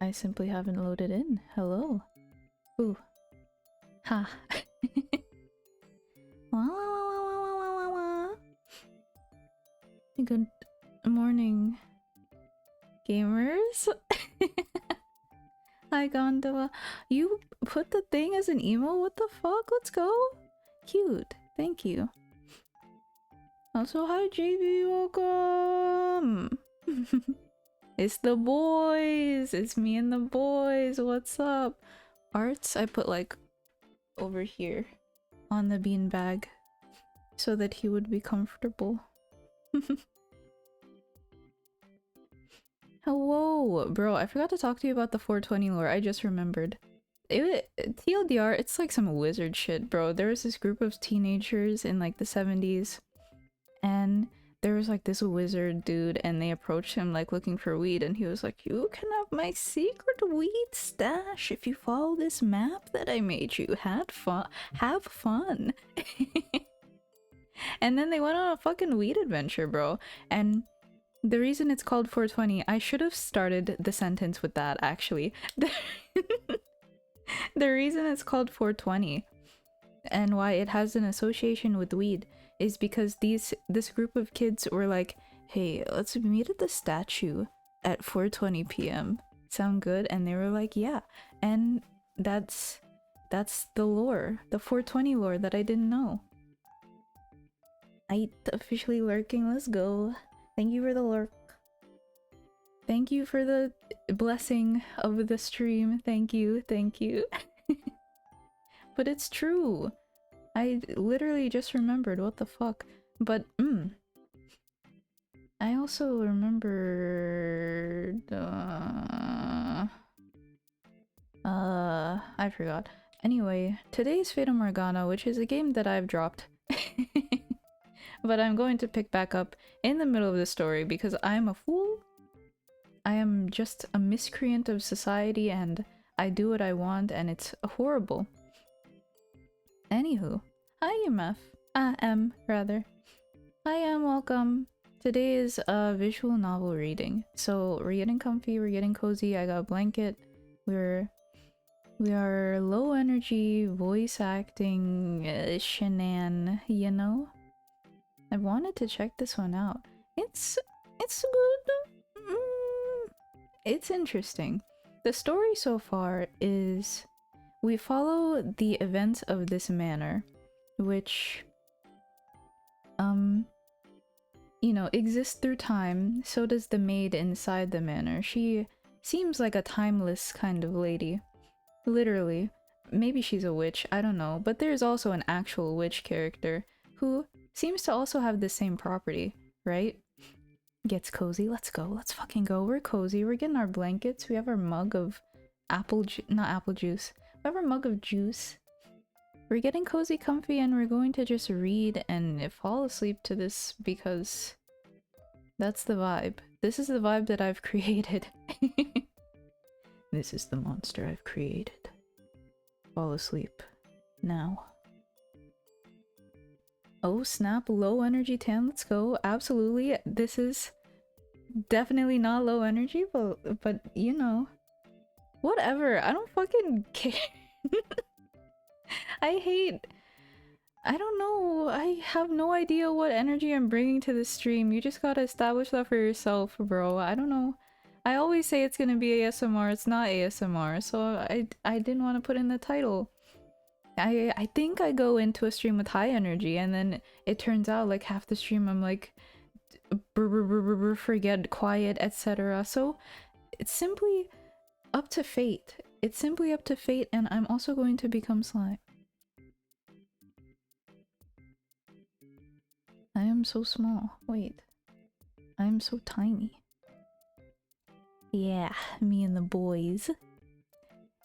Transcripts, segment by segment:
I simply haven't loaded in. Hello. Ooh. Ha. Wah, wah, wah, wah, wah, wah, wah, wah. Good morning, gamers. Hi, Gondola. You put the thing as an emo? What the fuck? Let's go. Cute. Thank you. Also, hi, JB. Welcome. It's the boys. It's me and the boys. What's up? Arts, I put like over here on the beanbag so that he would be comfortable. Hello, bro. I forgot to talk to you about the 420 lore. I just remembered. TLDR, it's like some wizard shit, bro. There was this group of teenagers in like the 70s, and there was like this wizard dude, and they approached him like looking for weed, and he was like, "You can have my secret weed stash if you follow this map that I made you. Have fun." And then they went on a fucking weed adventure, bro. And the reason it's called 420, I should have started the sentence with that, actually. The reason it's called 420 and why it has an association with weed is because this group of kids were like, "Hey, let's meet at the statue at 4:20 p.m. Sound good?" And they were like, "Yeah." And that's the lore, the 420 lore that I didn't know. I officially lurking. Let's go. Thank you for the lurk. Thank you for the blessing of the stream. Thank you. Thank you. But it's true. I literally just remembered. What the fuck? But, I also remembered... I forgot. Anyway, today's Fata Morgana, which is a game that I've dropped. But I'm going to pick back up in the middle of the story because I'm a fool. I am just a miscreant of society and I do what I want and it's horrible. Anywho, hi MF. Rather. Hi welcome. Today is a visual novel reading. So we're getting comfy, we're getting cozy, I got a blanket. We are low energy voice acting shenan, you know? I wanted to check this one out. It's good. It's interesting. The story so far is we follow the events of this manor, which you know, exists through time. So does the maid inside the manor. She seems like a timeless kind of lady. Literally. Maybe she's a witch, I don't know, but there's also an actual witch character who seems to also have the same property, right? Gets cozy. Let's go. Let's fucking go. We're cozy. We're getting our blankets. We have our mug of not apple juice. We have our mug of juice. We're getting cozy, comfy, and we're going to just read and fall asleep to this because that's the vibe. This is the vibe that I've created. This is the monster I've created. Fall asleep. Now. Oh snap, low energy tan, let's go. Absolutely. This is definitely not low energy, but you know. Whatever, I don't fucking care. I don't know, I have no idea what energy I'm bringing to this stream. You just gotta establish that for yourself, bro. I don't know. I always say it's gonna be ASMR, it's not ASMR, so I didn't want to put in the title. I think I go into a stream with high energy and then it turns out like half the stream I'm like forget, quiet, etc. So it's simply up to fate. It's simply up to fate and I'm also going to become slime. I am so small. Wait. I am so tiny. Yeah, me and the boys.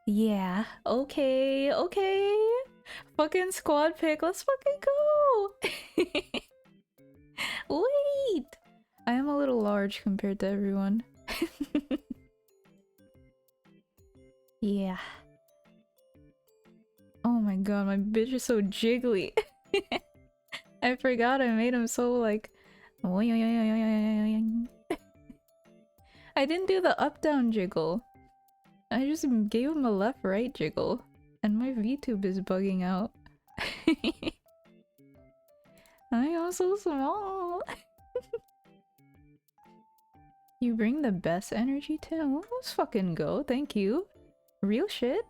Yeah, okay. Fucking squad pick, let's fucking go! Wait! I am a little large compared to everyone. Yeah. Oh my god, my bitch is so jiggly. I forgot I made him so like... I didn't do the up-down jiggle. I just gave him a left-right jiggle, and my VTube is bugging out. I am so small. You bring the best energy to him. Well, let's fucking go. Thank you. Real shit.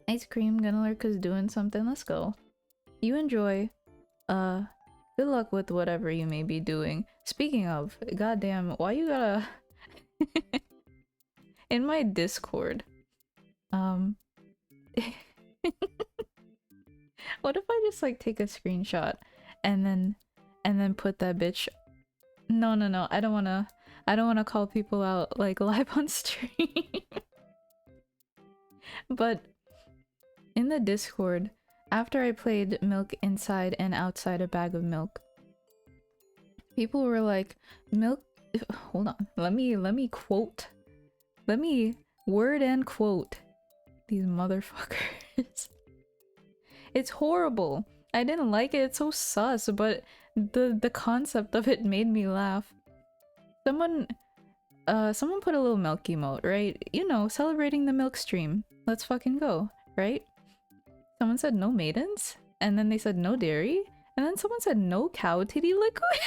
Ice cream, gonna lurk is doing something. Let's go. You enjoy. Good luck with whatever you may be doing. Speaking of, goddamn, why you gotta in my Discord? What if I just like take a screenshot and then put that bitch? No, no, no. I don't wanna call people out like live on stream. But in the Discord, after I played milk inside and outside a bag of milk, people were like, milk. Hold on. Let me quote. Let me word and quote these motherfuckers. It's horrible. I didn't like it. It's so sus, but the concept of it made me laugh. Someone put a little milk emote, right? You know, celebrating the milk stream. Let's fucking go, right? Someone said no maidens, and then they said no dairy, and then someone said no cow titty liquid.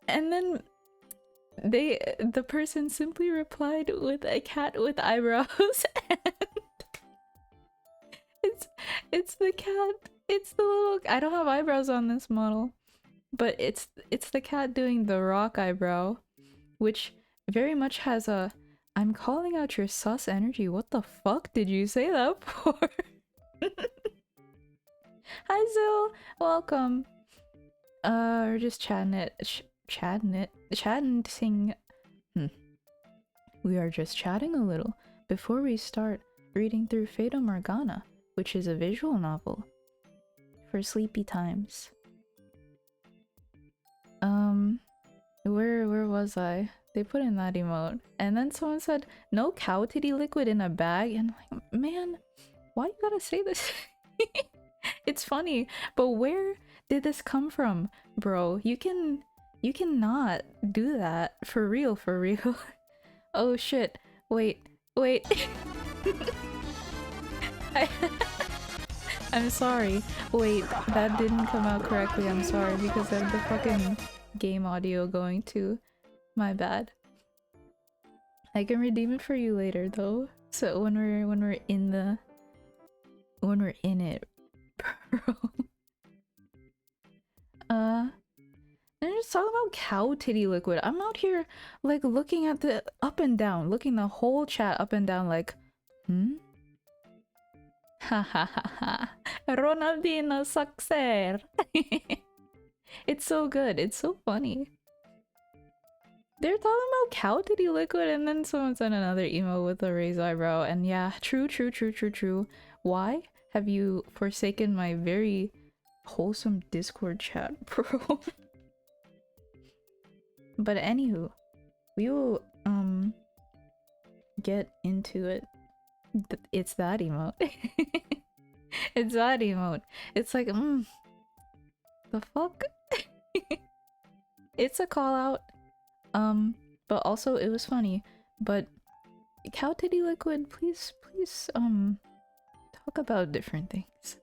and then the person simply replied with a cat with eyebrows, and it's the cat. It's the little. I don't have eyebrows on this model, but it's the cat doing the rock eyebrow, which very much has a. I'm calling out your sus energy. What the fuck did you say that for? Hi Zil, welcome. We're just chatting it. Chatting. We are just chatting a little before we start reading through Fata Morgana, which is a visual novel for sleepy times. Where was I? They put in that emote, and then someone said no cow titty liquid in a bag, and I'm like, man, why you gotta say this? It's funny, but where did this come from, bro? You cannot do that for real, for real. Oh shit! Wait. I'm sorry. Wait, that didn't come out correctly. I'm sorry because of the fucking game audio going to. My bad. I can redeem it for you later though. So when we're in it, bro. They're just talking about cow titty liquid. I'm out here like looking at the up and down, looking the whole chat up and down like, Ha ha ha ha. Ronaldinho success. It's so good. It's so funny. They're talking about cow titty liquid, and then someone sent another email with a raised eyebrow. And yeah, true. Why have you forsaken my very wholesome Discord chat, bro? But anywho, we will get into it. It's that emote. It's that emote. It's like, the fuck? It's a call out. But also it was funny. But cow titty liquid, please, talk about different things.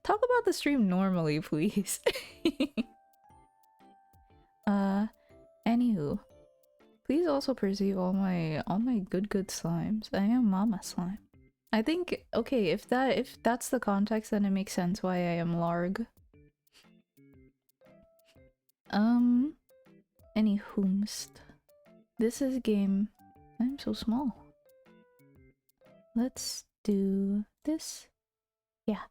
Talk about the stream normally, please. Anywho, please also perceive all my good slimes. I am mama slime. I think, okay, if that's the context, then it makes sense why I am larg. Any whomst. This is a game. I'm so small. Let's do this. Yeah.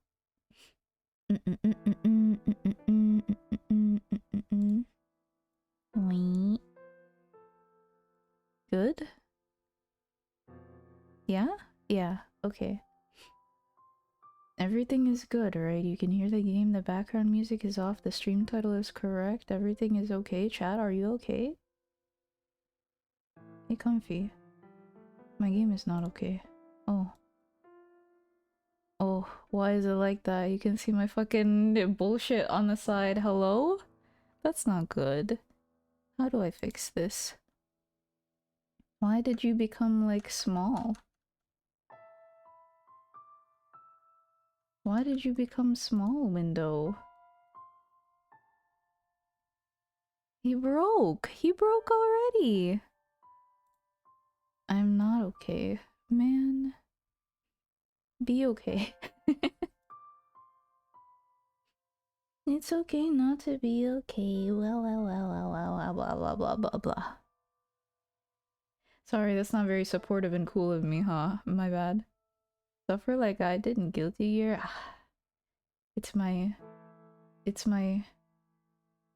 Good? Yeah? Yeah, okay. Everything is good, right? You can hear the game, the background music is off, the stream title is correct, everything is okay. Chat, are you okay? Hey, comfy. My game is not okay. Oh. Oh, why is it like that? You can see my fucking bullshit on the side. Hello? That's not good. How do I fix this? Why did you become, like, small? Why did you become small, window? He broke! He broke already! I'm not okay. Man. Be okay. It's okay not to be okay. Well, blah, blah, blah, blah, blah. Sorry, that's not very supportive and cool of me, huh? My bad. Suffer like I didn't guilty year. It's my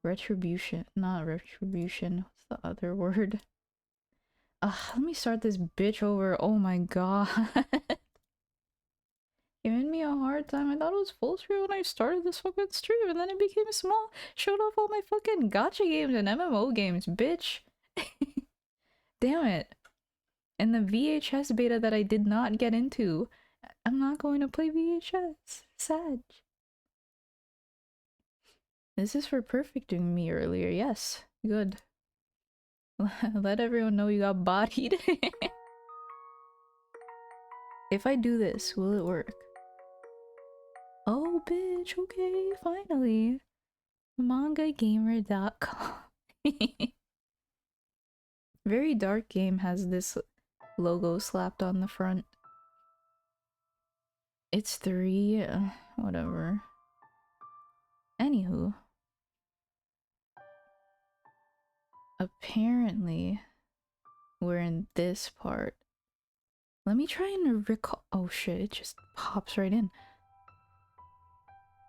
retribution. Not retribution. What's the other word? Let me start this bitch over. Oh my god. Giving me a hard time. I thought it was full screen when I started this fucking stream, and then it became small. Showed off all my fucking gacha games and MMO games, bitch. Damn it. And the VHS beta that I did not get into. I'm not going to play VHS. Sad. This is for perfecting me earlier. Yes. Good. Let everyone know you got bodied. If I do this, will it work? Oh, bitch. Okay, finally. Mangagamer.com. Very Dark Game has this logo slapped on the front. It's 3, whatever. Anywho. Apparently, we're in this part. Let me try and recall. Oh shit, it just pops right in.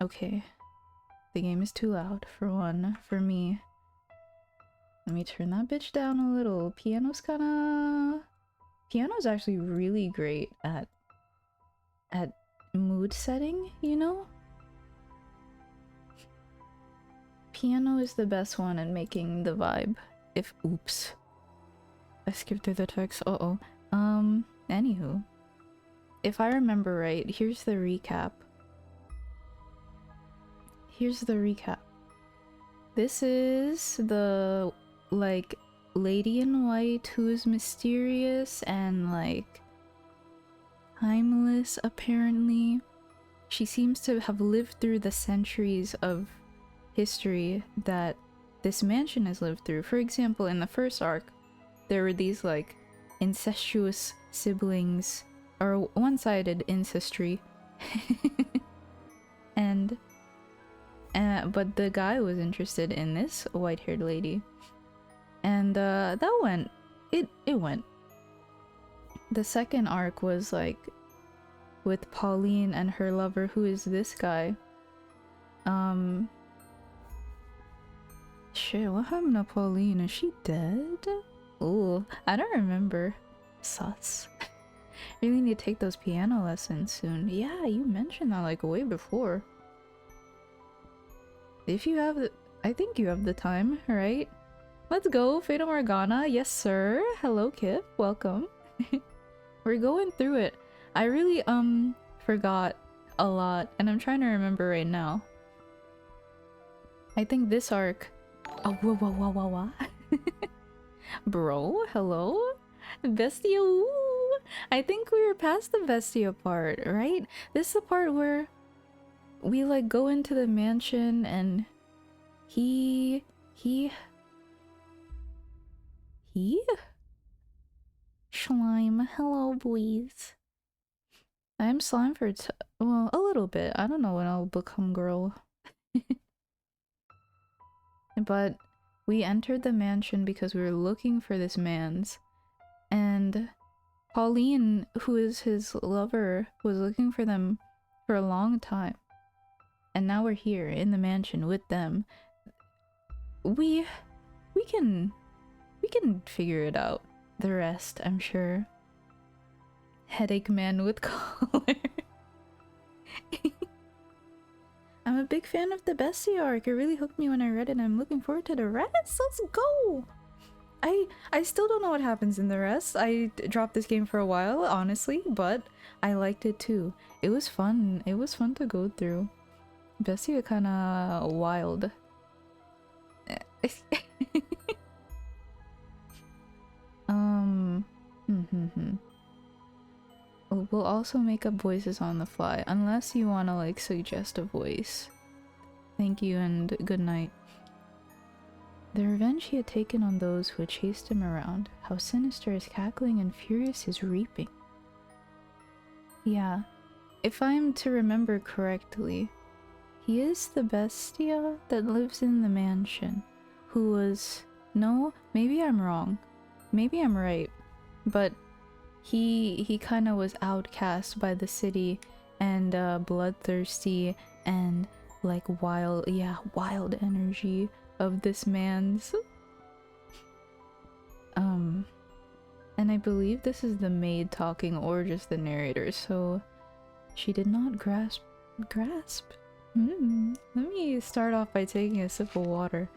Okay. The game is too loud, for one, for me. Let me turn that bitch down a little. Piano's actually really great at mood setting, you know? Piano is the best one at making the vibe. Oops. I skipped through the text. Uh-oh. Anywho. If I remember right, here's the recap. This is the, like, lady in white who is mysterious and, like, timeless, apparently. She seems to have lived through the centuries of history that this mansion has lived through. For example, in the first arc, there were these, like, incestuous siblings, or one-sided ancestry. And but the guy was interested in this white-haired lady, and that went. It went. The second arc was like with Pauline and her lover, who is this guy. Shit, what happened to Pauline? Is she dead? Ooh, I don't remember. Sus. Really need to take those piano lessons soon. Yeah, you mentioned that like way before. If you have the— I think you have the time, right? Let's go, Fata Morgana. Yes, sir. Hello, Kip. Welcome. We're going through it. I really, forgot a lot, and I'm trying to remember right now. I think this arc— oh, whoa. Bro, hello? Bestia, ooh. I think we were past the Bestia part, right? This is the part where we like go into the mansion and he slime. Hello, boys. I'm slime for well, a little bit. I don't know when I'll become girl. But we entered the mansion because we were looking for this man's, and Pauline, who is his lover, was looking for them for a long time. And now we're here in the mansion with them. We can figure it out. The rest, I'm sure. Headache man with collar. I'm a big fan of the Bestie arc. It really hooked me when I read it, and I'm looking forward to the rest. Let's go! I still don't know what happens in the rest. I dropped this game for a while, honestly, but I liked it too. It was fun. It was fun to go through. Bessie kind of wild. um. We'll also make up voices on the fly, unless you want to like suggest a voice. Thank you and good night. The revenge he had taken on those who had chased him around, how sinister is cackling and furious is reaping. Yeah, if I'm to remember correctly, he is the bestia that lives in the mansion, who was... No, maybe I'm wrong. Maybe I'm right. But he kind of was outcast by the city and bloodthirsty and like wild, yeah, wild energy of this man's. And I believe this is the maid talking or just the narrator, so she did not grasp. Let me start off by taking a sip of water.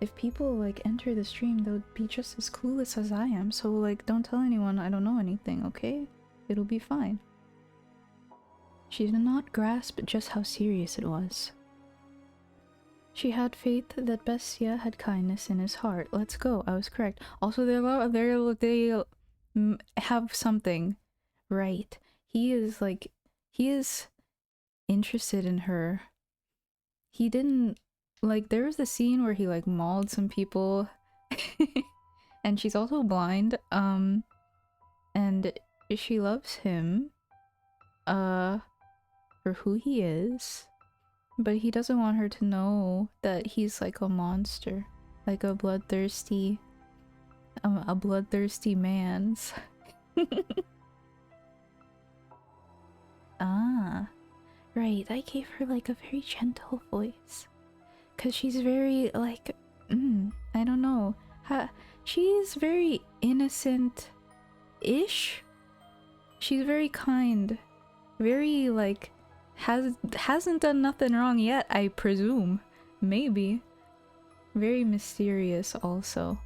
If people like enter the stream, they'll be just as clueless as I am, so like don't tell anyone I don't know anything, okay? It'll be fine. She did not grasp just how serious it was. She had faith that Bestia had kindness in his heart. Let's go. I was correct. Also, they have something. Right. He is interested in her. He didn't, like, there was the scene where he, like, mauled some people. And she's also blind. And she loves him. For who he is. But he doesn't want her to know that he's like a monster. Like a bloodthirsty man's. Ah, right. I gave her like a very gentle voice. Cause she's very like, I don't know. She's very innocent-ish. She's very kind. Very like, hasn't done nothing wrong yet, I presume. Maybe. Very mysterious also.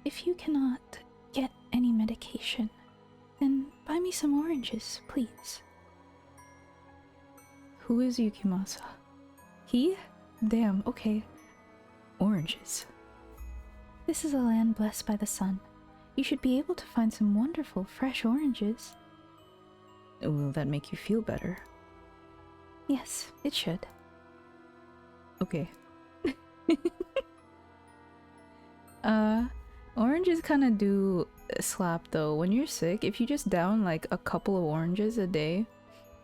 If you cannot get any medication, then buy me some oranges, please. Who is Yukimasa? He? Damn, okay. Oranges. This is a land blessed by the sun. You should be able to find some wonderful, fresh oranges. Will that make you feel better? Yes, it should. Okay. Oranges kind of do slap though. When you're sick, if you just down like a couple of oranges a day,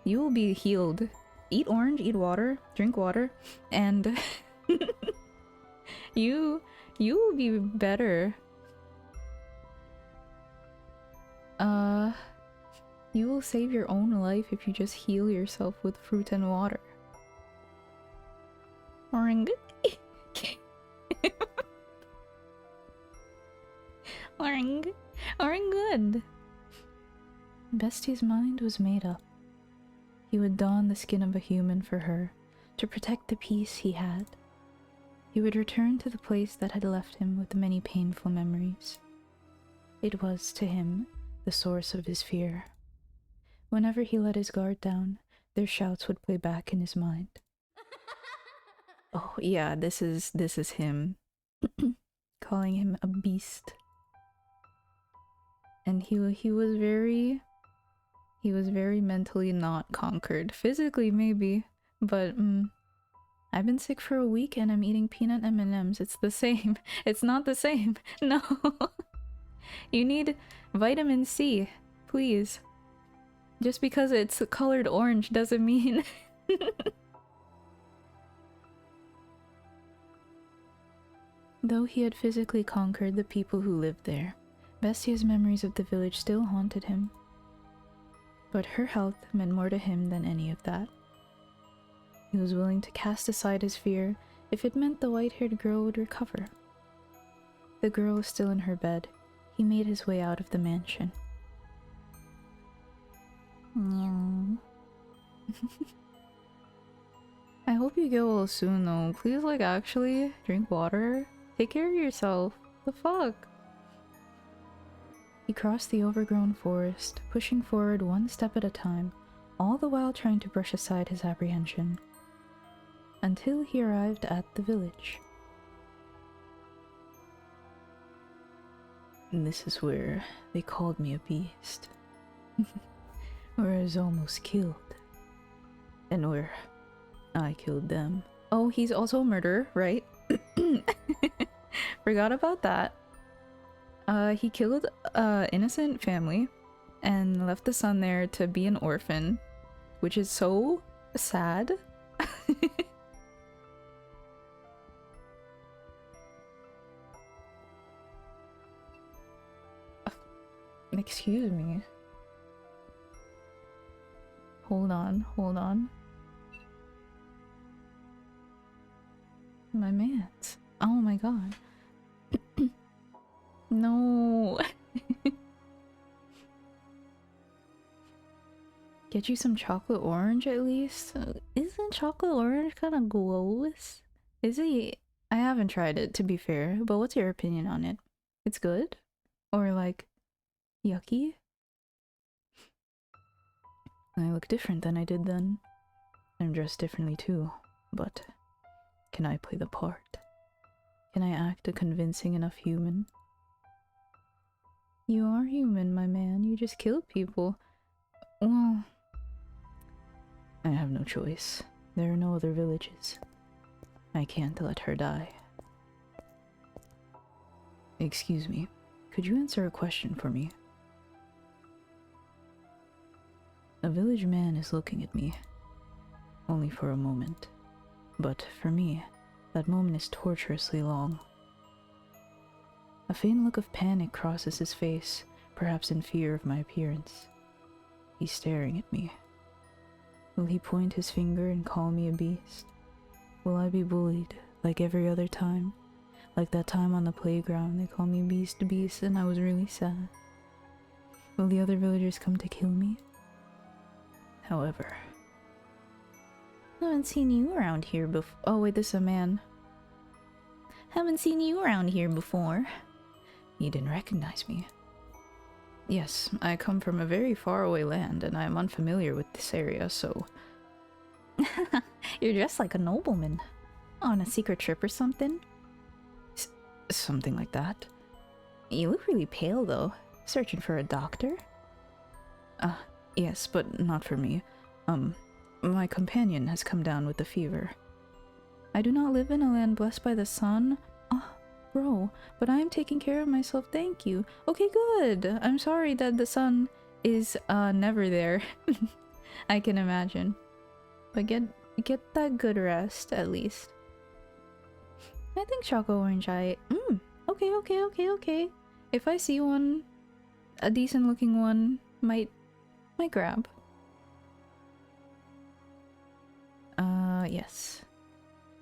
you will be healed. Eat orange, eat water, drink water, and you will be better. You will save your own life if you just heal yourself with fruit and water. Orange. Orange. Orange good. Bestie's mind was made up. He would don the skin of a human for her, to protect the peace he had. He would return to the place that had left him with many painful memories. It was, to him, the source of his fear. Whenever he let his guard down, their shouts would play back in his mind. Oh yeah, this is him. Calling him a beast. And he was very mentally not conquered. Physically maybe, but I've been sick for a week and I'm eating peanut M&Ms. It's the same. It's not the same. No. You need vitamin C, please. Just because it's colored orange doesn't mean... Though he had physically conquered the people who lived there, Bestia's memories of the village still haunted him. But her health meant more to him than any of that. He was willing to cast aside his fear if it meant the white-haired girl would recover. The girl was still in her bed. He made his way out of the mansion. Meow. I hope you get well soon though. Please, like, actually drink water. Take care of yourself. The fuck? He crossed the overgrown forest, pushing forward one step at a time, all the while trying to brush aside his apprehension. Until he arrived at the village. And this is where they called me a beast. Where I was almost killed. And where I killed them. Oh, he's also a murderer, right? Forgot about that. He killed a innocent family and left the son there to be an orphan, which is so sad. Excuse me. Hold on, hold on. My mans. Oh my god. No. Get you some chocolate orange at least? Isn't chocolate orange kind of gross? Is it? I haven't tried it, to be fair, but what's your opinion on it? It's good? Or like, yucky? I look different than I did then. I'm dressed differently too, but can I play the part? Can I act a convincing enough human? You are human, my man. You just killed people. Well, I have no choice. There are no other villages. I can't let her die. Excuse me. Could you answer a question for me? A village man is looking at me. Only for a moment. But for me, that moment is torturously long. A faint look of panic crosses his face, perhaps in fear of my appearance. He's staring at me. Will he point his finger and call me a beast? Will I be bullied, like every other time? Like that time on the playground they called me Beast Beast and I was really sad. Will the other villagers come to kill me? However... I haven't seen you around here before. Oh wait, this is a man. Haven't seen you around here before. You didn't recognize me. Yes, I come from a very faraway land and I am unfamiliar with this area, so... You're dressed like a nobleman. On a secret trip or something? Something like that. You look really pale though. Searching for a doctor? Yes, but not for me. My companion has come down with a fever. I do not live in a land blessed by the sun. Bro, but I am taking care of myself, thank you. Okay, good. I'm sorry that the sun is never there. I can imagine. But get that good rest at least. I think Choco Orange okay. If I see one, a decent looking one, might grab. Yes.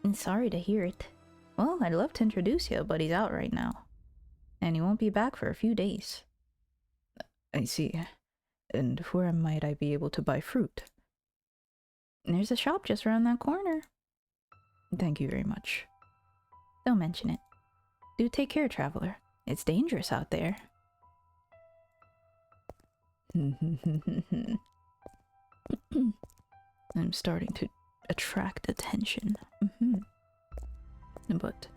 I'm sorry to hear it. Well, I'd love to introduce you, but he's out right now. And he won't be back for a few days. I see. And where might I be able to buy fruit? There's a shop just around that corner. Thank you very much. Don't mention it. Do take care, traveler. It's dangerous out there. I'm starting to attract attention. But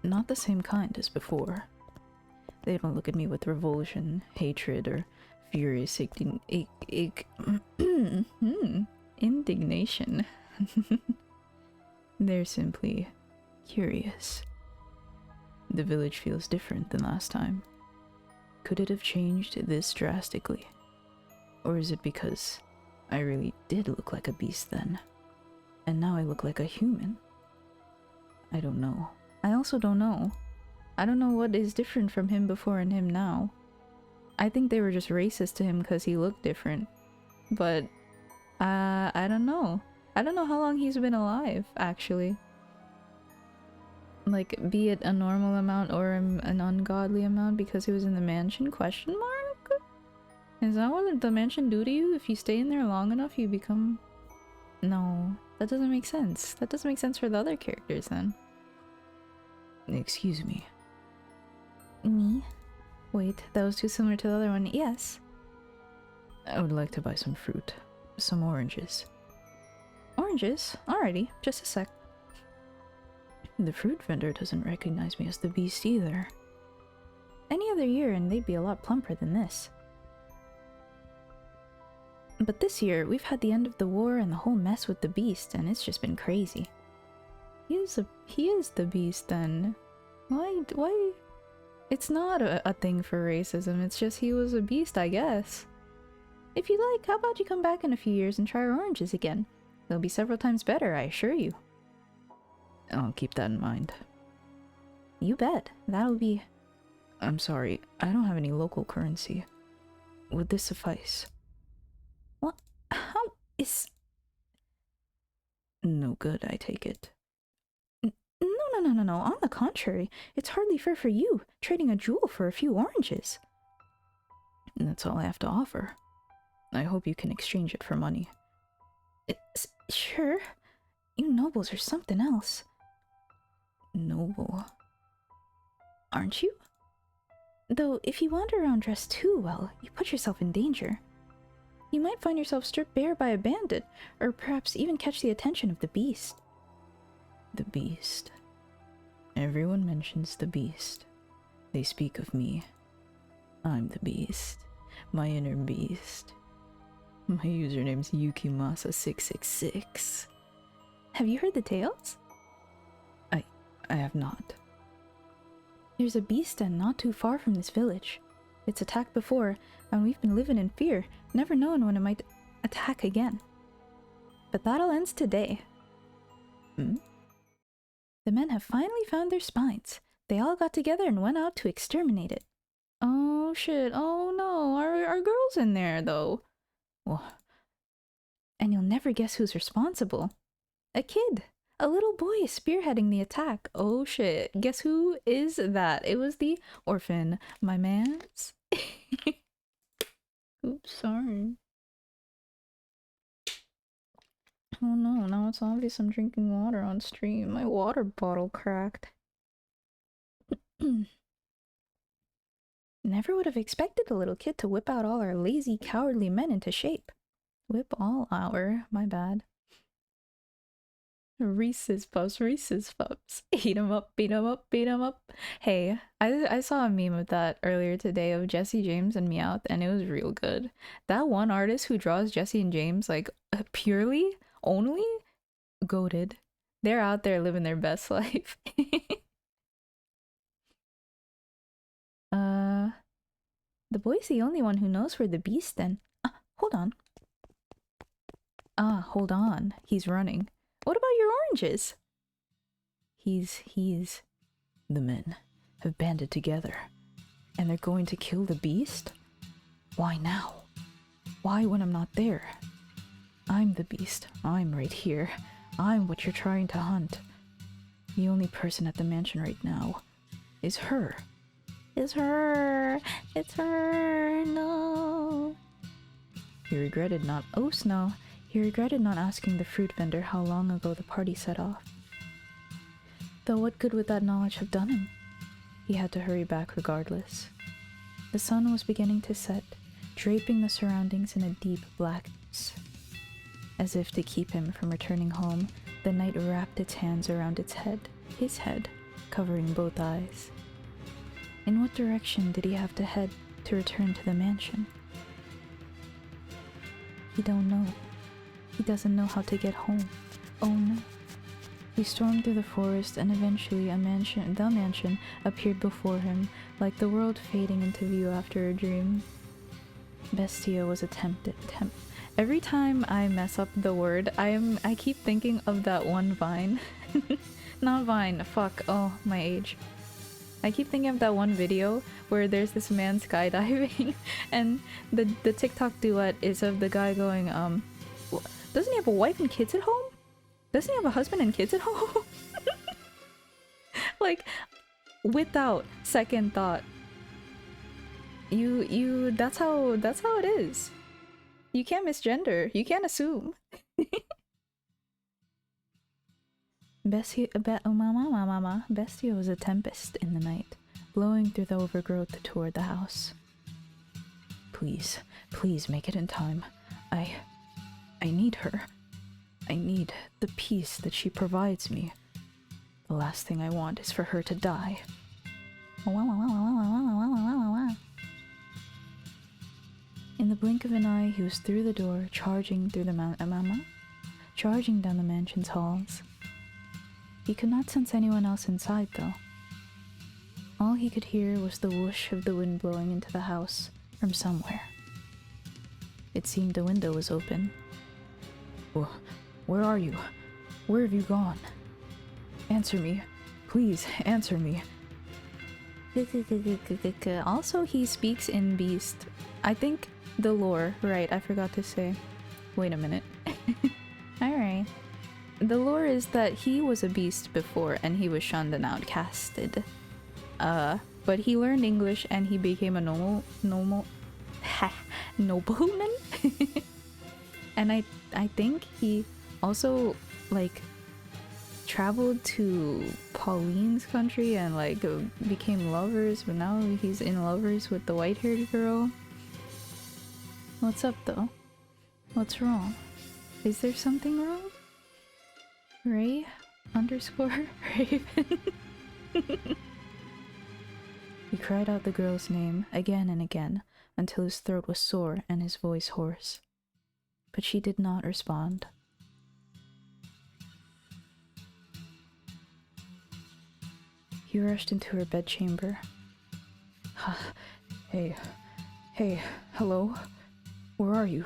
not the same kind as before. They don't look at me with revulsion, hatred, or furious indignation. They're simply curious. The village feels different than last time. Could it have changed this drastically? Or is it because I really did look like a beast then, and now I look like a human? I don't know. I also don't know. I don't know what is different from him before and him now. I think they were just racist to him because he looked different. But, I don't know. I don't know how long he's been alive, actually. Like, be it a normal amount or an ungodly amount because he was in the mansion, question mark? Is that what the mansion do to you? If you stay in there long enough, you become... No, That doesn't make sense. That doesn't make sense for the other characters then. Excuse me. Me? Wait, that was too similar to the other one. Yes. I would like to buy some fruit. Some oranges. Oranges? Alrighty, just a sec. The fruit vendor doesn't recognize me as the beast either. Any other year and they'd be a lot plumper than this. But this year, we've had the end of the war and the whole mess with the beast, and it's just been crazy. He is the beast then. Why? It's not a thing for racism, it's just he was a beast, I guess. If you like, how about you come back in a few years and try our oranges again? They'll be several times better, I assure you. I'll keep that in mind. You bet. That'll be... I'm sorry, I don't have any local currency. Would this suffice? What? How is... No good, I take it. No. On the contrary, it's hardly fair for you, trading a jewel for a few oranges. That's all I have to offer. I hope you can exchange it for money. Sure. You nobles are something else. Noble? Aren't you? Though, if you wander around dressed too well, you put yourself in danger. You might find yourself stripped bare by a bandit, or perhaps even catch the attention of the beast. The beast. Everyone mentions the beast. They speak of me. I'm the beast. My inner beast. My username's Yukimasa666. Have you heard the tales? I have not. There's a beast den not too far from this village. It's attacked before, and we've been living in fear, never knowing when it might attack again. But that'll end today. The men have finally found their spines. They all got together and went out to exterminate it. Oh shit, oh no, our girl's in there though. Well, and you'll never guess who's responsible. A kid! A little boy is spearheading the attack. Oh shit, guess who is that? It was the orphan, my mans. Oops, sorry. Oh no, now it's obvious I'm drinking water on stream. My water bottle cracked. Never would have expected a little kid to whip out all our lazy, cowardly men into shape. Whip all our, my bad. Reese's Puffs. Eat 'em up, beat 'em up, beat 'em up. Hey, I saw a meme of that earlier today of Jesse James and Meowth, and it was real good. That one artist who draws Jesse and James, like, purely, only, goated. They're out there living their best life. The boy's the only one who knows where the beast then. Hold on. Hold on. He's running. What about your oranges? The men have banded together, and they're going to kill the beast? Why now? Why when I'm not there? I'm the beast. I'm right here. I'm what you're trying to hunt. The only person at the mansion right now is her. It's her! It's her! No! He regretted not asking the fruit vendor how long ago the party set off. Though what good would that knowledge have done him? He had to hurry back regardless. The sun was beginning to set, draping the surroundings in a deep blackness. As if to keep him from returning home, the night wrapped its hands around his head, covering both eyes. In what direction did he have to head to return to the mansion? He don't know. He doesn't know how to get home. Oh no. He stormed through the forest, and eventually the mansion appeared before him, like the world fading into view after a dream. Bestia was Every time I mess up the word, I keep thinking of that one Vine. Not Vine, fuck, oh, my age. I keep thinking of that one video where there's this man skydiving, and the TikTok duet is of the guy going, doesn't he have a wife and kids at home? Doesn't he have a husband and kids at home? Like, without second thought. That's how it is. You can't misgender. You can't assume. Bestia was a tempest in the night, blowing through the overgrowth toward the house. Please, please make it in time. I need her. I need the peace that she provides me. The last thing I want is for her to die. In the blink of an eye, he was through the door, charging through the charging down the mansion's halls. He could not sense anyone else inside, though. All he could hear was the whoosh of the wind blowing into the house from somewhere. It seemed the window was open. Where are you? Where have you gone? Answer me. Please, answer me. Also, he speaks in Beast. I think the lore, right, I forgot to say. Wait a minute. Alright. The lore is that he was a beast before and he was shunned and outcasted. But he learned English and he became a nobleman? And I think he also, like, traveled to Pauline's country and, like, became lovers, but now he's in lovers with the white-haired girl. What's up, though? What's wrong? Is there something wrong? Ray _ Raven. He cried out the girl's name again and again until his throat was sore and his voice hoarse. But she did not respond. He rushed into her bedchamber. Hey, hello? Where are you?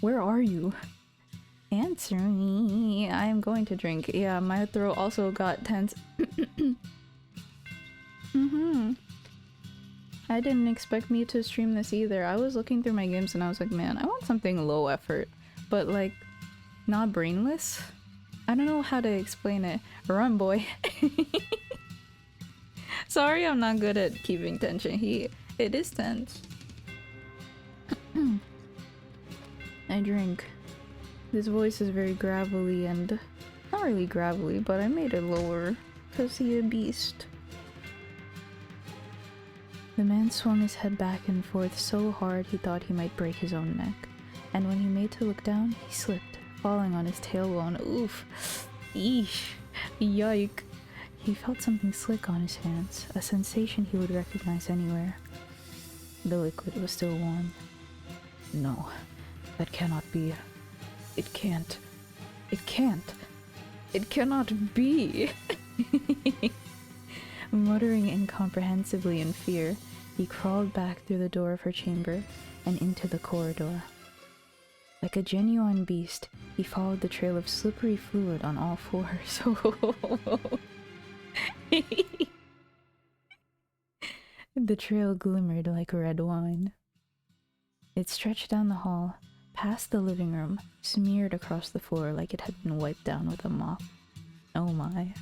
Where are you? Answer me. I am going to drink. Yeah, my throat also got tense. I didn't expect me to stream this either. I was looking through my games and I was like, man, I want something low effort, but like, not brainless? I don't know how to explain it. Run, boy. Sorry, I'm not good at keeping tension. It is tense. I drink. His voice is very gravelly and... not really gravelly, but I made it lower, cause he a beast. The man swung his head back and forth so hard he thought he might break his own neck, and when he made to look down, he slipped, falling on his tailbone. Oof. Eesh. Yike. He felt something slick on his hands, a sensation he would recognize anywhere. The liquid was still warm. No, that cannot be. It can't. It can't. It cannot be. Muttering incomprehensibly in fear, he crawled back through the door of her chamber and into the corridor. Like a genuine beast, he followed the trail of slippery fluid on all fours. The trail glimmered like red wine. It stretched down the hall, past the living room, smeared across the floor like it had been wiped down with a mop. Oh my.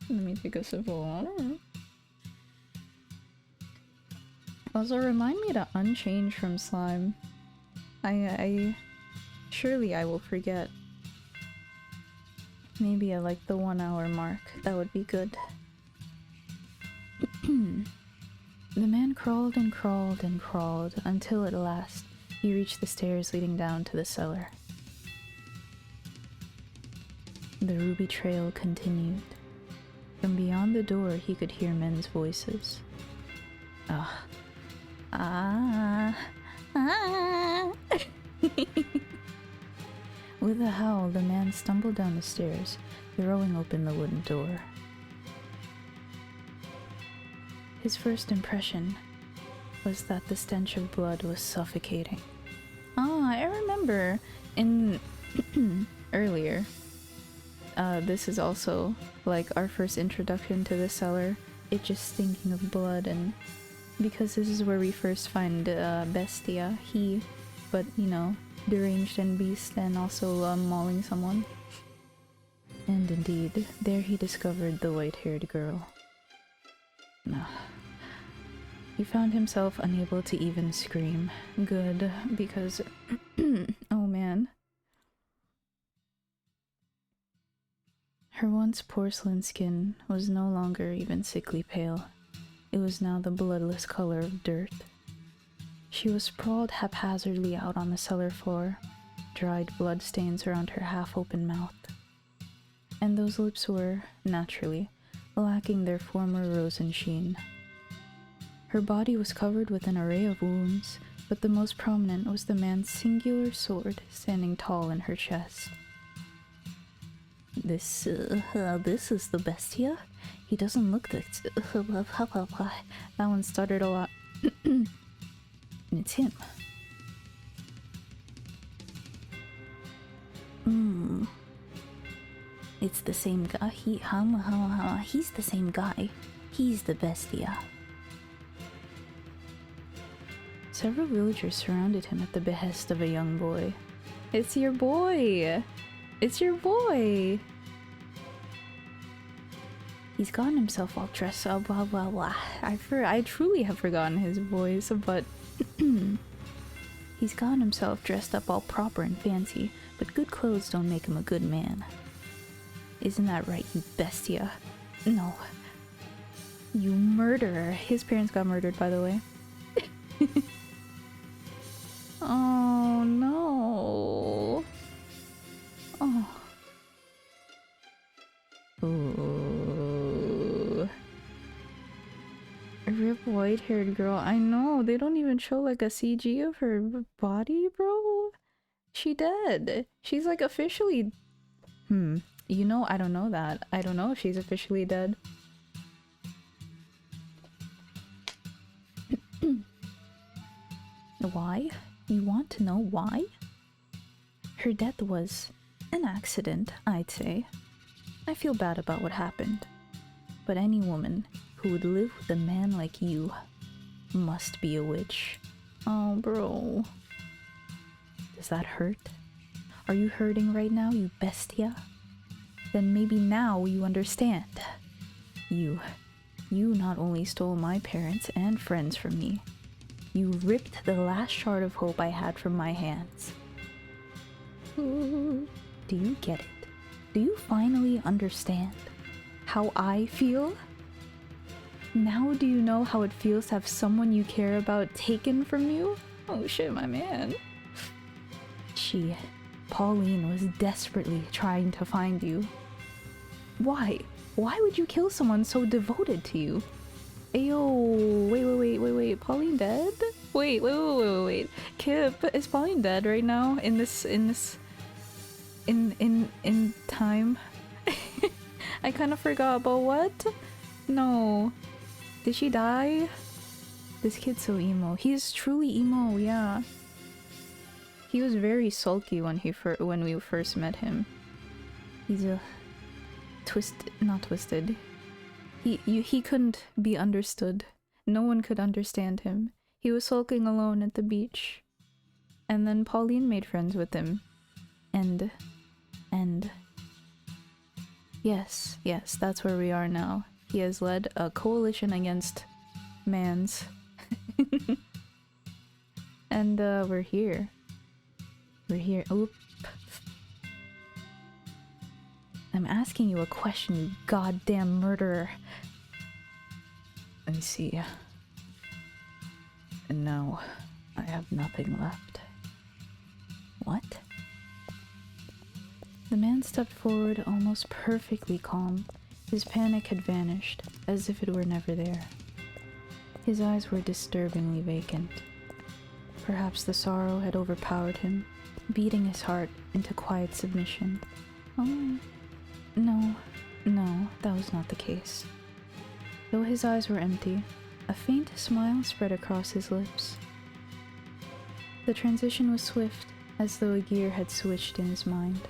Let me take a sip of water. Also, remind me to unchange from slime. Surely I will forget. Maybe at like the 1 hour mark. That would be good. The man crawled and crawled and crawled until at last he reached the stairs leading down to the cellar. The ruby trail continued. From beyond the door he could hear men's voices. With a howl, the man stumbled down the stairs, throwing open the wooden door. His first impression was that the stench of blood was suffocating. I remember in earlier. This is also like our first introduction to the cellar. It just stinking of blood, and because this is where we first find Bestia, but you know, deranged and beast, and also mauling someone. And indeed, there he discovered the white-haired girl. He found himself unable to even scream. Good, because oh man, Her once porcelain skin was no longer even sickly pale. It was now the bloodless color of dirt. She was sprawled haphazardly out on the cellar floor, dried blood stains around her half-open mouth. And those lips were, naturally, lacking their former rosy sheen. Her body was covered with an array of wounds, but the most prominent was the man's singular sword standing tall in her chest. This is the bestia? He doesn't look this... That one stuttered a lot. It's him. It's the same guy. He's the same guy. He's the bestia. Several villagers surrounded him at the behest of a young boy. It's your boy! It's your boy! He's gotten himself all dressed up, blah blah blah. I truly have forgotten his voice, but he's gotten himself dressed up all proper and fancy, but good clothes don't make him a good man. Isn't that right, you bestia? No. You murderer. His parents got murdered, by the way. Oh no. Oh. Ooh. Rip white-haired girl. I know, they don't even show like a CG of her body, bro. She dead. She's like officially... You know, I don't know that. I don't know if she's officially dead. Why? You want to know why? Her death was an accident, I'd say. I feel bad about what happened. But any woman who would live with a man like you must be a witch. Oh, bro. Does that hurt? Are you hurting right now, you bestia? Then maybe now you understand. You not only stole my parents and friends from me, you ripped the last shard of hope I had from my hands. Do you get it? Do you finally understand how I feel? Now do you know how it feels to have someone you care about taken from you? Oh shit, my man. Pauline was desperately trying to find you. Why? Why would you kill someone so devoted to you? Ayo, wait, Pauline dead? Wait. Kip, is Pauline dead right now? In time? I kind of forgot, but what? No. Did she die? This kid's so emo. He's truly emo, yeah. He was very sulky when we first met him. He's a... not twisted. He couldn't be understood. No one could understand him. He was sulking alone at the beach. And then Pauline made friends with him. And... Yes, that's where we are now. He has led a coalition against mans. And we're here. Oop. I'm asking you a question, you goddamn murderer. Let me see. And no, I have nothing left. What? The man stepped forward almost perfectly calm. His panic had vanished, as if it were never there. His eyes were disturbingly vacant. Perhaps the sorrow had overpowered him, beating his heart into quiet submission. Oh, no, that was not the case. Though his eyes were empty, a faint smile spread across his lips. The transition was swift, as though a gear had switched in his mind.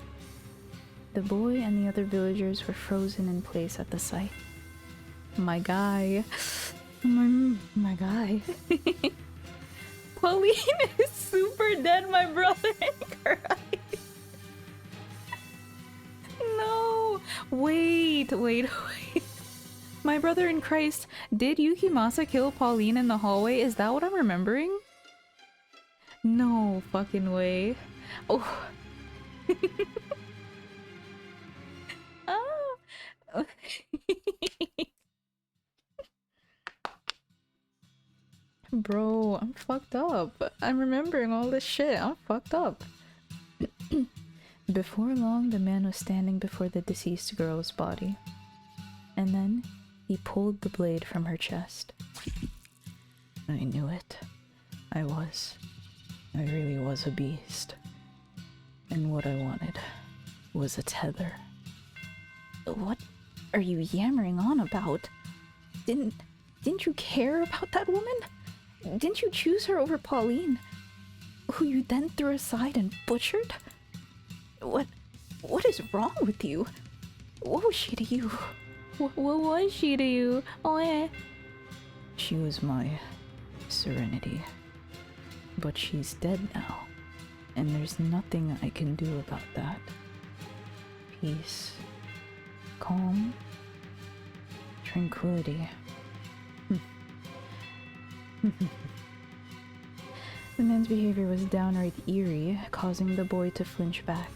The boy and the other villagers were frozen in place at the sight. My guy. My guy. Pauline is super dead, my brother in Christ. No. Wait. My brother in Christ, did Yukimasa kill Pauline in the hallway? Is that what I'm remembering? No fucking way. Oh. Bro, I'm fucked up. I'm remembering all this shit. I'm fucked up. Before long, the man was standing before the deceased girl's body. And then, he pulled the blade from her chest. I knew it. I really was a beast. And what I wanted was a tether. What are you yammering on about? Didn't you care about that woman? Didn't you choose her over Pauline, who you then threw aside and butchered? What is wrong with you? What was she to you? What was she to you? Oh yeah. She was my serenity. But she's dead now, and there's nothing I can do about that. Peace. Calm. Tranquility. The man's behavior was downright eerie, causing the boy to flinch back.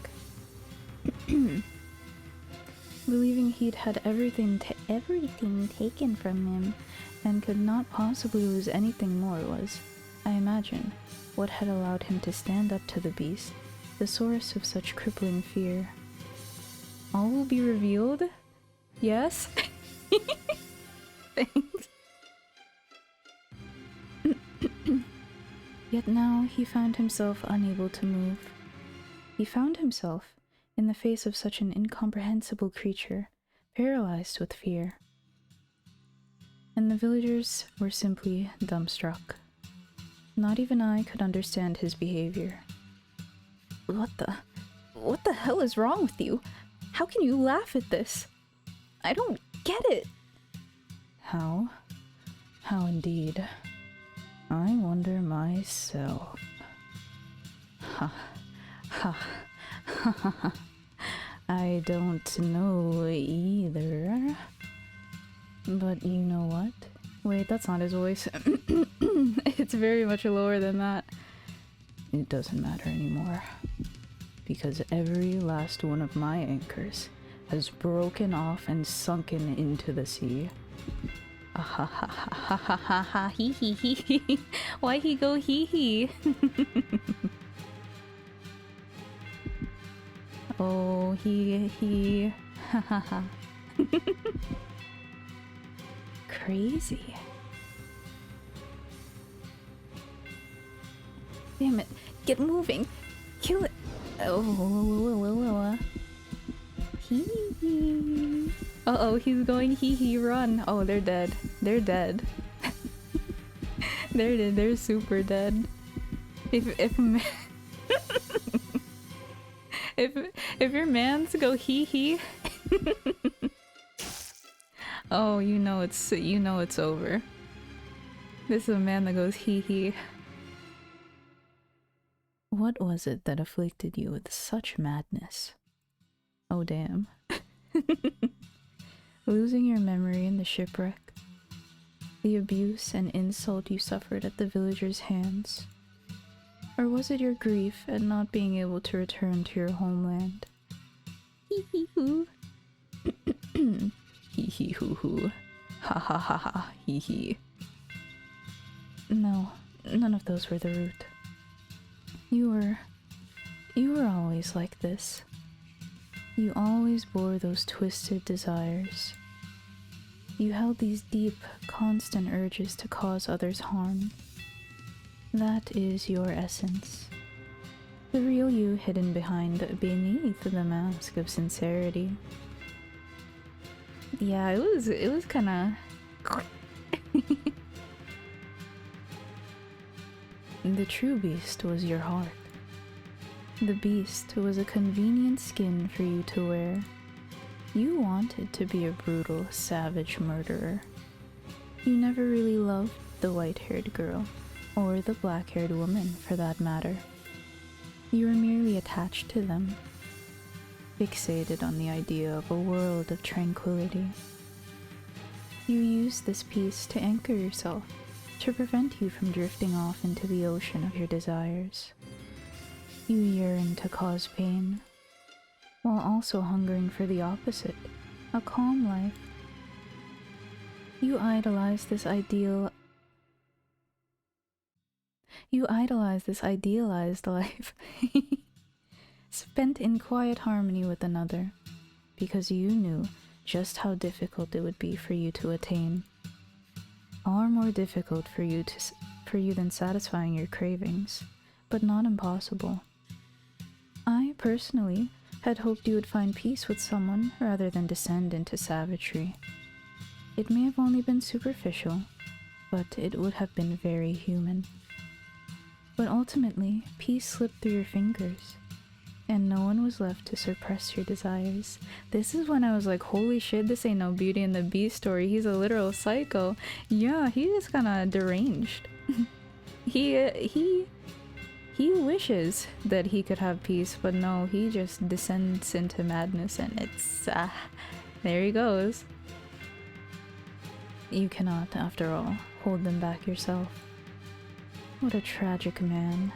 Believing he'd had everything taken from him and could not possibly lose anything more was, I imagine, what had allowed him to stand up to the beast, the source of such crippling fear. All will be revealed? Yes? Thanks. Yet now he found himself unable to move. He found himself, in the face of such an incomprehensible creature, paralyzed with fear. And the villagers were simply dumbstruck. Not even I could understand his behavior. What the hell is wrong with you? How can you laugh at this? I don't get it. How? How indeed. I wonder myself. Ha ha ha ha. I don't know either. But you know what? Wait, that's not his voice. It's very much lower than that. It doesn't matter anymore. Because every last one of my anchors has broken off and sunken into the sea. Ah ha ha ha ha ha ha hee hee hee. Why he go hee hee? Oh, he ha ha ha. Crazy. Damn it. Get moving. Kill it. Oh. Hee hee. Uh-oh, he's going hee hee run. Oh, they're dead. They're dead. They're dead. They're super dead. If your mans go hee hee. Oh, you know it's over. This is a man that goes hee hee. What was it that afflicted you with such madness? Oh damn. Losing your memory in the shipwreck? The abuse and insult you suffered at the villagers' hands? Or was it your grief at not being able to return to your homeland? Hee hee hoo. Hee hee hoo hoo. Ha ha ha ha hee hee. No, none of those were the root. You were always like this. You always bore those twisted desires. You held these deep, constant urges to cause others harm. That is your essence. The real you hidden beneath the mask of sincerity. Yeah, it was kinda... The true beast was your heart. The beast was a convenient skin for you to wear. You wanted to be a brutal, savage murderer. You never really loved the white-haired girl, or the black-haired woman for that matter. You were merely attached to them, fixated on the idea of a world of tranquility. You used this piece to anchor yourself, to prevent you from drifting off into the ocean of your desires. You yearned to cause pain, while also hungering for the opposite, a calm life. You idolize this ideal. You idolize this idealized life, spent in quiet harmony with another, because you knew just how difficult it would be for you to attain. Far more difficult for you than satisfying your cravings, but not impossible. I, personally, had hoped you would find peace with someone rather than descend into savagery. It may have only been superficial, but it would have been very human. But ultimately, peace slipped through your fingers, and no one was left to suppress your desires. This is when I was like, holy shit, this ain't no Beauty and the Beast story. He's a literal psycho. Yeah, he is kinda deranged. He wishes that he could have peace, but no, he just descends into madness, and it's, there he goes. You cannot, after all, hold them back yourself. What a tragic man.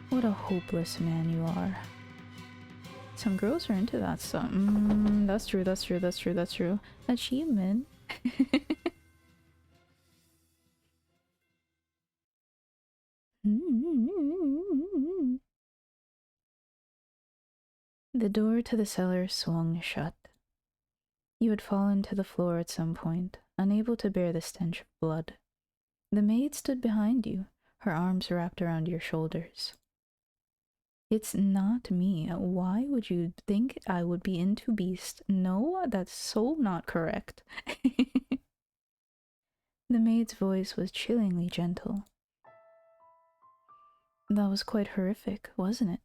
What a hopeless man you are. Some girls are into that stuff. That's true, that's true, that's true, that's true. Achievement. The door to the cellar swung shut. You had fallen to the floor at some point, unable to bear the stench of blood. The maid stood behind you, her arms wrapped around your shoulders. It's not me. Why would you think I would be into beast? No, that's so not correct. The maid's voice was chillingly gentle. That was quite horrific, wasn't it?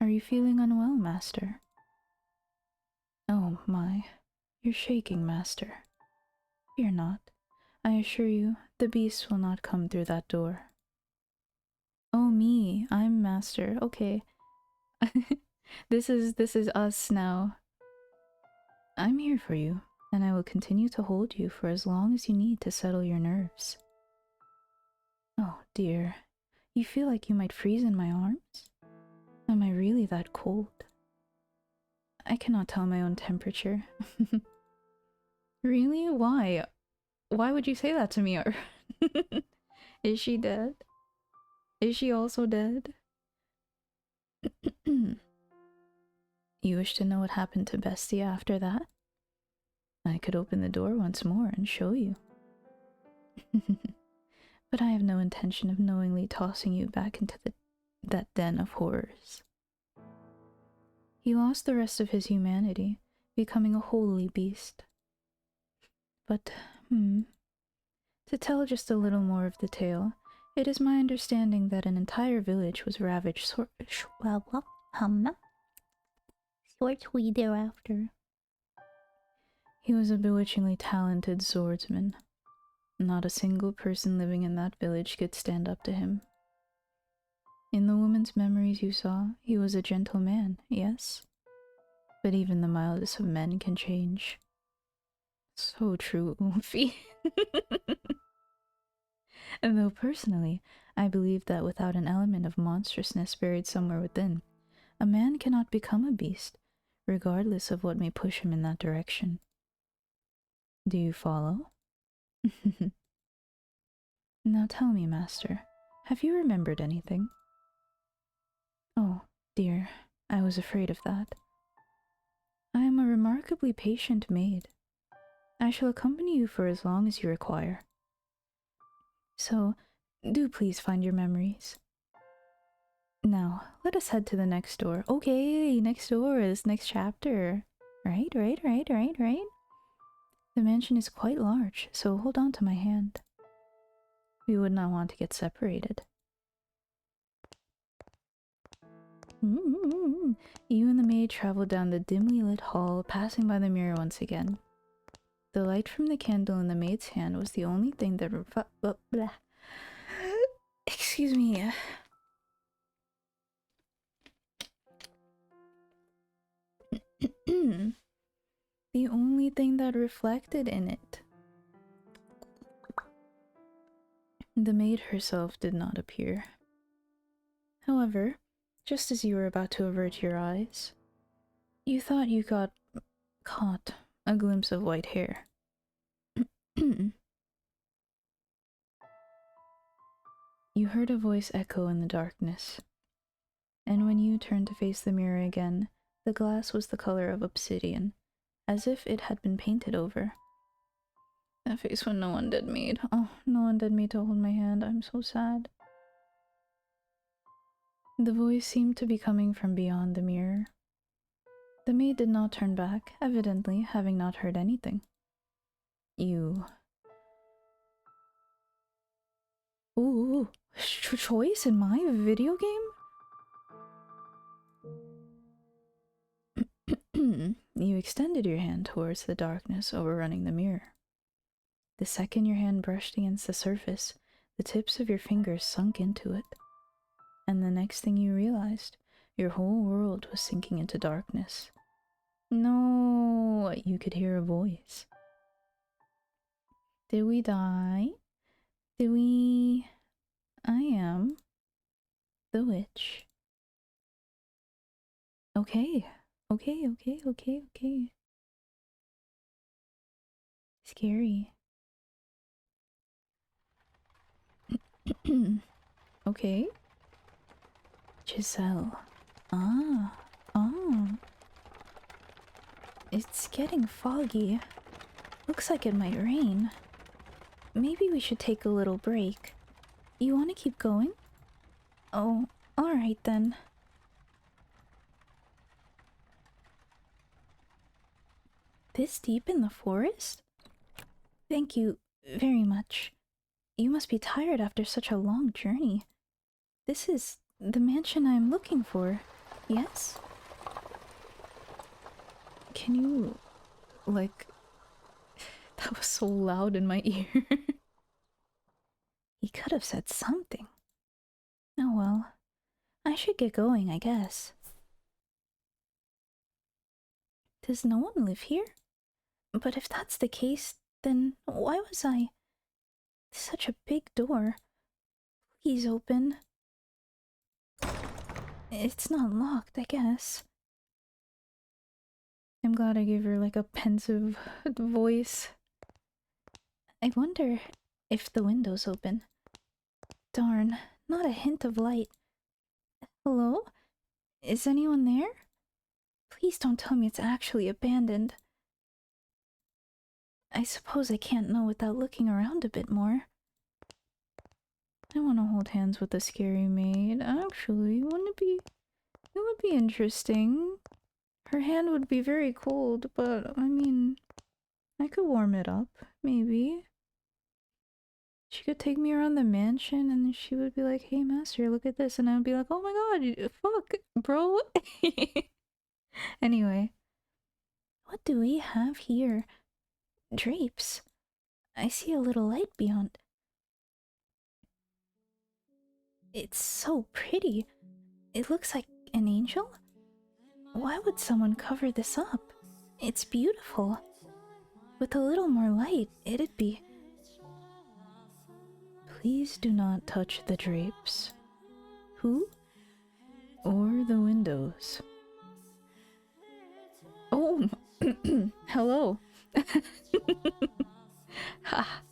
Are you feeling unwell, master? Oh my, you're shaking, master. Fear not. I assure you, the beast will not come through that door. Oh me, I'm master. Okay. This is us now. I'm here for you, and I will continue to hold you for as long as you need to settle your nerves. Oh dear, you feel like you might freeze in my arms? Am I really that cold? I cannot tell my own temperature. Really? Why? Why would you say that to me? Is she dead? Is she also dead? You wish to know what happened to Bestia after that? I could open the door once more and show you. But I have no intention of knowingly tossing you back into that den of horrors. He lost the rest of his humanity, becoming a holy beast. But, to tell just a little more of the tale, it is my understanding that an entire village was ravaged shortly thereafter. He was a bewitchingly talented swordsman. Not a single person living in that village could stand up to him. In the woman's memories you saw, he was a gentle man, yes? But even the mildest of men can change. So true, Oomphy. And though personally, I believe that without an element of monstrousness buried somewhere within, a man cannot become a beast, regardless of what may push him in that direction. Do you follow? Now tell me, master, have you remembered anything? Oh, dear, I was afraid of that. I am a remarkably patient maid. I shall accompany you for as long as you require. So, do please find your memories. Now, let us head to the next door. Okay, next door is next chapter. Right. The mansion is quite large, so hold on to my hand. We would not want to get separated. You and the maid traveled down the dimly lit hall, passing by the mirror once again. The light from the candle in the maid's hand was the only thing that excuse me. The only thing that reflected in it. The maid herself did not appear. However, just as you were about to avert your eyes, you thought you got Caught a glimpse of white hair. You heard a voice echo in the darkness, and when you turned to face the mirror again, the glass was the color of obsidian, as if it had been painted over. That face when no one did meet. Oh, no one did meet to hold my hand. I'm so sad. The voice seemed to be coming from beyond the mirror. The maid did not turn back, evidently having not heard anything. You... Ooh, choice in my video game? You extended your hand towards the darkness overrunning the mirror. The second your hand brushed against the surface, the tips of your fingers sunk into it. And the next thing you realized, your whole world was sinking into darkness. No, you could hear a voice. Did we die? Did we... I am the witch. Okay. Okay. Scary. Okay. Giselle. Ah. It's getting foggy. Looks like it might rain. Maybe we should take a little break. You want to keep going? Oh, alright then. This deep in the forest? Thank you very much. You must be tired after such a long journey. This is the mansion I'm looking for, yes? Can you... like... That was so loud in my ear. He could have said something. Oh well. I should get going, I guess. Does no one live here? But if that's the case, then why was I... Such a big door. Please open. It's not locked, I guess. I'm glad I gave her like a pensive voice. I wonder if the window's open. Darn, not a hint of light. Hello? Is anyone there? Please don't tell me it's actually abandoned. I suppose I can't know without looking around a bit more. I want to hold hands with the scary maid. Actually, wouldn't it be... It would be interesting. Her hand would be very cold, but I mean... I could warm it up, maybe. She could take me around the mansion and she would be like, hey master, look at this. And I would be like, oh my god, fuck, bro. Anyway. What do we have here? Drapes. I see a little light beyond. It's so pretty. It looks like an angel? Why would someone cover this up? It's beautiful. With a little more light, it'd be... Please do not touch the drapes. Who? Or the windows. Oh, hello. Ha.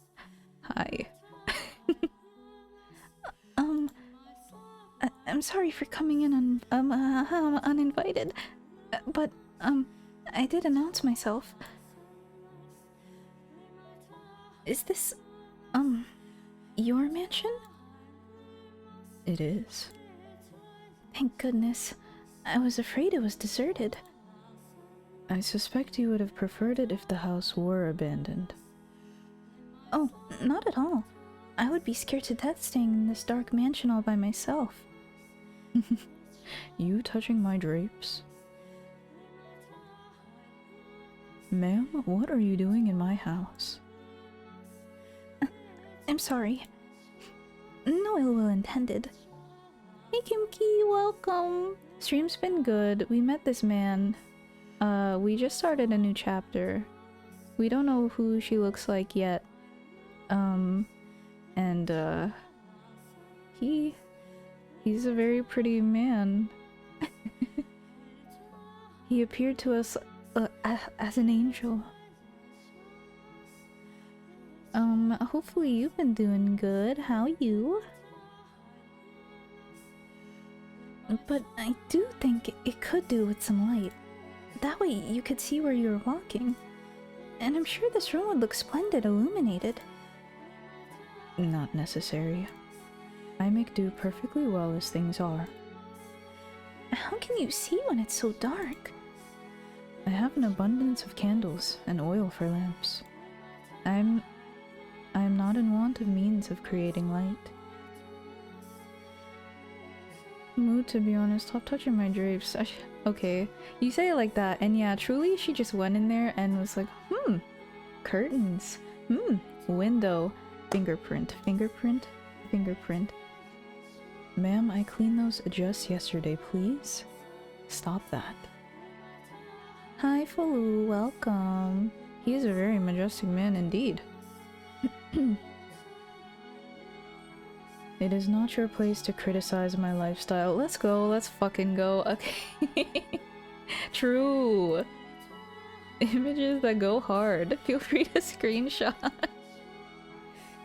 Hi. I'm sorry for coming in uninvited, but I did announce myself. Is this your mansion? It is. Thank goodness. I was afraid it was deserted. I suspect you would have preferred it if the house were abandoned. Oh, not at all. I would be scared to death staying in this dark mansion all by myself. You touching my drapes? Ma'am, what are you doing in my house? I'm sorry. No ill will intended. Hey Kimki, welcome! Stream's been good. We met this man. We just started a new chapter. We don't know who she looks like yet. He's a very pretty man. He appeared to us as an angel. Hopefully you've been doing good. How you? But I do think it could do with some light. That way you could see where you were walking. And I'm sure this room would look splendid illuminated. Not necessary. I make do perfectly well as things are. How can you see when it's so dark? I have an abundance of candles and oil for lamps. I am not in want of means of creating light. Mood, to be honest. Stop touching my drapes. Okay, you say it like that, and yeah, truly, she just went in there and was like, curtains, window, fingerprint, fingerprint, fingerprint. Ma'am, I cleaned those just yesterday, please. Stop that. Hi, Falu, welcome. He is a very majestic man indeed. It is not your place to criticize my lifestyle. Let's go, let's fucking go. Okay. True. Images that go hard. Feel free to screenshot.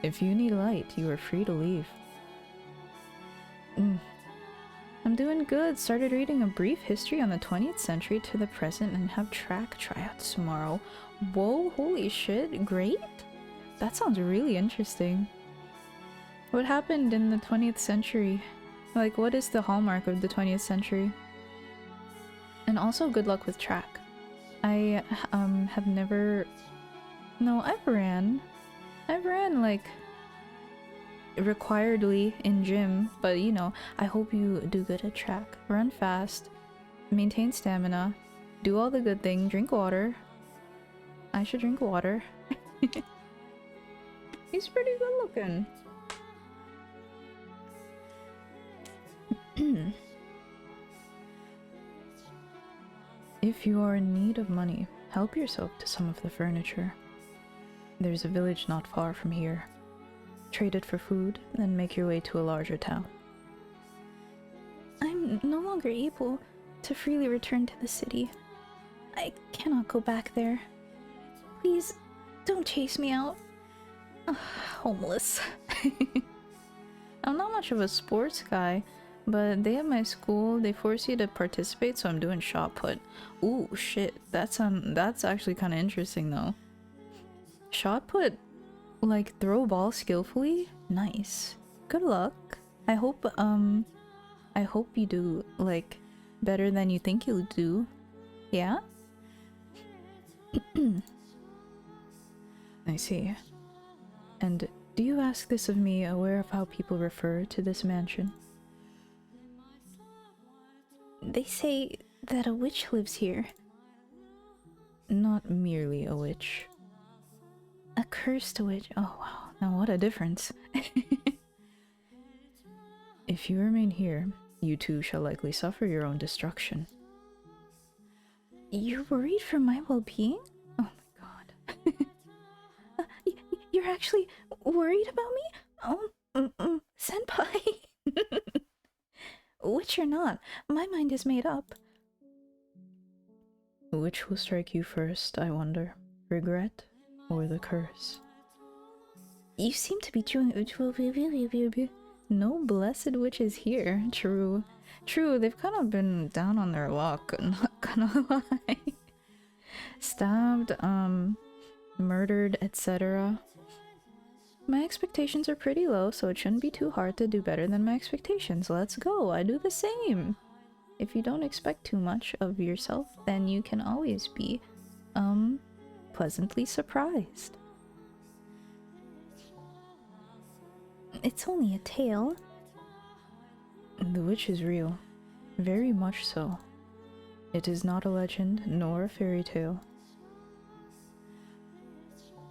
If you need light, you are free to leave. I'm doing good. Started reading a brief history on the 20th century to the present and have track tryouts tomorrow. Whoa, holy shit, great. That sounds really interesting. What happened in the 20th century? Like, what is the hallmark of the 20th century? And also, good luck with track. I, have never... No, I've ran, like, requiredly in gym, but, you know, I hope you do good at track. Run fast, maintain stamina, do all the good things, drink water. I should drink water. He's pretty good looking. If you are in need of money, help yourself to some of the furniture. There's a village not far from here. Trade it for food, then make your way to a larger town. I'm no longer able to freely return to the city. I cannot go back there. Please, don't chase me out. Homeless. I'm not much of a sports guy, but they at my school, they force you to participate, so I'm doing shot put. Ooh, shit. That's actually kind of interesting, though. Shot put, like, throw ball skillfully? Nice. Good luck. I hope you do, like, better than you think you'll do. Yeah? I see. And do you ask this of me, aware of how people refer to this mansion? They say that a witch lives here. Not merely a witch. A cursed witch. Oh wow, now what a difference. If you remain here, you too shall likely suffer your own destruction. You're worried for my well-being? Oh my god. You're actually worried about me? Oh, senpai. Witch or not, my mind is made up. Which will strike you first, I wonder? Regret or the curse? You seem to be doing... No blessed witches here. True. True, they've kind of been down on their luck, not gonna lie. Stabbed, murdered, etc. My expectations are pretty low, so it shouldn't be too hard to do better than my expectations. Let's go, I do the same. If you don't expect too much of yourself, then you can always be, pleasantly surprised. It's only a tale. The witch is real. Very much so. It is not a legend, nor a fairy tale.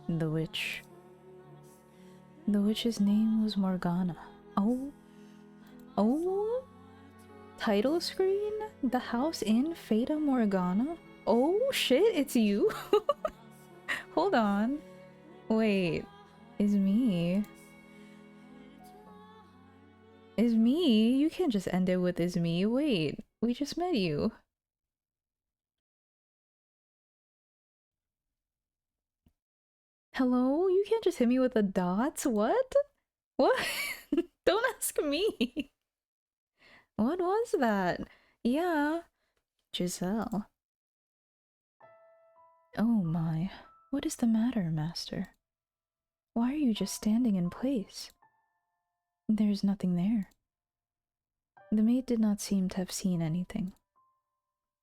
The witch. The witch's name was Morgana. Oh. Oh? Title screen? The House in Fata Morgana? Oh shit, it's you? Hold on. Wait. Is me? Is me? You can't just end it with is me. Wait, we just met you. Hello? You can't just hit me with the dots? What? What? Don't ask me. What was that? Yeah. Giselle. Oh my. What is the matter, master? Why are you just standing in place? There's nothing there. The maid did not seem to have seen anything.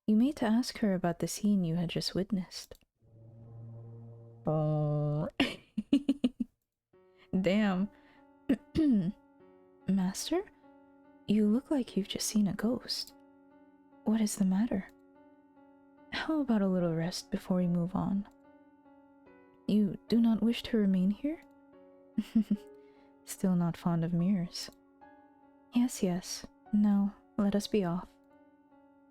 You made to ask her about the scene you had just witnessed. Oh. Damn. Master? You look like you've just seen a ghost. What is the matter? How about a little rest before we move on? You do not wish to remain here? Still not fond of mirrors. Yes, yes. Now, let us be off.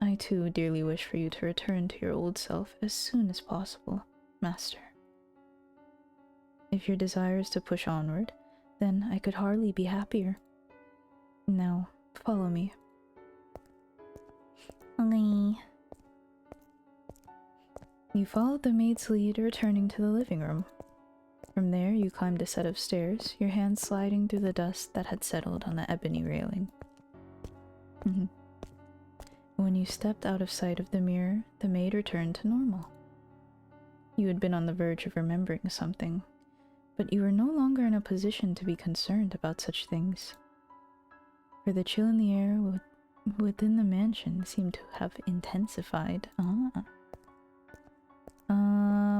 I too dearly wish for you to return to your old self as soon as possible, master. If your desire is to push onward, then I could hardly be happier. Now, follow me. Okay. You followed the maid's lead, returning to the living room. From there, you climbed a set of stairs, your hands sliding through the dust that had settled on the ebony railing. When you stepped out of sight of the mirror, the maid returned to normal. You had been on the verge of remembering something, but you were no longer in a position to be concerned about such things. For the chill in the air within the mansion seemed to have intensified.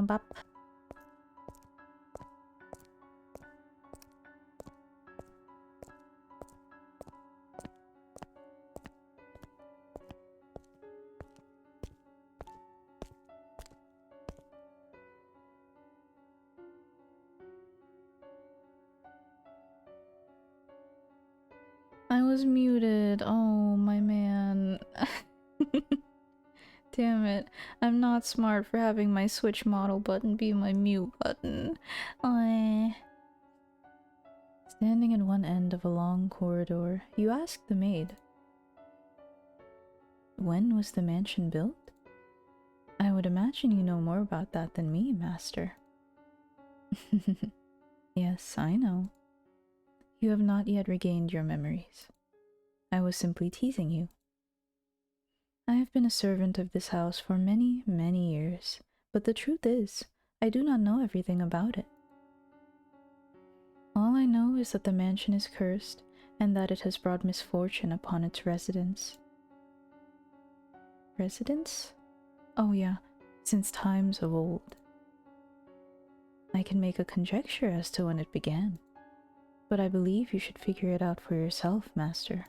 Bop. I was muted. Oh, my man. Damn it. I'm not smart for having my switch model button be my mute button. Standing at one end of a long corridor, you asked the maid, when was the mansion built? I would imagine you know more about that than me, master. Yes, I know. You have not yet regained your memories. I was simply teasing you. I have been a servant of this house for many, many years, but the truth is, I do not know everything about it. All I know is that the mansion is cursed, and that it has brought misfortune upon its residents. Residents? Oh yeah, since times of old. I can make a conjecture as to when it began, but I believe you should figure it out for yourself, master.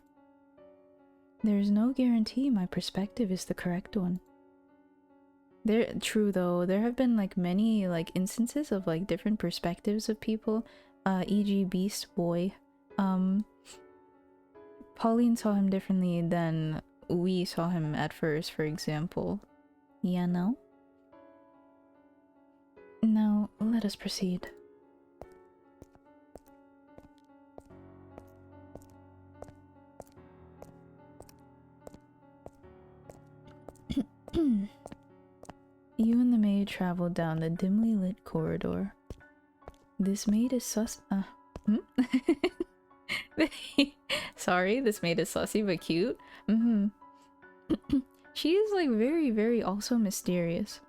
There is no guarantee my perspective is the correct one. True though, there have been like many like instances of like different perspectives of people, e.g. Beast Boy. Pauline saw him differently than we saw him at first, for example. Yeah, no? Now, let us proceed. You and the maid traveled down the dimly lit corridor. This maid is Sorry, this maid is sussy but cute. She is like very, very also mysterious.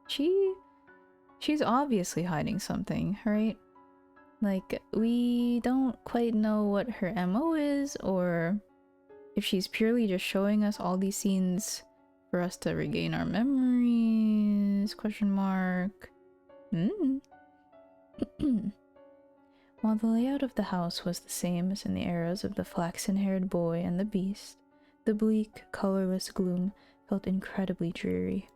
She's obviously hiding something, right? Like, we don't quite know what her MO is, or if she's purely just showing us all these scenes for us to regain our memories, question mark. While the layout of the house was the same as in the eras of the flaxen-haired boy and the beast, the bleak, colorless gloom felt incredibly dreary.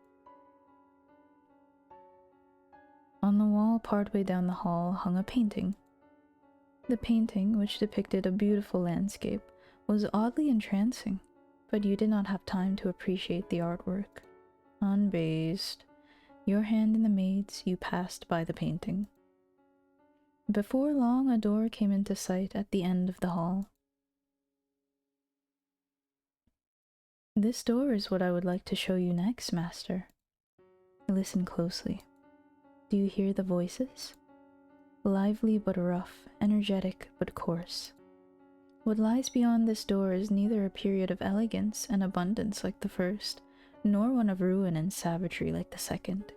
On the wall partway down the hall hung a painting. The painting, which depicted a beautiful landscape, was oddly entrancing, but you did not have time to appreciate the artwork. Unbazed, your hand in the maid's, you passed by the painting. Before long, a door came into sight at the end of the hall. This door is what I would like to show you next, master. Listen closely. Do you hear the voices? lively but rough, energetic but coarse. What lies beyond this door is neither a period of elegance and abundance like the first, nor one of ruin and savagery like the second.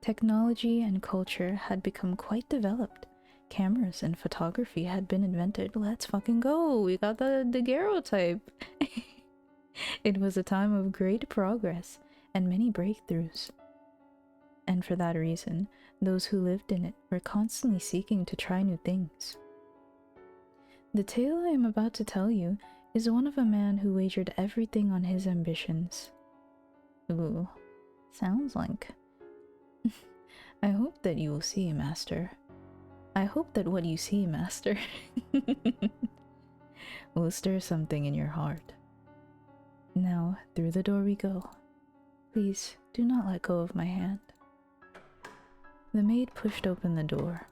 Technology and culture had become quite developed. Cameras and photography had been invented. Let's fucking go! We got the daguerreotype! It was a time of great progress and many breakthroughs. And for that reason, those who lived in it were constantly seeking to try new things. The tale I am about to tell you is one of a man who wagered everything on his ambitions. Ooh, sounds like... I hope that you will see, Master. I hope that what you see, Master, will stir something in your heart. Now, through the door we go. Please, do not let go of my hand. The maid pushed open the door.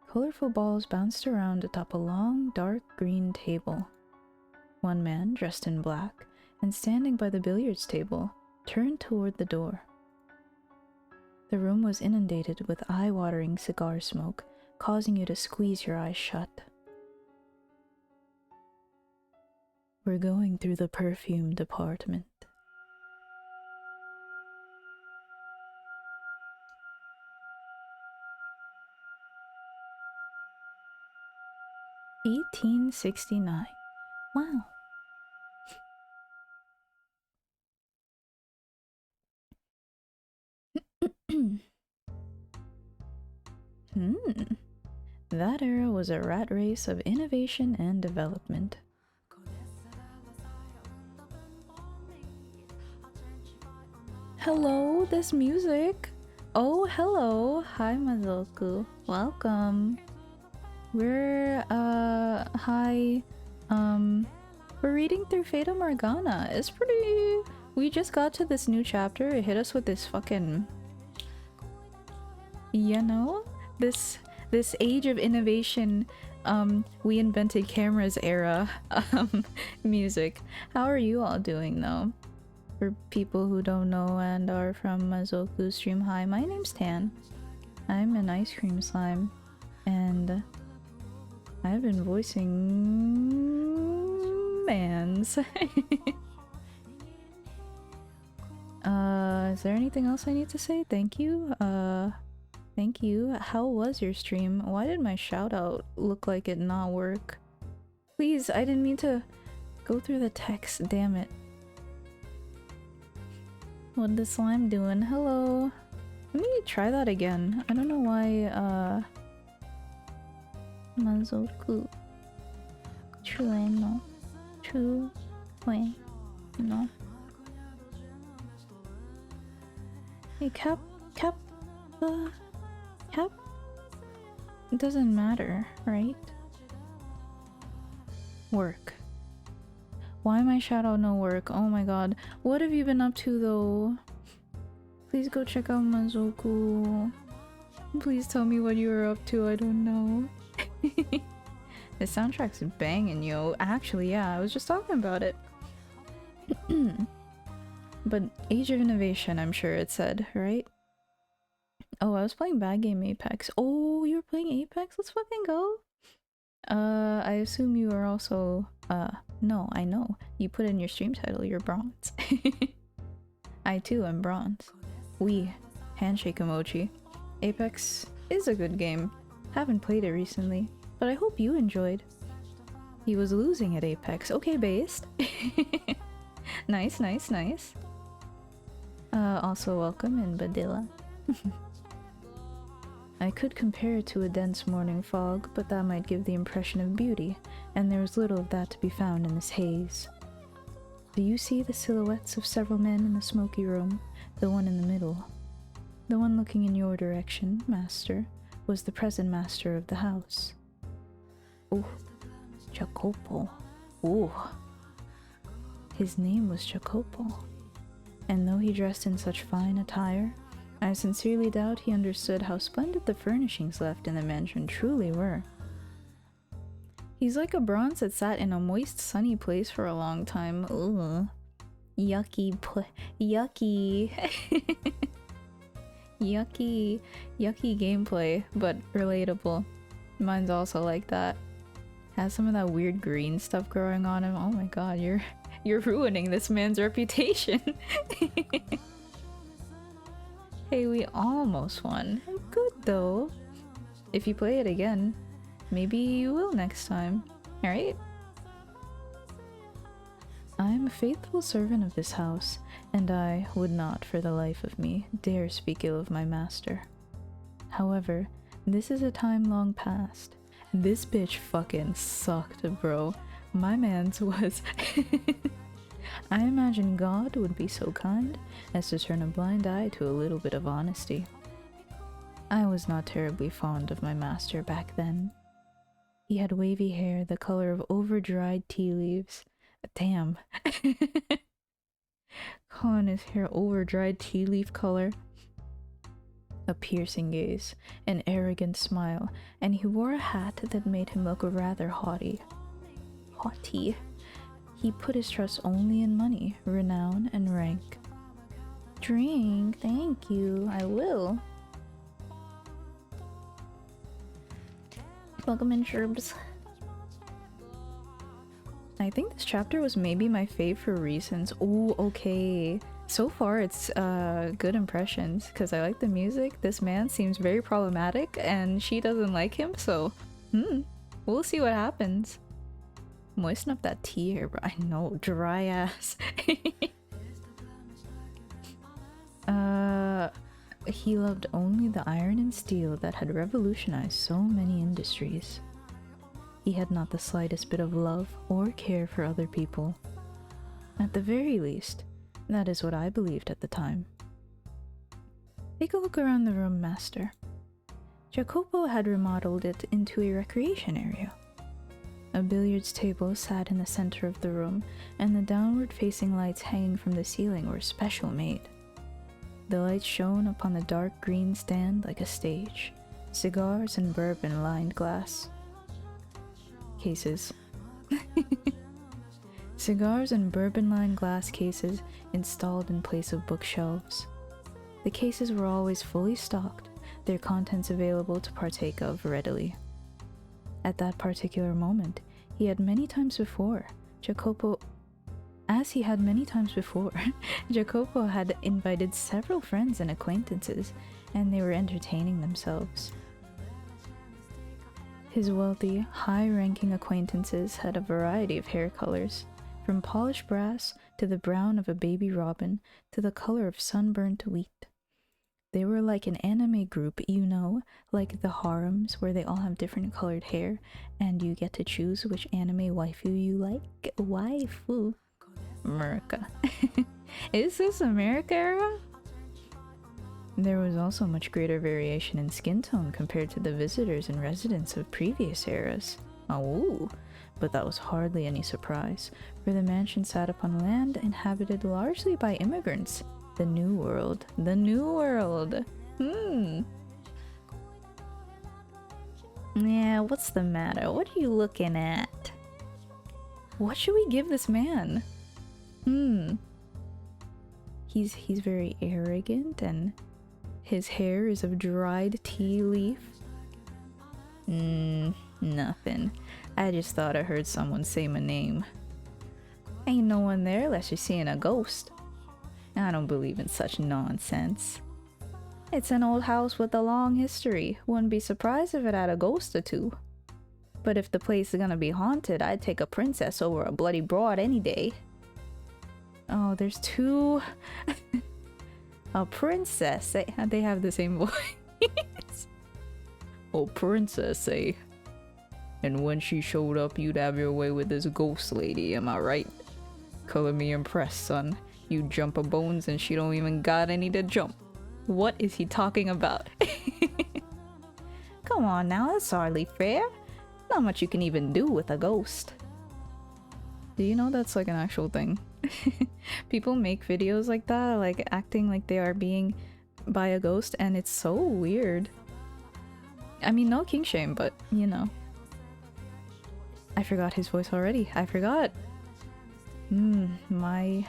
Colorful balls bounced around atop a long, dark green table. One man, dressed in black, and standing by the billiards table, turned toward the door. The room was inundated with eye-watering cigar smoke, causing you to squeeze your eyes shut. We're going through the perfume department. (1869). Wow. That era was a rat race of innovation and development. Hello, this music. Oh, hello. Hi, Mazoku. Welcome. We're, hi. We're reading through Fata Morgana. It's pretty... We just got to this new chapter. It hit us with this fucking... You know? This age of innovation, we invented cameras era, music. How are you all doing, though? For people who don't know and are from Mazoku's stream, hi, my name's Tan. I'm an ice cream slime, and I've been voicing mans. Is there anything else I need to say? Thank you. Thank you. How was your stream? Why did my shout out look like it not work? Please, I didn't mean to go through the text, damn it. What the slime doing? Hello. Let me try that again. I don't know why, Mazoku. Trueno. No. Hey, Cap? It doesn't matter, right? Work. Why my shadow no work? Oh my god. What have you been up to though? Please go check out Mazoku. Please tell me what you were up to, I don't know. The soundtrack's banging, yo. Actually, yeah, I was just talking about it. But Age of Innovation, I'm sure it said, right? Oh, I was playing bad game Apex. Oh, you were playing Apex? Let's fucking go. I assume you are also, no, I know. You put in your stream title, you're bronze. I too am bronze. Handshake emoji. Apex is a good game. Haven't played it recently, but I hope you enjoyed. He was losing at Apex. Okay, based. Nice. Also welcome in Badilla. I could compare it to a dense morning fog, but that might give the impression of beauty, and there is little of that to be found in this haze. Do you see the silhouettes of several men in the smoky room? The one in the middle. The one looking in your direction, master, was the present master of the house. Oh, Jacopo. Ooh. His name was Jacopo. And though he dressed in such fine attire, I sincerely doubt he understood how splendid the furnishings left in the mansion truly were. He's like a bronze that sat in a moist, sunny place for a long time. Ugh. Yucky. Yucky, yucky gameplay, but relatable. Mine's also like that. Has some of that weird green stuff growing on him. Oh my god, you're ruining this man's reputation. Hey, we almost won. Good though. If you play it again, maybe you will next time. Alright? I am a faithful servant of this house, and I would not for the life of me dare speak ill of my master. However, this is a time long past. This bitch fucking sucked, bro. My man's was... I imagine God would be so kind as to turn a blind eye to a little bit of honesty. I was not terribly fond of my master back then. He had wavy hair the color of over-dried tea leaves. Damn. Calling his hair over-dried tea leaf color. A piercing gaze, an arrogant smile, and he wore a hat that made him look rather haughty. Haughty. He put his trust only in money, renown, and rank. Drink, thank you, I will. Welcome in, Sherbs. I think this chapter was maybe my fave for reasons. Oh, okay. So far it's good impressions, because I like the music. This man seems very problematic, and she doesn't like him, so we'll see what happens. Moisten up that tea here, bro. I know, dry ass. He loved only the iron and steel that had revolutionized so many industries. He had not the slightest bit of love or care for other people. At the very least, that is what I believed at the time. Take a look around the room, master. Jacopo had remodeled it into a recreation area. A billiards table sat in the center of the room, and the downward-facing lights hanging from the ceiling were special made. The lights shone upon the dark green stand like a stage. Cigars and bourbon lined glass cases. Cigars and bourbon-lined glass cases installed in place of bookshelves. The cases were always fully stocked, their contents available to partake of readily. At that particular moment, Jacopo had invited several friends and acquaintances, and they were entertaining themselves. His wealthy, high-ranking acquaintances had a variety of hair colors, from polished brass to the brown of a baby robin to the color of sunburnt wheat. They were like an anime group, you know, like the harems where they all have different colored hair and you get to choose which anime waifu you like. Waifu. America. Is this America era? There was also much greater variation in skin tone compared to the visitors and residents of previous eras. Oh, but that was hardly any surprise, for the mansion sat upon land inhabited largely by immigrants. The New World. The New World! Yeah, what's the matter? What are you looking at? What should we give this man? He's very arrogant, and his hair is of dried tea leaf. Nothing. I just thought I heard someone say my name. Ain't no one there unless you're seeing a ghost. I don't believe in such nonsense. It's an old house with a long history. Wouldn't be surprised if it had a ghost or two. But if the place is gonna be haunted, I'd take a princess over a bloody broad any day. Oh, there's two... A princess, they have the same voice. Oh, princess, eh? And when she showed up, you'd have your way with this ghost lady, am I right? Color me impressed, son. You jump a bones and she don't even got any to jump. What is he talking about? Come on now, that's hardly fair. Not much you can even do with a ghost. Do you know that's like an actual thing? People make videos like that, like acting like they are being by a ghost, and it's so weird. I mean, no king shame, but you know. I forgot his voice already. I forgot. My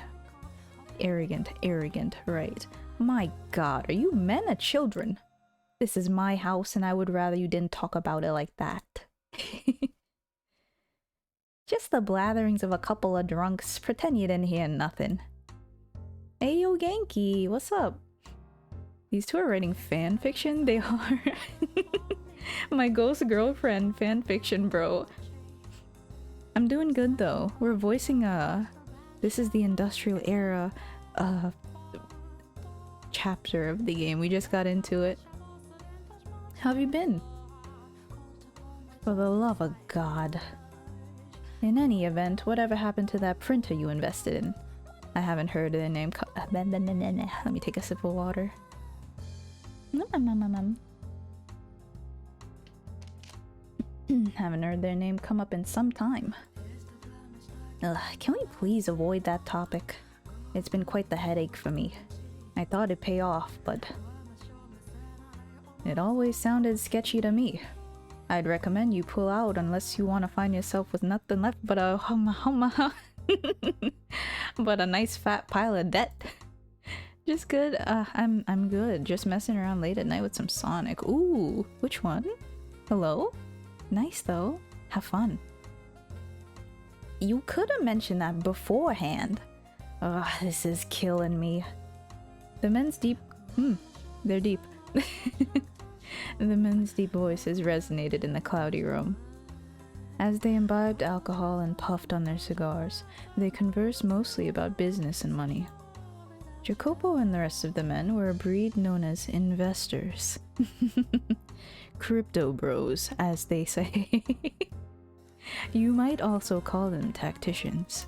arrogant, right. My god, are you men or children? This is my house and I would rather you didn't talk about it like that. Just the blatherings of a couple of drunks. Pretend you didn't hear nothing. Hey yo Genki, what's up? These two are writing fan fiction? They are. My ghost girlfriend fan fiction, bro. I'm doing good though. We're voicing this is the industrial era chapter of the game. We just got into it. How have you been? For the love of God. In any event, whatever happened to that printer you invested in? I haven't heard their name let me take a sip of water. Haven't heard their name come up in some time. Ugh, can we please avoid that topic? It's been quite the headache for me. I thought it'd pay off, but it always sounded sketchy to me. I'd recommend you pull out unless you want to find yourself with nothing left but a but a nice fat pile of debt. Just good. I'm good. Just messing around late at night with some Sonic. Ooh, which one? Hello? Nice though. Have fun. You could have mentioned that beforehand. Ugh, this is killing me. The men's deep... they're deep. The men's deep voices resonated in the cloudy room. As they imbibed alcohol and puffed on their cigars, they conversed mostly about business and money. Jacopo and the rest of the men were a breed known as investors. Crypto bros, as they say. You might also call them tacticians.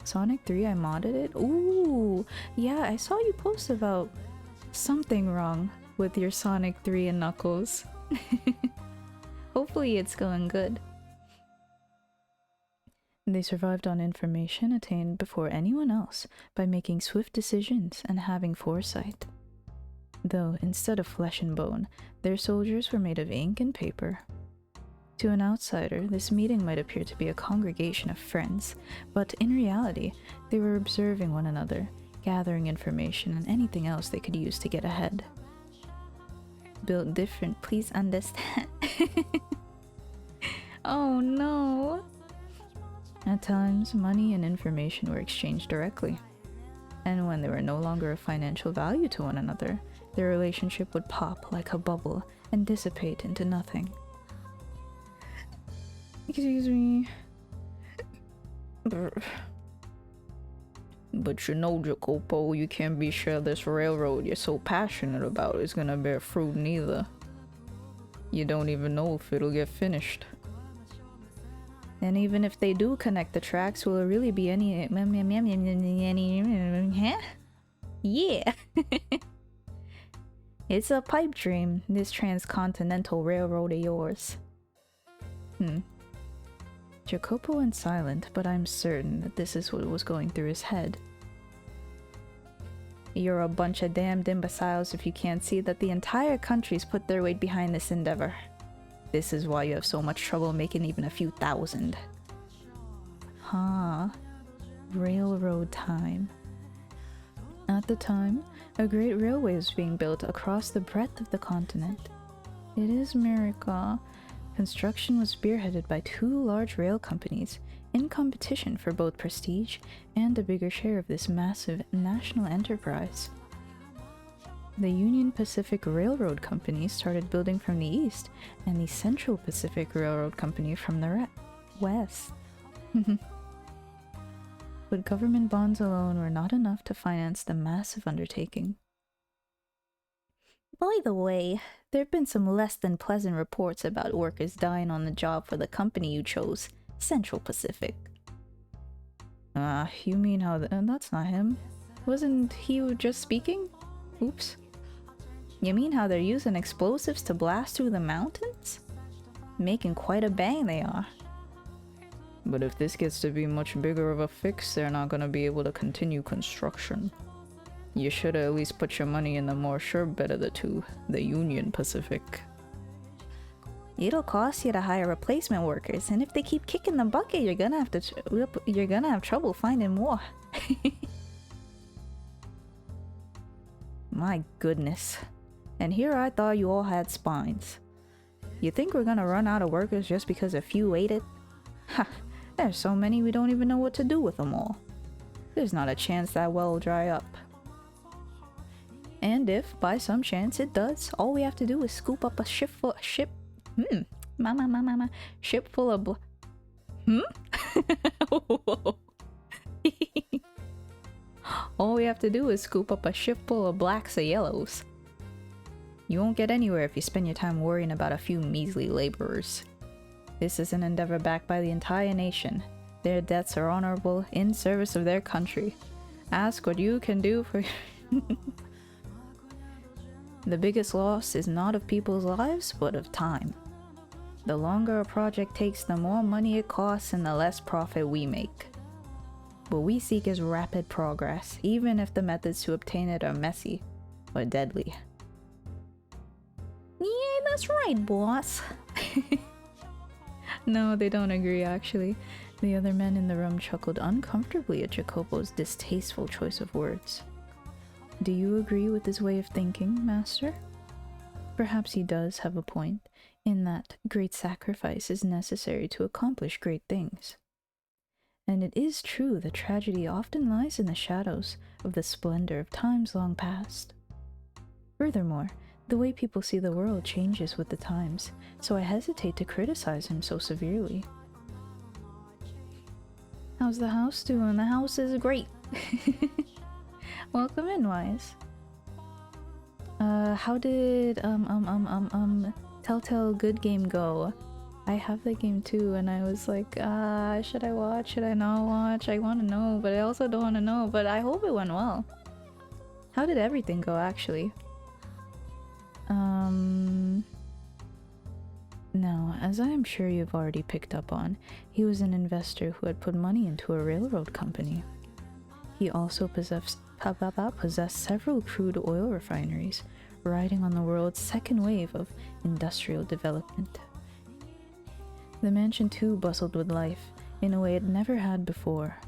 Sonic 3, I modded it? Ooh, yeah, I saw you post about something wrong with your Sonic 3 and Knuckles. Hopefully it's going good. They survived on information attained before anyone else by making swift decisions and having foresight. Though, instead of flesh and bone, their soldiers were made of ink and paper. To an outsider, this meeting might appear to be a congregation of friends, but in reality, they were observing one another, gathering information and anything else they could use to get ahead. Built different, please understand. Oh no! At times, money and information were exchanged directly. And when they were no longer of financial value to one another, their relationship would pop like a bubble and dissipate into nothing. Excuse me. But you know, Jacopo, you can't be sure this railroad you're so passionate about is gonna bear fruit neither. You don't even know if it'll get finished. And even if they do connect the tracks, will it really be any... Huh? Yeah! It's a pipe dream, this transcontinental railroad of yours. Jacopo went silent, but I'm certain that this is what was going through his head. You're a bunch of damned imbeciles if you can't see that the entire country's put their weight behind this endeavor. This is why you have so much trouble making even a few thousand. Huh. Railroad time. At the time, a great railway was being built across the breadth of the continent. It is America. Construction was spearheaded by two large rail companies, in competition for both prestige and a bigger share of this massive national enterprise. The Union Pacific Railroad Company started building from the east, and the Central Pacific Railroad Company from the west. But government bonds alone were not enough to finance the massive undertaking. By the way, there have been some less than pleasant reports about workers dying on the job for the company you chose, Central Pacific. You mean how that's not him. Wasn't he just speaking? Oops. You mean how they're using explosives to blast through the mountains? Making quite a bang they are. But if this gets to be much bigger of a fix, they're not gonna be able to continue construction. You should at least put your money in the more sure bet of the two, the Union Pacific. It'll cost you to hire replacement workers, and if they keep kicking the bucket, you're gonna have trouble finding more. My goodness. And here I thought you all had spines. You think we're gonna run out of workers just because a few ate it? Ha! There's so many we don't even know what to do with them all. There's not a chance that well will dry up. And if, by some chance, it does, all we have to do is scoop up a ship full of all we have to do is scoop up a ship full of blacks or yellows. You won't get anywhere if you spend your time worrying about a few measly laborers. This is an endeavor backed by the entire nation. Their deaths are honorable in service of their country. Ask what you can do for... The biggest loss is not of people's lives, but of time. The longer a project takes, the more money it costs and the less profit we make. What we seek is rapid progress, even if the methods to obtain it are messy or deadly. Yeah, that's right, boss. No, they don't agree, actually. The other men in the room chuckled uncomfortably at Jacopo's distasteful choice of words. Do you agree with his way of thinking, Master? Perhaps he does have a point, in that great sacrifice is necessary to accomplish great things. And it is true that tragedy often lies in the shadows of the splendor of times long past. Furthermore, the way people see the world changes with the times, so I hesitate to criticize him so severely. How's the house doing? The house is great. Welcome in, Wise. How did Telltale Good Game go? I have the game too, and I was like, should I watch? Should I not watch? I want to know, but I also don't want to know, but I hope it went well. How did everything go, actually? No, as I am sure you've already picked up on, he was an investor who had put money into a railroad company. He also possessed several crude oil refineries, riding on the world's second wave of industrial development. The mansion too bustled with life, in a way it never had before.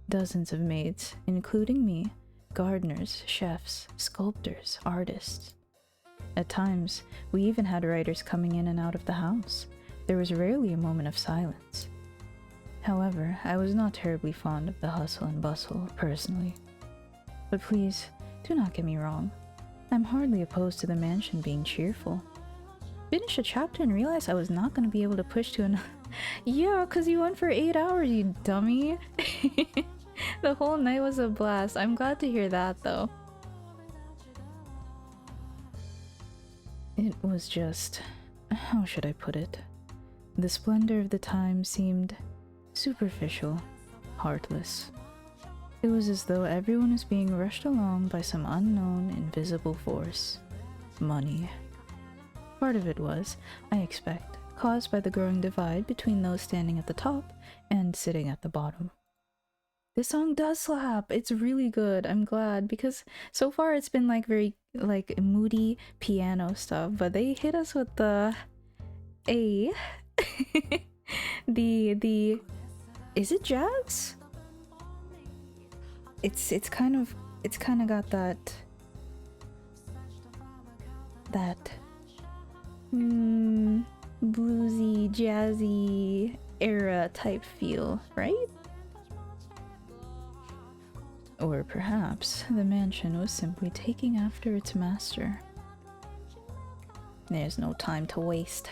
Dozens of maids, including me, gardeners, chefs, sculptors, artists. At times, we even had writers coming in and out of the house. There was rarely a moment of silence. However, I was not terribly fond of the hustle and bustle, personally. But please, do not get me wrong. I'm hardly opposed to the mansion being cheerful. Finish a chapter and realize I was not going to be able to push to another. Yeah, because you went for 8 hours, you dummy. The whole night was a blast. I'm glad to hear that, though. It was just... how should I put it? The splendor of the time seemed superficial, heartless. It was as though everyone was being rushed along by some unknown, invisible force. Money. Part of it was, I expect, caused by the growing divide between those standing at the top and sitting at the bottom. This song does slap. It's really good. I'm glad, because so far it's been like very like moody piano stuff, but they hit us with the the is it jazz? It's kind of got that bluesy, jazzy era type feel, right? Or perhaps the mansion was simply taking after its master. There's no time to waste.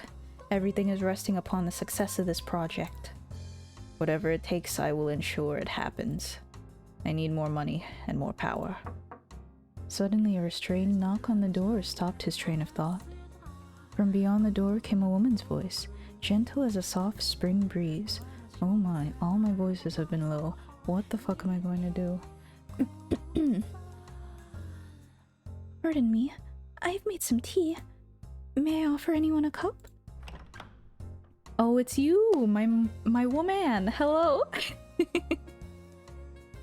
Everything is resting upon the success of this project. Whatever it takes, I will ensure it happens. I need more money and more power. Suddenly, a restrained knock on the door stopped his train of thought. From beyond the door came a woman's voice, gentle as a soft spring breeze. Oh my, all my voices have been low. What the fuck am I going to do? Pardon me, I've made some tea. May I offer anyone a cup? Oh, it's you, my woman. Hello.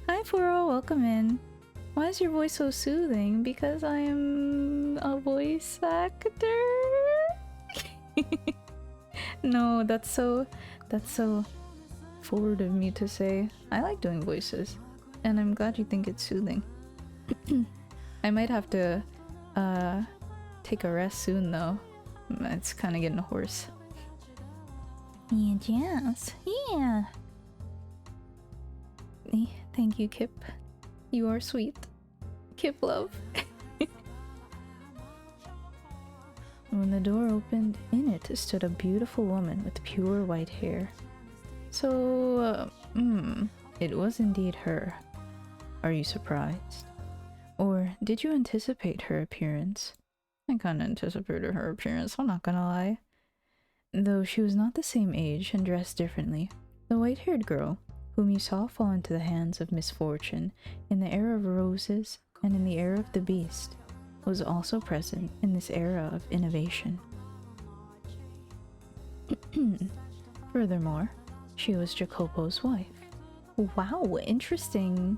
Hi, Furo. Welcome in. Why is your voice so soothing? Because I am a voice actor. No, that's so forward of me to say. I like doing voices. And I'm glad you think it's soothing. I might have to take a rest soon though. It's kind of getting hoarse. Yeah, Jazz. Yeah. Thank you, Kip. You are sweet. Kip love. When the door opened, in it stood a beautiful woman with pure white hair. So, it was indeed her. Are you surprised? Or did you anticipate her appearance? I kinda anticipated her appearance, I'm not gonna lie. Though she was not the same age and dressed differently, the white-haired girl, whom you saw fall into the hands of misfortune in the era of roses and in the era of the beast, was also present in this era of innovation. Furthermore, she was Jacopo's wife. Wow, interesting.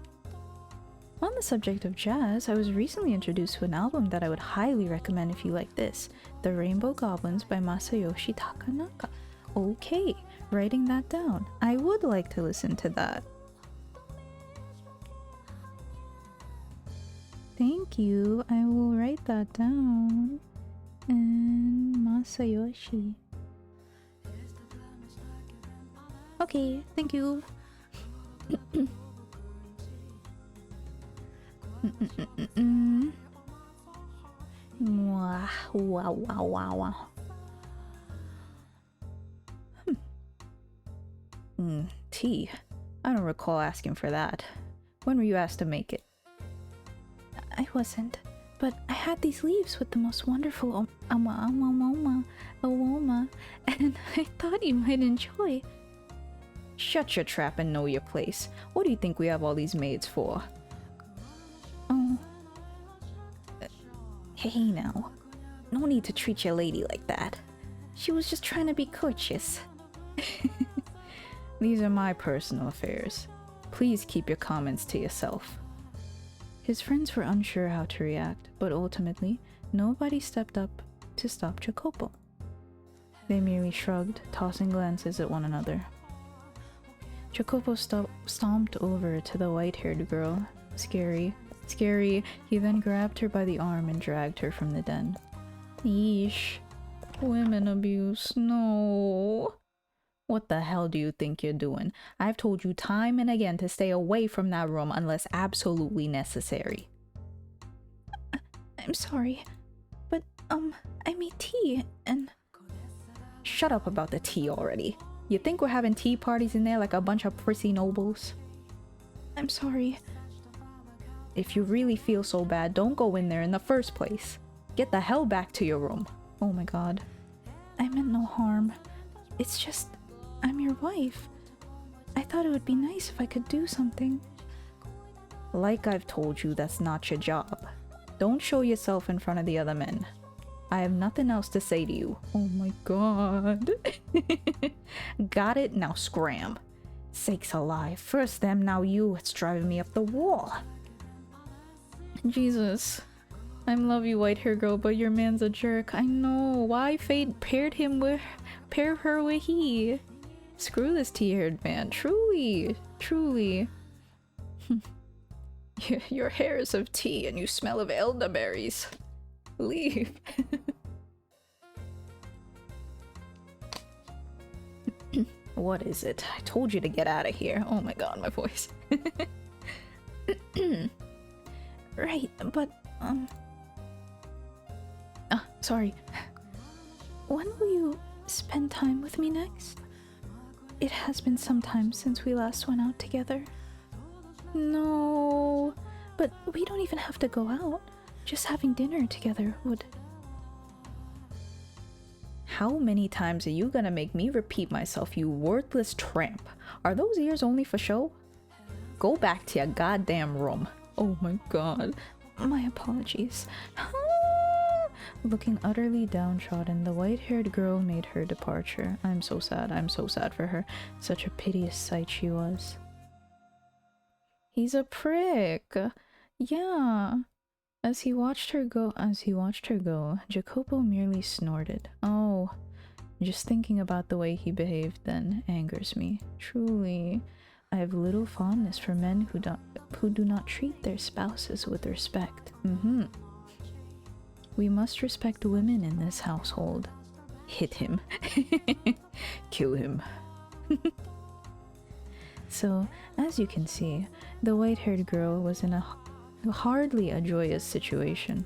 On the subject of jazz, I was recently introduced to an album that I would highly recommend if you like this, The Rainbow Goblins by Masayoshi Takanaka. Okay, writing that down. I would like to listen to that. Thank you. I will write that down. And Masayoshi. Okay, thank you. Wow, wow, wow, wow, wow. Tea. I don't recall asking for that. When were you asked to make it? I wasn't, but I had these leaves with the most wonderful aroma, and I thought you might enjoy. Shut your trap and know your place. What do you think we have all these maids for? Oh. Hey now. No need to treat your lady like that. She was just trying to be courteous. These are my personal affairs. Please keep your comments to yourself. His friends were unsure how to react, but ultimately, nobody stepped up to stop Jacopo. They merely shrugged, tossing glances at one another. Jacopo stomped over to the white-haired girl. Scary. He then grabbed her by the arm and dragged her from the den. Yeesh. Women abuse, no. What the hell do you think you're doing? I've told you time and again to stay away from that room unless absolutely necessary. I'm sorry, but I made tea and... Shut up about the tea already. You think we're having tea parties in there like a bunch of prissy nobles? I'm sorry. If you really feel so bad, don't go in there in the first place. Get the hell back to your room. Oh my god. I meant no harm. It's just, I'm your wife. I thought it would be nice if I could do something. Like I've told you, that's not your job. Don't show yourself in front of the other men. I have nothing else to say to you. Oh my god. Got it? Now scram. Sakes alive. First them, now you. It's driving me up the wall. Jesus. I love you, white hair girl, but your man's a jerk. I know. Why fate pair her with he? Screw this tea-haired man. Truly. Your hair is of tea and you smell of elderberries. Leave. What is it? I told you to get out of here. Oh my god, my voice. Right, but sorry. When will you spend time with me next? It has been some time since we last went out together. No, but we don't even have to go out. Just having dinner together would... How many times are you gonna make me repeat myself, you worthless tramp? Are those ears only for show? Go back to your goddamn room. Oh my god. My apologies. Looking utterly downtrodden, the white-haired girl made her departure. I'm so sad for her. Such a piteous sight she was. He's a prick. Yeah. As he watched her go, Jacopo merely snorted. Oh, just thinking about the way he behaved then angers me. Truly. I have little fondness for men who do not treat their spouses with respect. We must respect women in this household. Hit him. Kill him. So, as you can see, the white-haired girl was in hardly a joyous situation.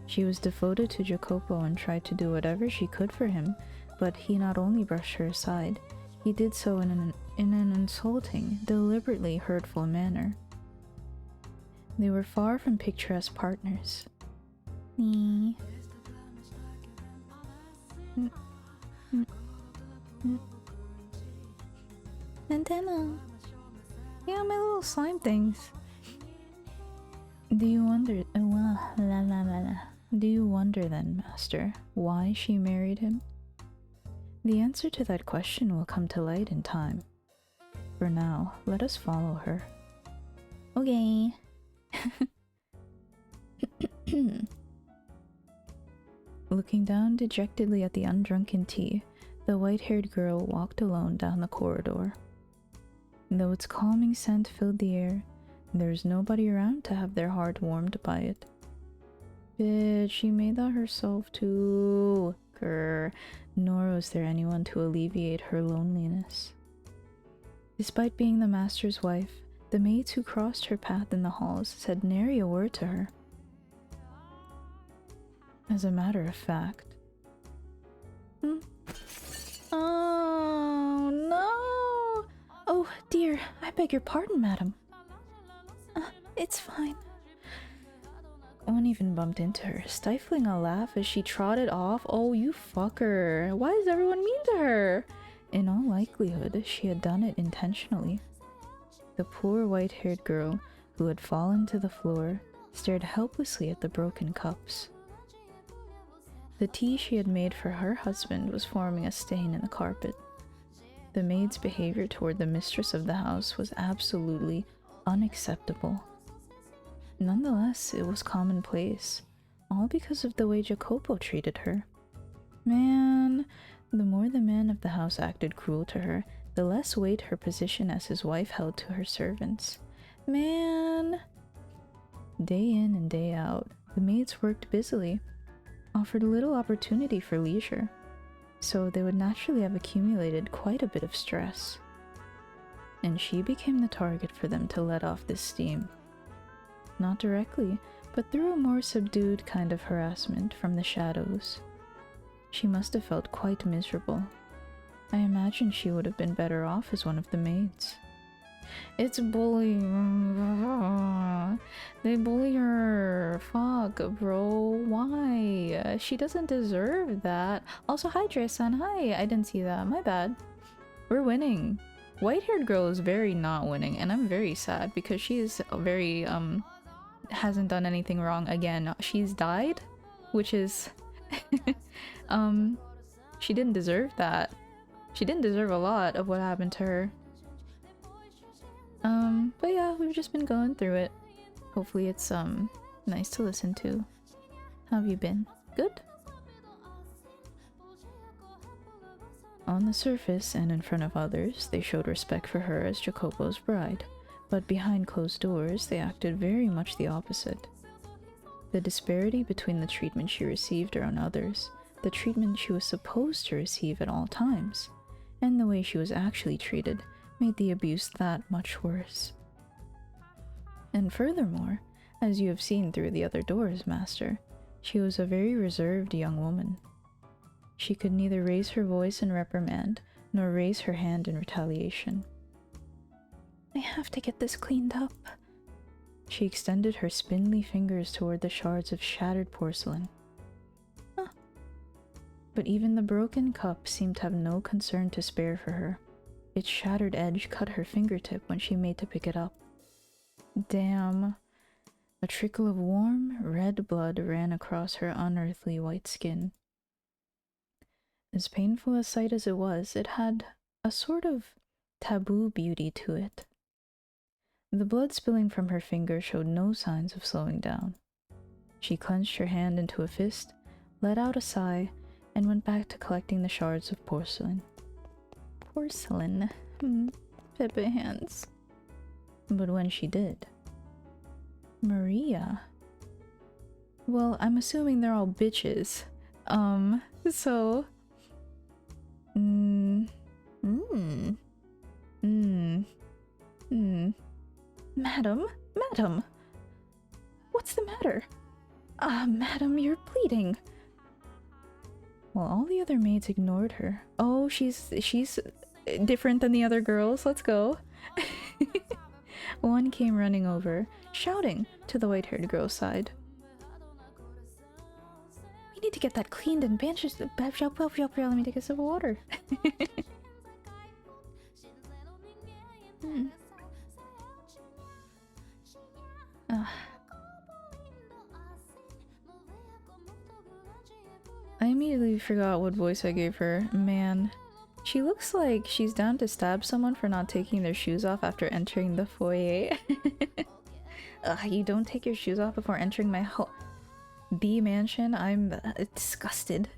She was devoted to Jacopo and tried to do whatever she could for him, but he not only brushed her aside, he did so in an insulting, deliberately hurtful manner. They were far from picturesque partners. Antenna. Yeah, my little slime things. Do you wonder then, Master, why she married him? The answer to that question will come to light in time. For now, let us follow her. Okay. Looking down dejectedly at the undrunken tea, the white-haired girl walked alone down the corridor. Though its calming scent filled the air, there was nobody around to have their heart warmed by it. Bitch, she made that herself too. Grr. Nor was there anyone to alleviate her loneliness. Despite being the master's wife, the maids who crossed her path in the halls said nary a word to her. As a matter of fact. Oh no! Oh dear, I beg your pardon, madam. It's fine. One even bumped into her, stifling a laugh as she trotted off. Oh, you fucker. Why is everyone mean to her? In all likelihood, she had done it intentionally. The poor white-haired girl, who had fallen to the floor, stared helplessly at the broken cups. The tea she had made for her husband was forming a stain in the carpet. The maid's behavior toward the mistress of the house was absolutely unacceptable. Nonetheless, it was commonplace, all because of the way Jacopo treated her. Man, the more the man of the house acted cruel to her, the less weight her position as his wife held to her servants. Man! Day in and day out, the maids worked busily, offered little opportunity for leisure, so they would naturally have accumulated quite a bit of stress. And she became the target for them to let off this steam. Not directly, but through a more subdued kind of harassment from the shadows. She must have felt quite miserable. I imagine she would have been better off as one of the maids. It's bullying. They bully her. Fuck, bro. Why? She doesn't deserve that. Also, hi, Dre-san. Hi. I didn't see that. My bad. We're winning. White-haired girl is very not winning, and I'm very sad because she is very, hasn't done anything wrong again. She's died, which is... she didn't deserve that. She didn't deserve a lot of what happened to her. But yeah, we've just been going through it. Hopefully it's, nice to listen to. How have you been? Good? On the surface and in front of others, they showed respect for her as Jacopo's bride, but behind closed doors, they acted very much the opposite. The disparity between the treatment she received around others, the treatment she was supposed to receive at all times, and the way she was actually treated made the abuse that much worse. And furthermore, as you have seen through the other doors, Master, she was a very reserved young woman. She could neither raise her voice in reprimand, nor raise her hand in retaliation. I have to get this cleaned up. She extended her spindly fingers toward the shards of shattered porcelain. Huh. But even the broken cup seemed to have no concern to spare for her. Its shattered edge cut her fingertip when she made to pick it up. Damn. A trickle of warm, red blood ran across her unearthly white skin. As painful a sight as it was, it had a sort of taboo beauty to it. The blood spilling from her finger showed no signs of slowing down. She clenched her hand into a fist, let out a sigh, and went back to collecting the shards of porcelain. Porcelain. Pepe hands. But when she did... Maria... Well, I'm assuming they're all bitches. So... Madam? Madam! What's the matter? Madam, you're bleeding. Well, all the other maids ignored her. Oh, she's different than the other girls. Let's go. One came running over, shouting to the white-haired girl's side. We need to get that cleaned and bandaged. Let me take a sip of water. I immediately forgot what voice I gave her. Man. She looks like she's down to stab someone for not taking their shoes off after entering the foyer. You don't take your shoes off before entering my B mansion? I'm disgusted.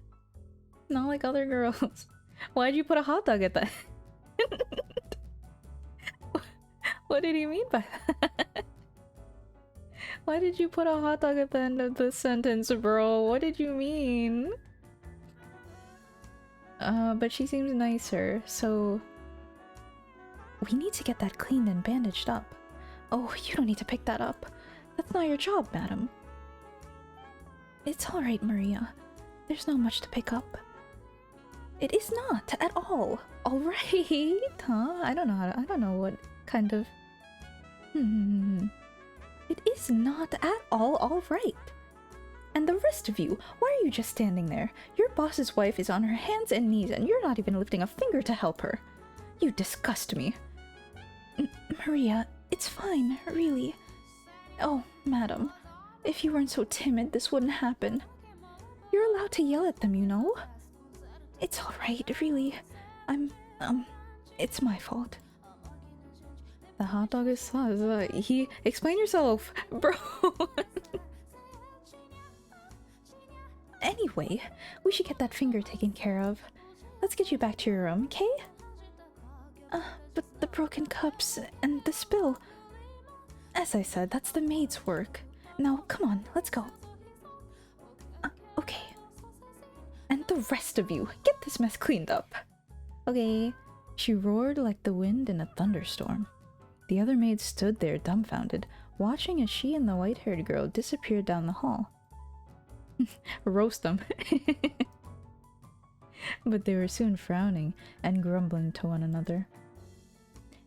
Not like other girls. Why'd you put a hot dog at that? What did he mean by that? Why did you put a hot dog at the end of the sentence, bro? What did you mean? But she seems nicer, so... We need to get that cleaned and bandaged up. Oh, you don't need to pick that up. That's not your job, madam. It's alright, Maria. There's not much to pick up. It is not, at all. Alright, huh? I don't know what kind of... It is not at all alright. And the rest of you, why are you just standing there? Your boss's wife is on her hands and knees and you're not even lifting a finger to help her. You disgust me. Maria, it's fine, really. Oh, madam, if you weren't so timid, this wouldn't happen. You're allowed to yell at them, you know? It's alright, really. It's my fault. The hot dog is sauce. Explain yourself, bro. Anyway, we should get that finger taken care of. Let's get you back to your room, okay? But the broken cups and the spill. As I said, that's the maid's work. Now, come on, let's go. Okay. And the rest of you, get this mess cleaned up. Okay. She roared like the wind in a thunderstorm. The other maids stood there dumbfounded, watching as she and the white-haired girl disappeared down the hall. Roast them. But they were soon frowning and grumbling to one another.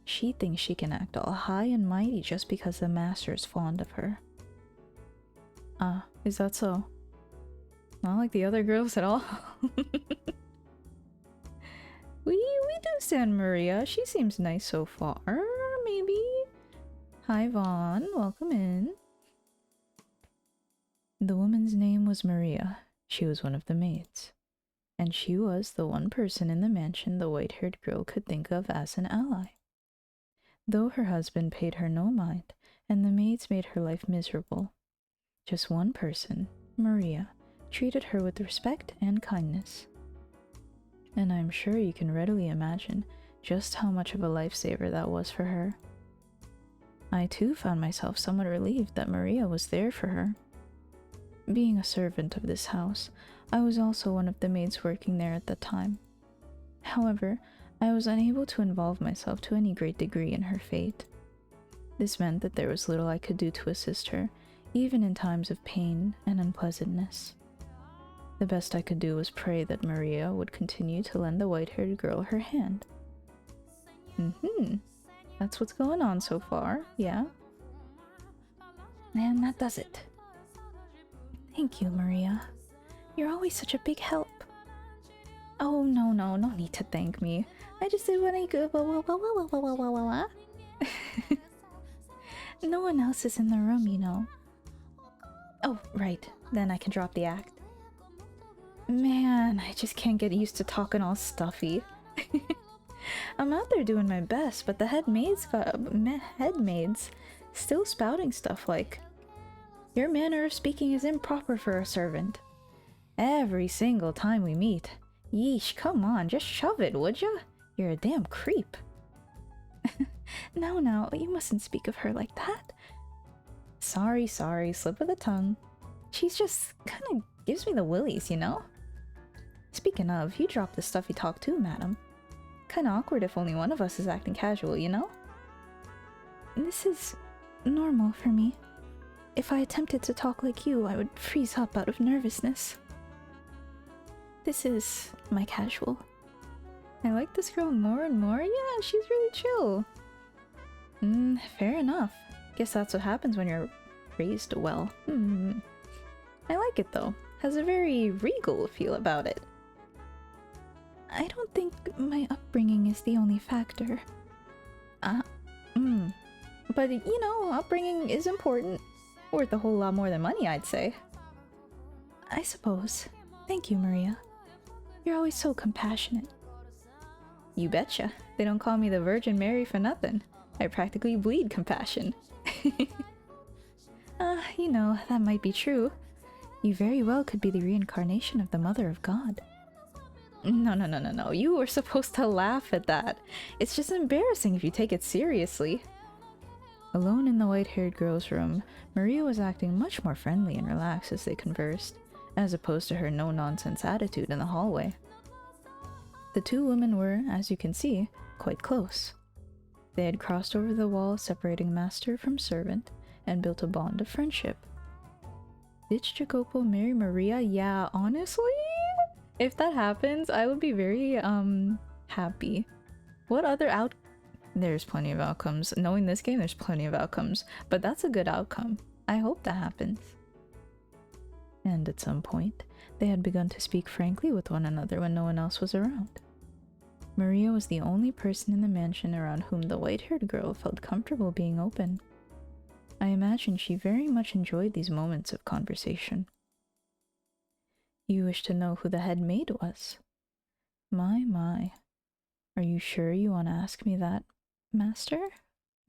She thinks she can act all high and mighty just because the master is fond of her. Is that so? Not like the other girls at all. We do stand Maria. She seems nice so far, maybe. Hi Vaughn, welcome in. The woman's name was Maria. She was one of the maids. And she was the one person in the mansion the white-haired girl could think of as an ally. Though her husband paid her no mind, and the maids made her life miserable, just one person, Maria, treated her with respect and kindness. And I'm sure you can readily imagine just how much of a lifesaver that was for her. I too found myself somewhat relieved that Maria was there for her. Being a servant of this house, I was also one of the maids working there at the time. However, I was unable to involve myself to any great degree in her fate. This meant that there was little I could do to assist her, even in times of pain and unpleasantness. The best I could do was pray that Maria would continue to lend the white-haired girl her hand. That's what's going on so far, yeah? And that does it. Thank you, Maria. You're always such a big help. Oh, no need to thank me. I just did what I could. No one else is in the room, you know. Oh, right. Then I can drop the act. Man, I just can't get used to talking all stuffy. I'm out there doing my best, but the head maids still spouting stuff like, "Your manner of speaking is improper for a servant." Every single time we meet. Yeesh, come on, just shove it, would ya? You're a damn creep. Now, you mustn't speak of her like that. Sorry, slip of the tongue. She's just kinda gives me the willies, you know? Speaking of, you drop the stuffy talk too, madam. Kinda awkward if only one of us is acting casual, you know? This is normal for me. If I attempted to talk like you, I would freeze up out of nervousness. This is my casual. I like this girl more and more. Yeah, she's really chill. Fair enough. Guess that's what happens when you're raised well. I like it though. Has a very regal feel about it. I don't think my upbringing is the only factor. But you know, upbringing is important. Worth a whole lot more than money, I'd say. I suppose. Thank you, Maria. You're always so compassionate. You betcha. They don't call me the Virgin Mary for nothing. I practically bleed compassion. You know, that might be true. You very well could be the reincarnation of the Mother of God. No. You were supposed to laugh at that. It's just embarrassing if you take it seriously. Alone in the white-haired girl's room, Maria was acting much more friendly and relaxed as they conversed, as opposed to her no-nonsense attitude in the hallway. The two women were, as you can see, quite close. They had crossed over the wall separating master from servant and built a bond of friendship. Did Jacopo marry Maria? Yeah, honestly? If that happens, I would be very, happy. What other There's plenty of outcomes. Knowing this game, there's plenty of outcomes. But that's a good outcome. I hope that happens. And at some point, they had begun to speak frankly with one another when no one else was around. Maria was the only person in the mansion around whom the white-haired girl felt comfortable being open. I imagine she very much enjoyed these moments of conversation. You wish to know who the head maid was? My. Are you sure you want to ask me that, master?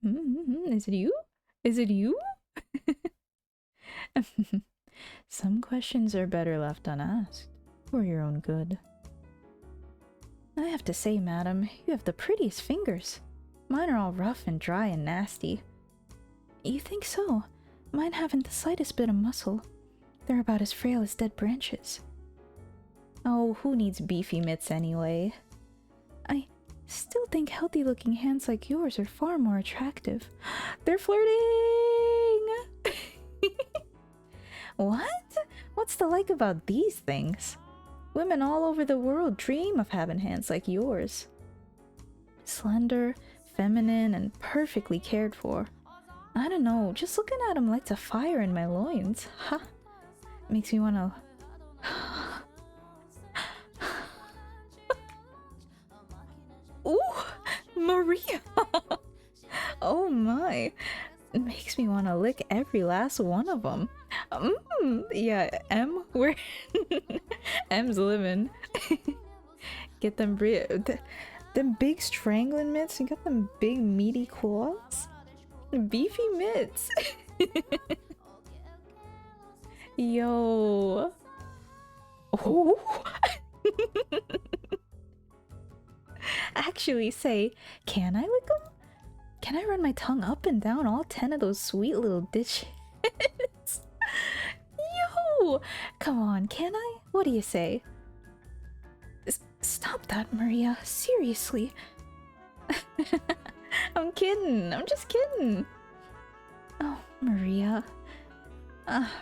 Is it you? Is it you? Some questions are better left unasked, for your own good. I have to say, madam, you have the prettiest fingers. Mine are all rough and dry and nasty. You think so? Mine haven't the slightest bit of muscle. They're about as frail as dead branches. Oh, who needs beefy mitts anyway? I still think healthy-looking hands like yours are far more attractive. They're flirting! What? What's the like about these things? Women all over the world dream of having hands like yours. Slender, feminine, and perfectly cared for. I don't know, just looking at them lights a fire in my loins. Ha! Makes me wanna... Ooh! Maria! Oh my! It makes me wanna lick every last one of them. Yeah, where... M's living. Get them them big strangling mitts, you got them big meaty claws? Beefy mitts. Yo. Oh. Actually, say, can I lick them? Can I run my tongue up and down all 10 of those sweet little dishes? Yo! Come on, can I? What do you say? Stop that, Maria. Seriously. I'm kidding. I'm just kidding. Oh, Maria.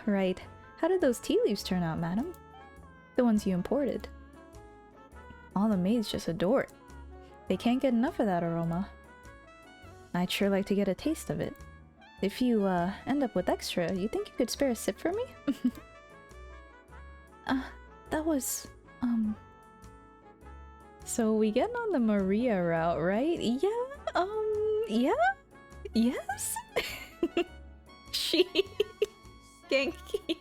Right. How did those tea leaves turn out, madam? The ones you imported. All the maids just adore it. They can't get enough of that aroma. I'd sure like to get a taste of it. If you, end up with extra, you think you could spare a sip for me? That was, So we get on the Maria route, right? Yeah, yeah? Yes? She... Genki.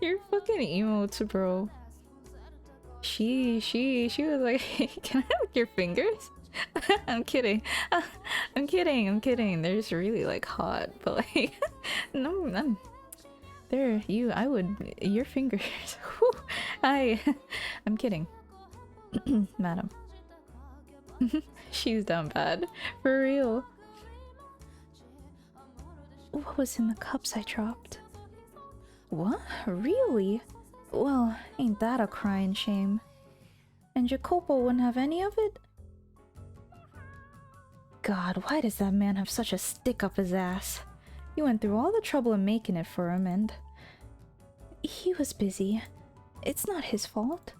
You're fucking emotes, bro. She was like, hey, can I lick your fingers? I'm kidding. I'm kidding. They're just really like hot, but like, no, your fingers. I'm kidding. Madam. She's down bad. For real. What was in the cups I dropped? What? Really? Well, ain't that a crying shame? And Jacopo wouldn't have any of it? God, why does that man have such a stick up his ass? You went through all the trouble of making it for him and... He was busy. It's not his fault.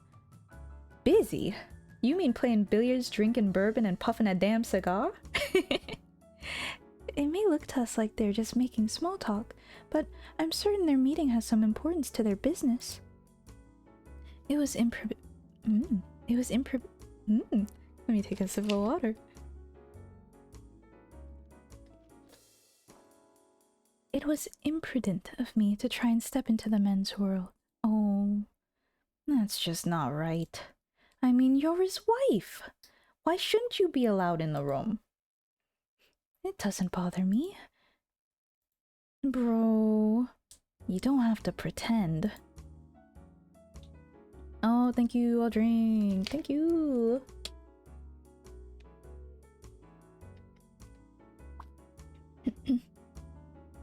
Busy? You mean playing billiards, drinking bourbon, and puffing a damn cigar? It may look to us like they're just making small talk, but I'm certain their meeting has some importance to their business. It was Let me take a sip of water. It was imprudent of me to try and step into the men's world. Oh, that's just not right. I mean, you're his wife. Why shouldn't you be allowed in the room? It doesn't bother me. Bro, you don't have to pretend. Oh, thank you, I'll drink. Thank you.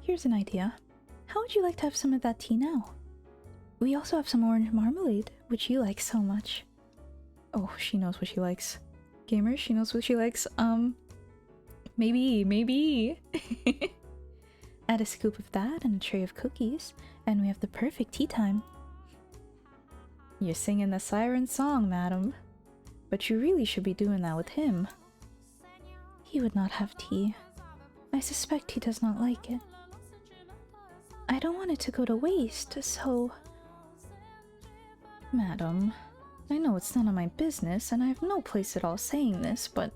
Here's an idea. How would you like to have some of that tea now? We also have some orange marmalade, which you like so much. Oh, she knows what she likes. Gamer, she knows what she likes. Maybe. Add a scoop of that and a tray of cookies, and we have the perfect tea time. You're singing the siren song, madam. But you really should be doing that with him. He would not have tea. I suspect he does not like it. I don't want it to go to waste, so... Madam, I know it's none of my business, and I have no place at all saying this, but...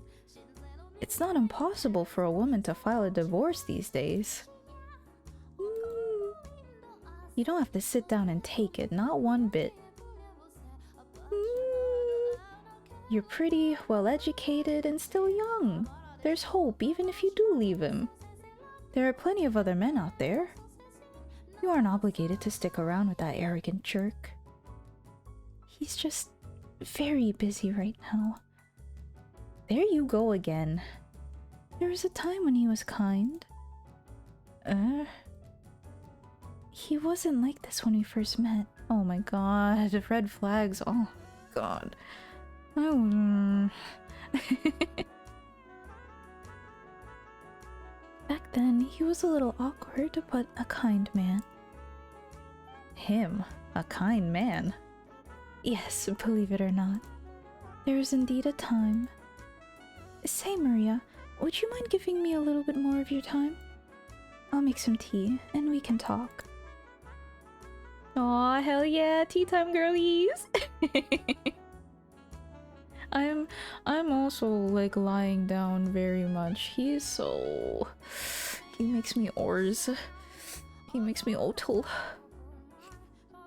It's not impossible for a woman to file a divorce these days. You don't have to sit down and take it, not one bit. You're pretty, well-educated, and still young. There's hope even if you do leave him. There are plenty of other men out there. You aren't obligated to stick around with that arrogant jerk. He's just very busy right now. There you go again. There was a time when he was kind. He wasn't like this when we first met. Oh my god, red flags. Oh god. Oh. Back then, he was a little awkward, but a kind man. Him? A kind man? Yes, believe it or not. There was indeed a time. Say, Maria, would you mind giving me a little bit more of your time? I'll make some tea, and we can talk. Aw, hell yeah, tea time, girlies! I'm also like lying down very much. He makes me oars. He makes me otel.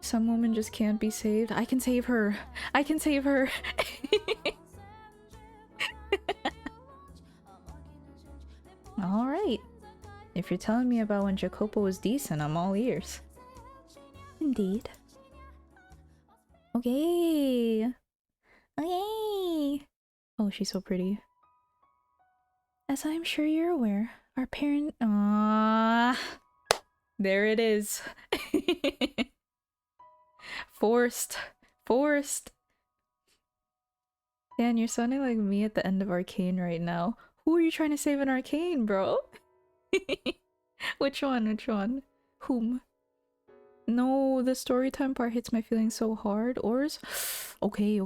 Some woman just can't be saved. I can save her. I can save her. Alright. If you're telling me about when Jacopo was decent, I'm all ears. Indeed. Okay. Okay. Oh, she's so pretty. As I'm sure you're aware, our parent... There it is. Forced. Forced. Dan, you're sounding like me at the end of Arcane right now. Who are you trying to save in Arcane, bro? Which one? Which one? Whom? No, the storytime part hits my feelings so hard. Ors? Okay.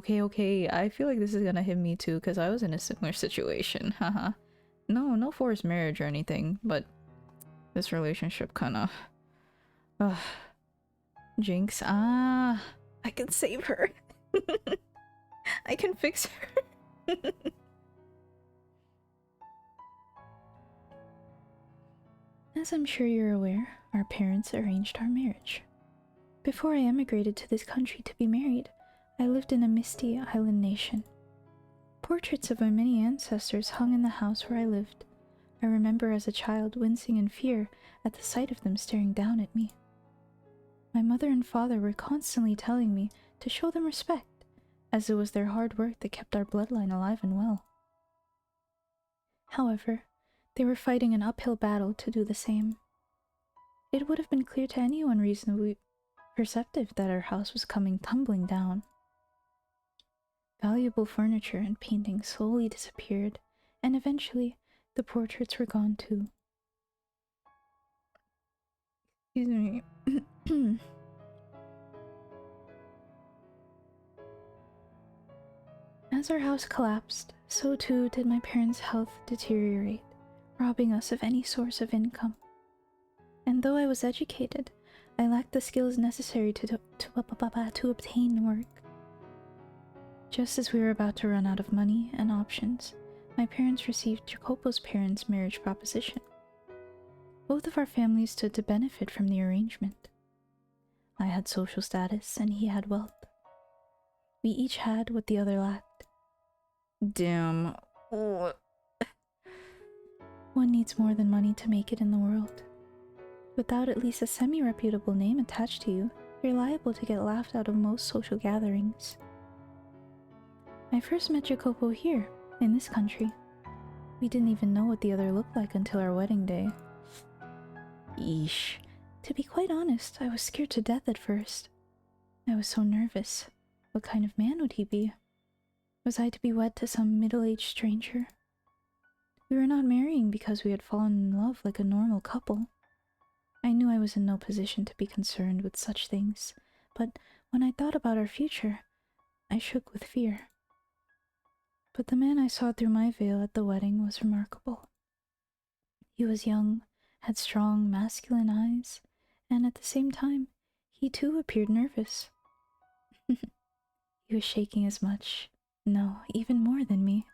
I feel like this is gonna hit me too, because I was in a similar situation. Haha. No forced marriage or anything, but this relationship kinda... Jinx. I can save her. I can fix her. As I'm sure you're aware, our parents arranged our marriage. Before I emigrated to this country to be married, I lived in a misty island nation. Portraits of my many ancestors hung in the house where I lived. I remember as a child wincing in fear at the sight of them staring down at me. My mother and father were constantly telling me to show them respect, as it was their hard work that kept our bloodline alive and well. However, they were fighting an uphill battle to do the same. It would have been clear to anyone reasonably perceptive that our house was coming tumbling down. Valuable furniture and paintings slowly disappeared, and eventually the portraits were gone too. Excuse me. As our house collapsed, so too did my parents' health deteriorate, robbing us of any source of income. And though I was educated, I lacked the skills necessary to obtain work. Just as we were about to run out of money and options, my parents received Jacopo's parents' marriage proposition. Both of our families stood to benefit from the arrangement. I had social status and he had wealth. We each had what the other lacked. Damn. One needs more than money to make it in the world. Without at least a semi-reputable name attached to you, you're liable to get laughed out of most social gatherings. I first met Jacopo here, in this country. We didn't even know what the other looked like until our wedding day. Yeesh. To be quite honest, I was scared to death at first. I was so nervous. What kind of man would he be? Was I to be wed to some middle-aged stranger? We were not marrying because we had fallen in love like a normal couple. I knew I was in no position to be concerned with such things, but when I thought about our future, I shook with fear. But the man I saw through my veil at the wedding was remarkable. He was young, had strong, masculine eyes, and at the same time, he too appeared nervous. He was shaking as much, no, even more than me.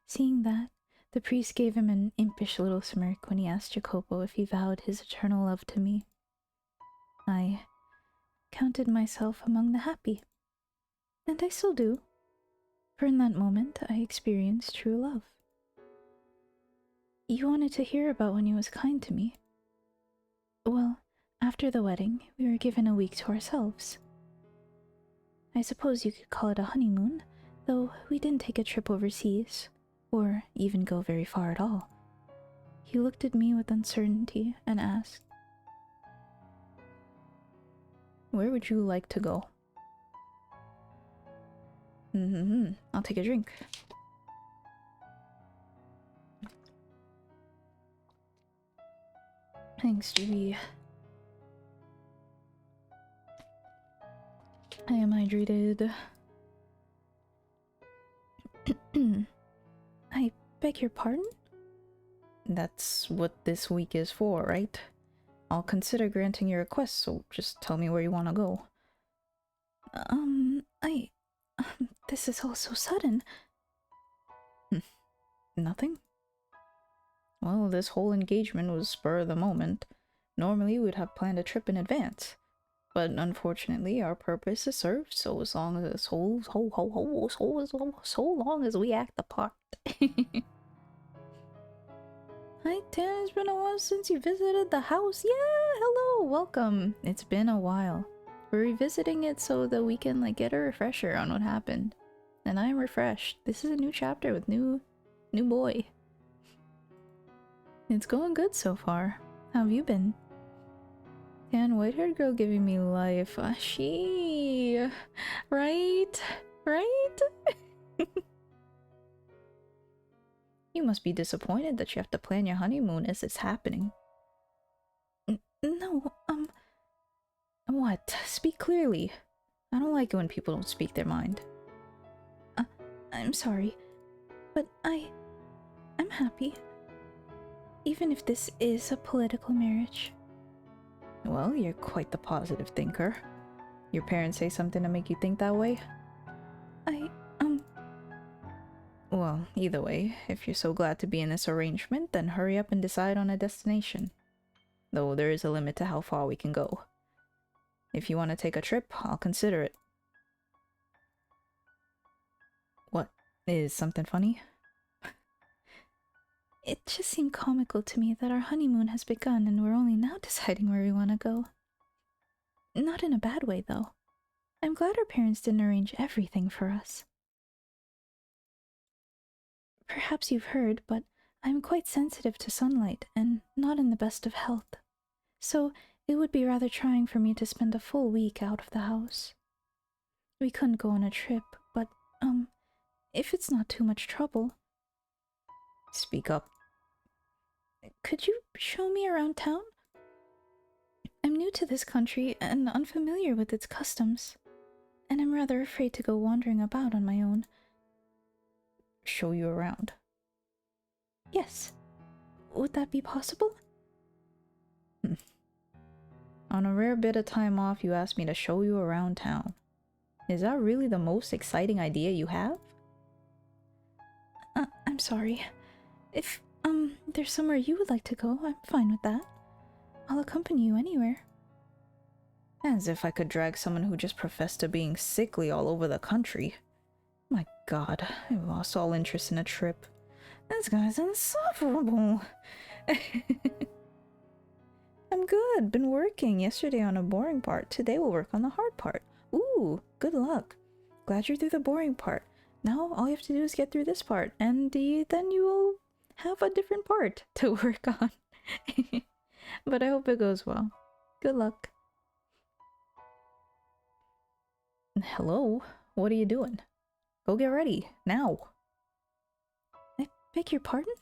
Seeing that, the priest gave him an impish little smirk when he asked Jacopo if he vowed his eternal love to me. I counted myself among the happy, and I still do, for in that moment I experienced true love. You wanted to hear about when he was kind to me. Well, after the wedding, we were given a week to ourselves. I suppose you could call it a honeymoon, though we didn't take a trip overseas, or even go very far at all. He looked at me with uncertainty and asked, "Where would you like to go?" I'll take a drink. Thanks, GB. I am hydrated. I beg your pardon? That's what this week is for, right? I'll consider granting your request, so just tell me where you want to go. This is all so sudden. Nothing? Well, this whole engagement was spur of the moment. Normally, we'd have planned a trip in advance. But unfortunately, our purpose is served, so as long as so long as we act the part. Hi, Tan, it's been a while since you visited the house. Yeah, hello, welcome. It's been a while. We're revisiting it so that we can get a refresher on what happened. And I'm refreshed. This is a new chapter with new boy. It's going good so far. How have you been? And white-haired girl giving me life. She... Right? Right? You must be disappointed that you have to plan your honeymoon as it's happening. No, What? Speak clearly. I don't like it when people don't speak their mind. I'm sorry, but I'm happy. Even if this is a political marriage. Well, you're quite the positive thinker. Your parents say something to make you think that way? Well, either way, if you're so glad to be in this arrangement, then hurry up and decide on a destination. Though there is a limit to how far we can go. If you want to take a trip, I'll consider it. What? Is something funny? It just seemed comical to me that our honeymoon has begun and we're only now deciding where we want to go. Not in a bad way, though. I'm glad our parents didn't arrange everything for us. Perhaps you've heard, but I'm quite sensitive to sunlight and not in the best of health, so it would be rather trying for me to spend a full week out of the house. We couldn't go on a trip, but, if it's not too much trouble. Speak up. Could you show me around town? I'm new to this country and unfamiliar with its customs, and I'm rather afraid to go wandering about on my own. Show you around? Yes. Would that be possible? On a rare bit of time off, you asked me to show you around town. Is that really the most exciting idea you have? I'm sorry. If, there's somewhere you would like to go, I'm fine with that. I'll accompany you anywhere. As if I could drag someone who just professed to being sickly all over the country. My god, I've lost all interest in a trip. This guy's insufferable. I'm good, been working yesterday on a boring part. Today we'll work on the hard part. Ooh, good luck. Glad you're through the boring part. Now all you have to do is get through this part, and then you will have a different part to work on. But I hope it goes well. Good luck. Hello? What are you doing? Go get ready, now. I beg your pardon?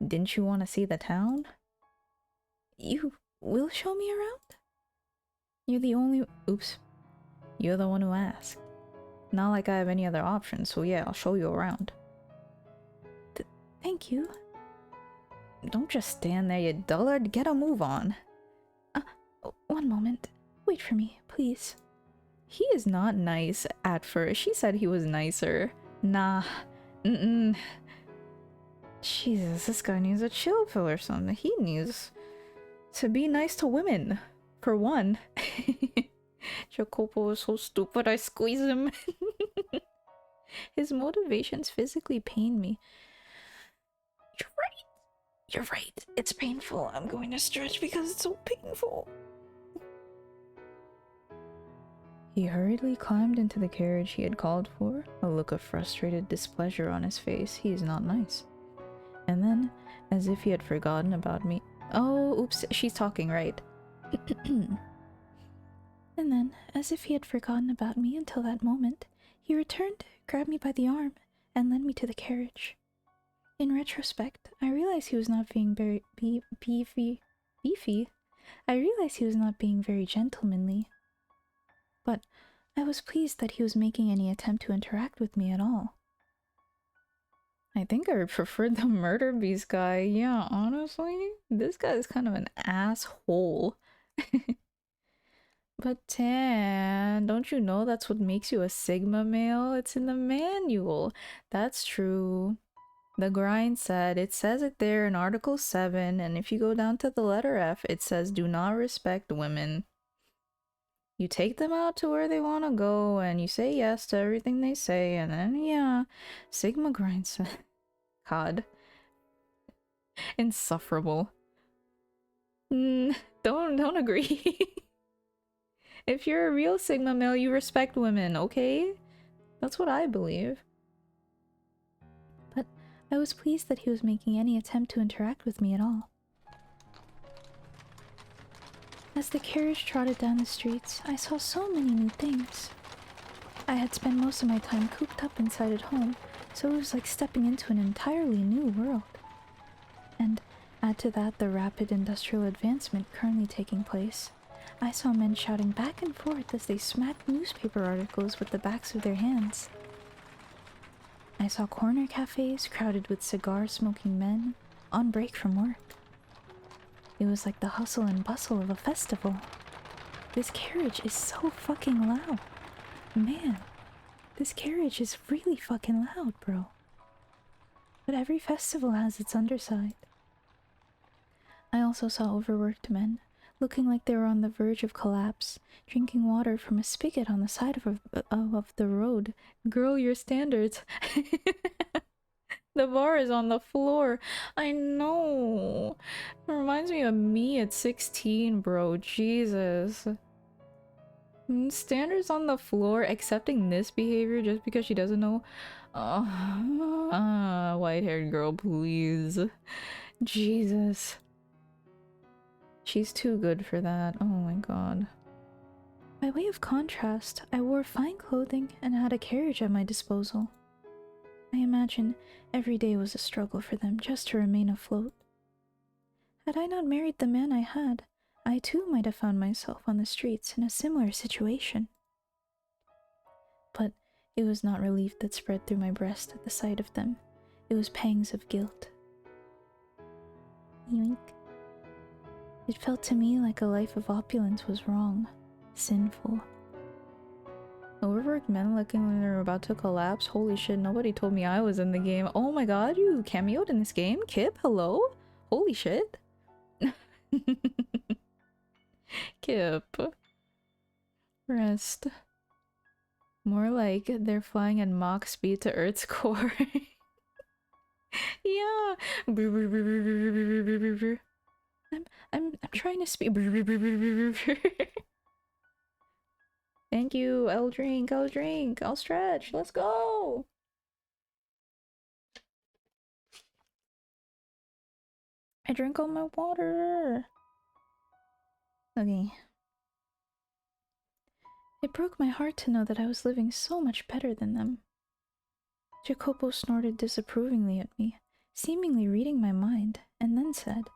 Didn't you want to see the town? You will show me around? You're the only— Oops. You're the one who asked. Not like I have any other options, so yeah, I'll show you around. Thank you. Don't just stand there, you dullard. Get a move on. One moment. Wait for me, please. He is not nice at first. She said he was nicer. Nah. Jesus, this guy needs a chill pill or something. He needs to be nice to women, for one. Jacopo is so stupid, I squeeze him. His motivations physically pain me. You're right. You're right. It's painful. I'm going to stretch because it's so painful. He hurriedly climbed into the carriage he had called for, a look of frustrated displeasure on his face. He is not nice. And then, as if he had forgotten about me— Oh, oops, she's talking, right? And then, as if he had forgotten about me until that moment, he returned, grabbed me by the arm, and led me to the carriage. In retrospect, I realized he was not being very beefy. I realized he was not being very gentlemanly. But I was pleased that he was making any attempt to interact with me at all. I think I preferred the murder beast guy. Yeah, honestly, this guy is kind of an asshole. But Tan, don't you know that's what makes you a Sigma male? It's in the manual. That's true. The grind said, it says it there in Article 7, and if you go down to the letter F, it says do not respect women. You take them out to where they want to go, and you say yes to everything they say, and then, yeah, Sigma grind said, God. Insufferable. Don't agree. If you're a real Sigma male, you respect women, okay? That's what I believe. But I was pleased that he was making any attempt to interact with me at all. As the carriage trotted down the streets, I saw so many new things. I had spent most of my time cooped up inside at home, so it was like stepping into an entirely new world. And add to that the rapid industrial advancement currently taking place. I saw men shouting back and forth as they smacked newspaper articles with the backs of their hands. I saw corner cafes crowded with cigar-smoking men on break from work. It was like the hustle and bustle of a festival. This carriage is so fucking loud. Man, this carriage is really fucking loud, bro. But every festival has its underside. I also saw overworked men, looking like they were on the verge of collapse, drinking water from a spigot on the side of the road. Girl, your standards. The bar is on the floor. I know. It reminds me of me at 16, bro. Jesus. Standards on the floor, accepting this behavior just because she doesn't know. White-haired girl, please. Jesus. She's too good for that. Oh my god. By way of contrast, I wore fine clothing and had a carriage at my disposal. I imagine every day was a struggle for them just to remain afloat. Had I not married the man I had, I too might have found myself on the streets in a similar situation. But it was not relief that spread through my breast at the sight of them. It was pangs of guilt. Yoink. It felt to me like a life of opulence was wrong, sinful. Overworked men looking like they're about to collapse. Holy shit, nobody told me I was in the game. Oh my god, you cameoed in this game? Kip, hello? Holy shit. Kip. Rest. More like they're flying at Mach speed to Earth's core. Yeah. I'm trying to speak. Thank you. I'll drink. I'll stretch. Let's go. I drink all my water. Okay. It broke my heart to know that I was living so much better than them. Jacopo snorted disapprovingly at me, seemingly reading my mind, and then said,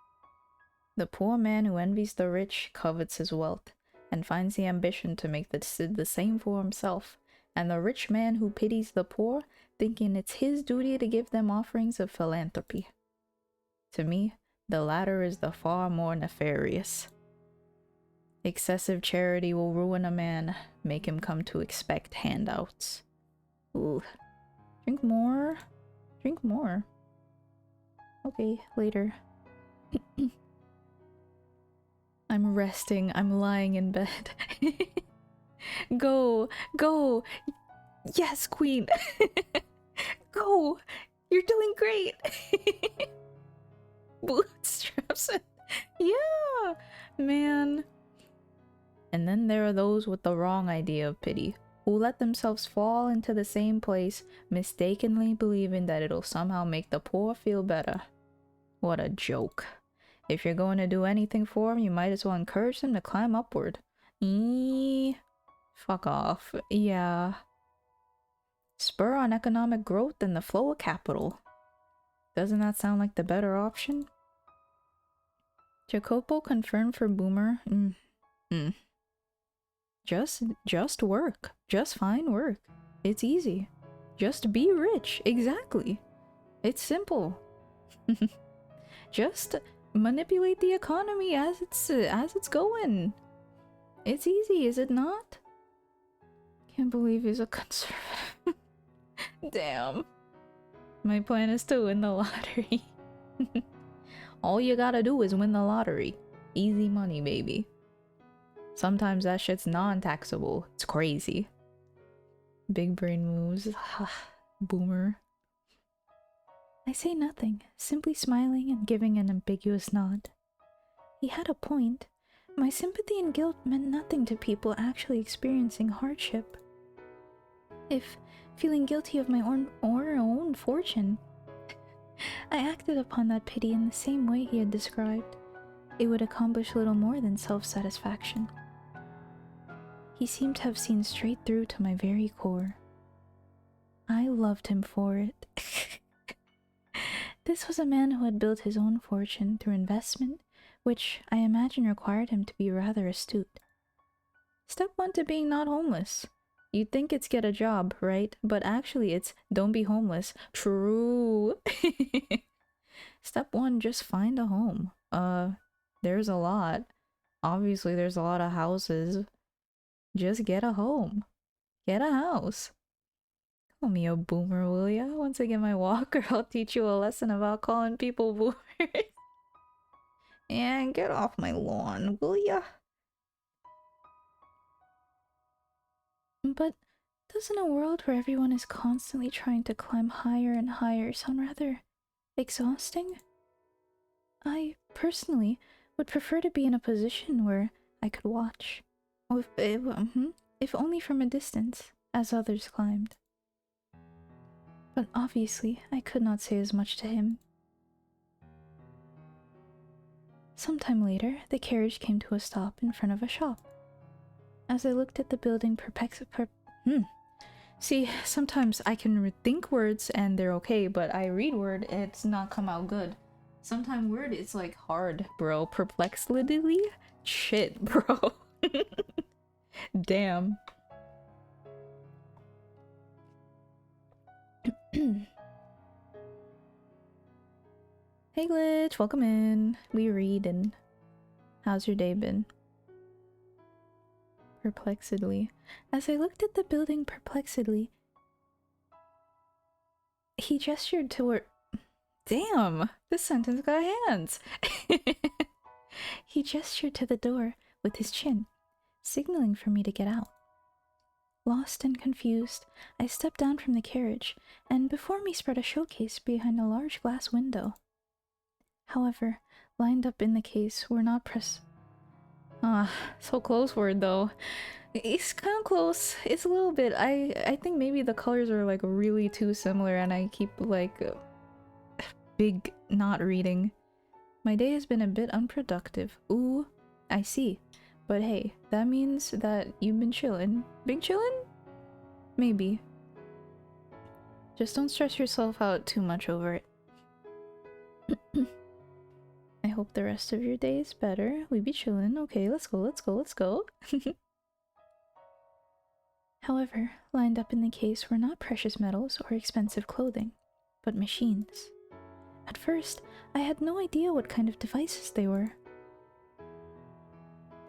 "The poor man who envies the rich covets his wealth, and finds the ambition to make the same for himself, and the rich man who pities the poor, thinking it's his duty to give them offerings of philanthropy. To me, the latter is the far more nefarious. Excessive charity will ruin a man, make him come to expect handouts." Ooh. Drink more? Drink more. Okay, later. I'm resting. I'm lying in bed. Go! Go! Yes, queen! Go! You're doing great! Bootstraps. Yeah! Man. And then there are those with the wrong idea of pity, who let themselves fall into the same place, mistakenly believing that it'll somehow make the poor feel better. What a joke. If you're going to do anything for them, you might as well encourage them to climb upward. Fuck off. Yeah. Spur on economic growth and the flow of capital. Doesn't that sound like the better option? Jacopo confirmed for Boomer. Just work. Just fine work. It's easy. Just be rich. Exactly. It's simple. Just manipulate the economy as it's going. It's easy, is it not? Can't believe he's a conservative. Damn. My plan is to win the lottery. All you gotta do is win the lottery. Easy money, baby. Sometimes that shit's non-taxable. It's crazy. Big brain moves. Boomer. I say nothing, simply smiling and giving an ambiguous nod. He had a point. My sympathy and guilt meant nothing to people actually experiencing hardship. If feeling guilty of my own fortune, I acted upon that pity in the same way he had described, it would accomplish little more than self-satisfaction. He seemed to have seen straight through to my very core. I loved him for it. This was a man who had built his own fortune through investment, which I imagine required him to be rather astute. Step 1 to being not homeless. You'd think it's get a job, right? But actually it's don't be homeless. True. Step 1, just find a home. There's a lot. Obviously there's a lot of houses. Just get a home. Get a house. Call me a boomer, will ya? Once I get my walker, I'll teach you a lesson about calling people boomers. And get off my lawn, will ya? But doesn't a world where everyone is constantly trying to climb higher and higher sound rather exhausting? I, personally, would prefer to be in a position where I could watch. If only from a distance, as others climbed. But obviously, I could not say as much to him. Sometime later, the carriage came to a stop in front of a shop. As I looked at the building See, sometimes I can think words and they're okay, but I read word, it's not come out good. Sometimes word is like hard, bro. Perplexedly? Shit, bro. Damn. Hey Glitch, welcome in. We read and how's your day been? Perplexedly. As I looked at the building perplexedly, he gestured toward— Damn! This sentence got hands! He gestured to the door with his chin, signaling for me to get out. Lost and confused, I stepped down from the carriage, and before me spread a showcase behind a large glass window. However, lined up in the case were not so close word though. It's kind of close. It's a little bit. I think maybe the colors are like really too similar and I keep like big not reading. My day has been a bit unproductive. Ooh, I see. But hey, that means that you've been chillin'. Been chillin'? Maybe. Just don't stress yourself out too much over it. I hope the rest of your day is better. We be chillin'. Okay, let's go, let's go, let's go. However, lined up in the case were not precious metals or expensive clothing, but machines. At first, I had no idea what kind of devices they were.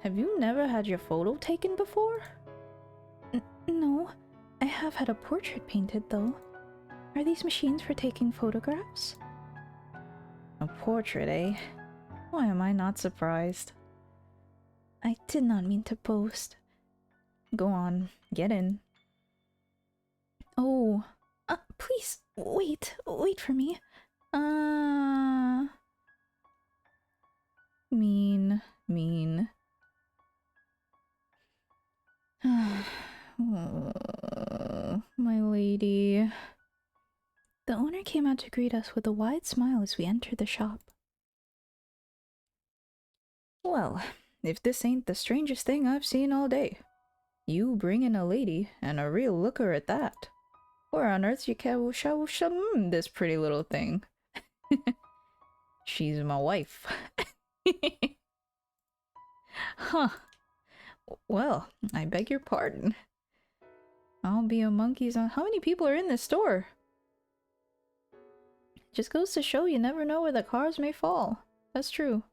Have you never had your photo taken before? No, I have had a portrait painted though. Are these machines for taking photographs? A portrait, eh? Why am I not surprised? I did not mean to boast. Go on, get in. Oh, please, wait for me. Mean. Oh, my lady. The owner came out to greet us with a wide smile as we entered the shop. Well, if this ain't the strangest thing I've seen all day. You bring in a lady, and a real looker at that. Where on earth you this pretty little thing? She's my wife. Huh. Well, I beg your pardon. I'll be a monkey's on— How many people are in this store? Just goes to show you never know where the cars may fall. That's true.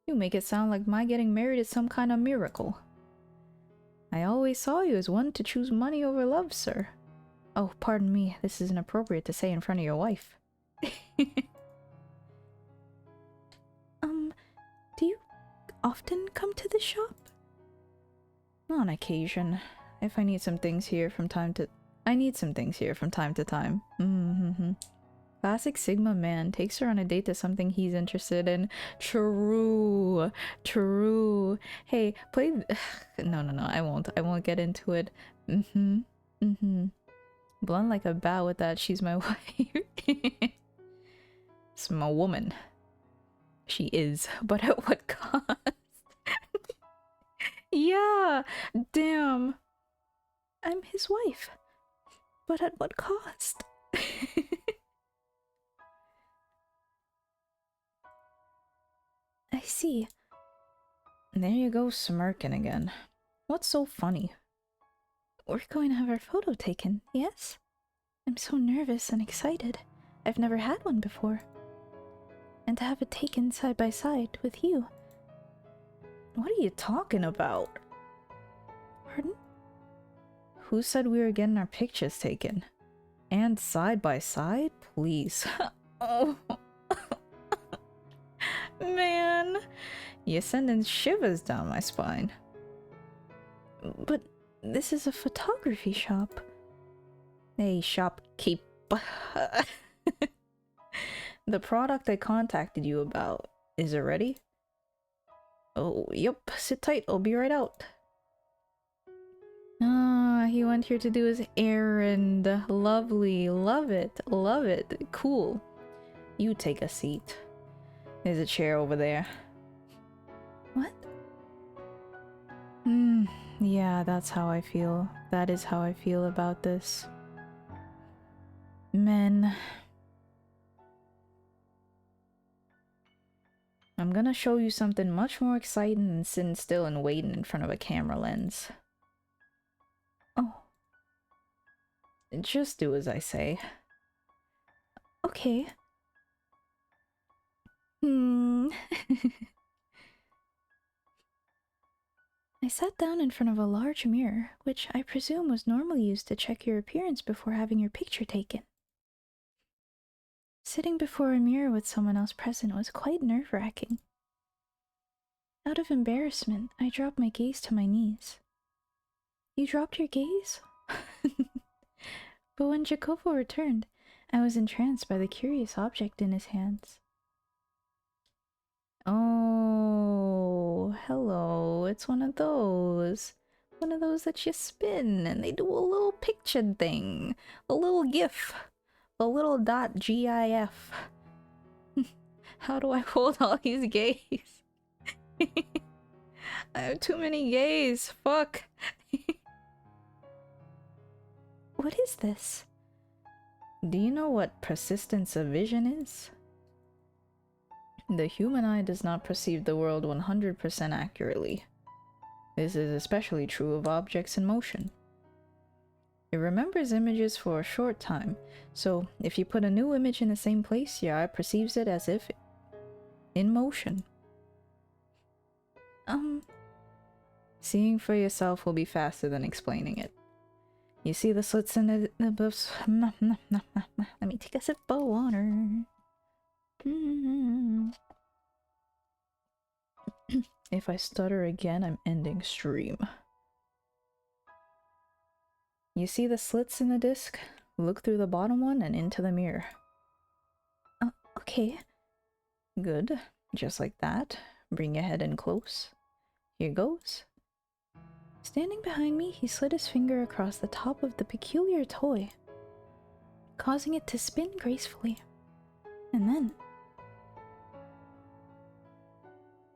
You make it sound like my getting married is some kind of miracle. I always saw you as one to choose money over love, sir. Oh, pardon me, this is inappropriate to say in front of your wife. Do you often come to the shop? On occasion. If I need some things here from time to— I need some things here from time to time. Classic Sigma man takes her on a date to something he's interested in. True. Hey, play— No, I won't get into it. Blunt like a bat with that. She's my wife. It's my woman. She is, but at what cost? Yeah, damn. I'm his wife, but at what cost? I see. There you go, smirking again. What's so funny? We're going to have our photo taken, yes? I'm so nervous and excited. I've never had one before. And to have it taken side by side with you. What are you talking about? Pardon? Who said we were getting our pictures taken? And side by side? Please. Oh. Man. You're sending shivers down my spine. But this is a photography shop. Hey, shopkeep. The product I contacted you about, is it ready? Oh, yep. Sit tight, I'll be right out. he went here to do his errand. Lovely. Love it. Love it. Cool. You take a seat. There's a chair over there. What? Yeah, that's how I feel. That is how I feel about this. Men. I'm gonna show you something much more exciting than sitting still and waiting in front of a camera lens. Oh. Just do as I say. Okay. I sat down in front of a large mirror, which I presume was normally used to check your appearance before having your picture taken. Sitting before a mirror with someone else present was quite nerve-wracking. Out of embarrassment, I dropped my gaze to my knees. You dropped your gaze? But when Jacopo returned, I was entranced by the curious object in his hands. Oh, hello. It's one of those. One of those that you spin and they do a little picture thing. A little GIF. A little .gif. How do I hold all these gays? I have too many gays. Fuck. What is this? Do you know what persistence of vision is? The human eye does not perceive the world 100% accurately. This is especially true of objects in motion. It remembers images for a short time, so if you put a new image in the same place, your eye perceives it as if in motion. Seeing for yourself will be faster than explaining it. You see the slits in the let me take a sip of water. If I stutter again, I'm ending stream. You see the slits in the disc? Look through the bottom one and into the mirror. Okay. Good. Just like that. Bring your head in close. Here goes. Standing behind me, he slid his finger across the top of the peculiar toy, causing it to spin gracefully. And then...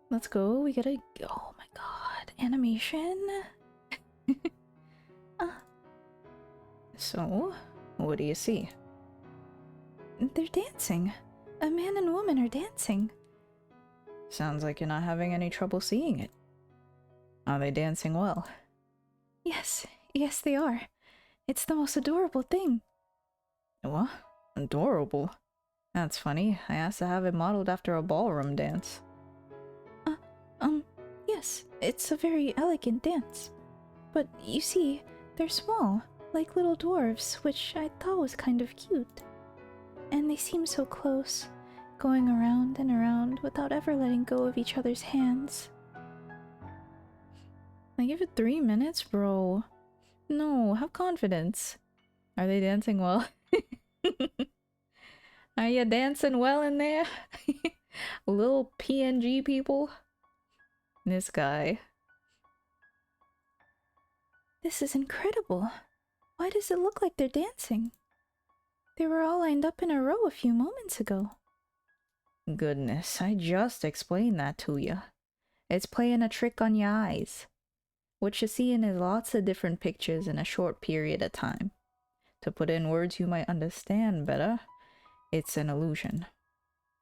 Let's go, we gotta... Oh my god, animation? So, what do you see? They're dancing. A man and woman are dancing. Sounds like you're not having any trouble seeing it. Are they dancing well? Yes, yes they are. It's the most adorable thing. What? Adorable? That's funny. I asked to have it modeled after a ballroom dance. Yes, it's a very elegant dance. But you see, they're small, like little dwarves, which I thought was kind of cute. And they seem so close, going around and around without ever letting go of each other's hands. I give it 3 minutes, bro. No, have confidence. Are they dancing well? Are you dancing well in there? Little PNG people? This guy. This is incredible. Why does it look like they're dancing? They were all lined up in a row a few moments ago. Goodness, I just explained that to you. It's playing a trick on your eyes. What you're seeing is lots of different pictures in a short period of time. To put in words you might understand better, it's an illusion.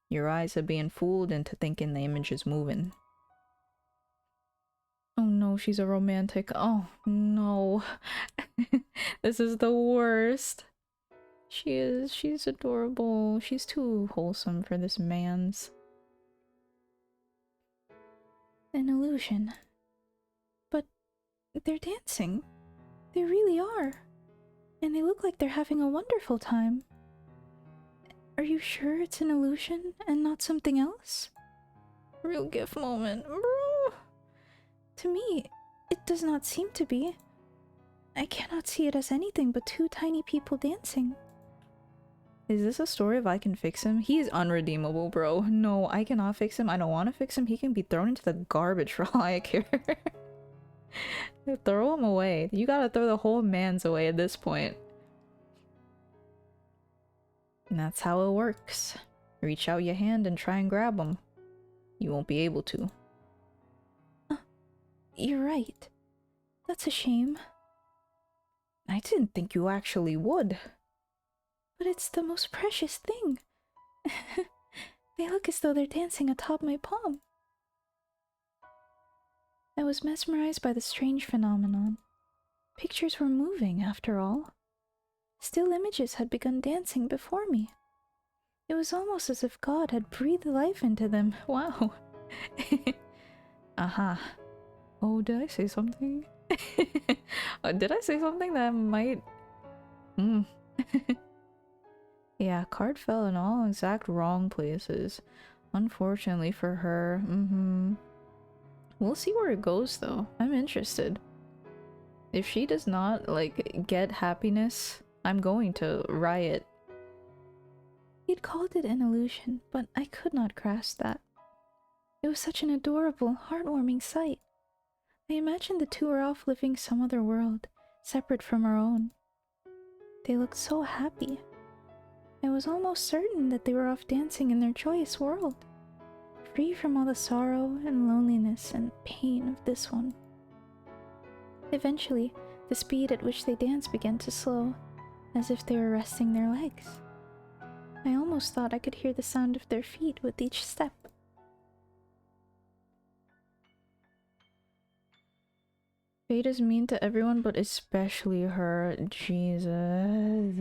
Your eyes are being fooled into thinking the image is moving. Oh no, she's a romantic. Oh no. This is the worst. She's adorable. She's too wholesome for this man's. An illusion. But they're dancing. They really are. And they look like they're having a wonderful time. Are you sure it's an illusion and not something else? Real GIF moment, bro. To me, it does not seem to be. I cannot see it as anything but two tiny people dancing. Is this a story of I can fix him? He is unredeemable, bro. No, I cannot fix him. I don't want to fix him. He can be thrown into the garbage for all I care. Throw him away. You gotta throw the whole man's away at this point. And that's how it works. Reach out your hand and try and grab him. You won't be able to. You're right. That's a shame. I didn't think you actually would. But it's the most precious thing. They look as though they're dancing atop my palm. I was mesmerized by the strange phenomenon. Pictures were moving, after all. Still images had begun dancing before me. It was almost as if God had breathed life into them. Wow. Aha. Oh, did I say something? Did I say something that might... Yeah, card fell in all exact wrong places. Unfortunately for her. We'll see where it goes, though. I'm interested. If she does not, like, get happiness, I'm going to riot. He'd called it an illusion, but I could not grasp that. It was such an adorable, heartwarming sight. I imagined the two were off living some other world, separate from our own. They looked so happy. I was almost certain that they were off dancing in their joyous world, free from all the sorrow and loneliness and pain of this one. Eventually, the speed at which they danced began to slow, as if they were resting their legs. I almost thought I could hear the sound of their feet with each step. Fate is mean to everyone, but especially her. Jesus.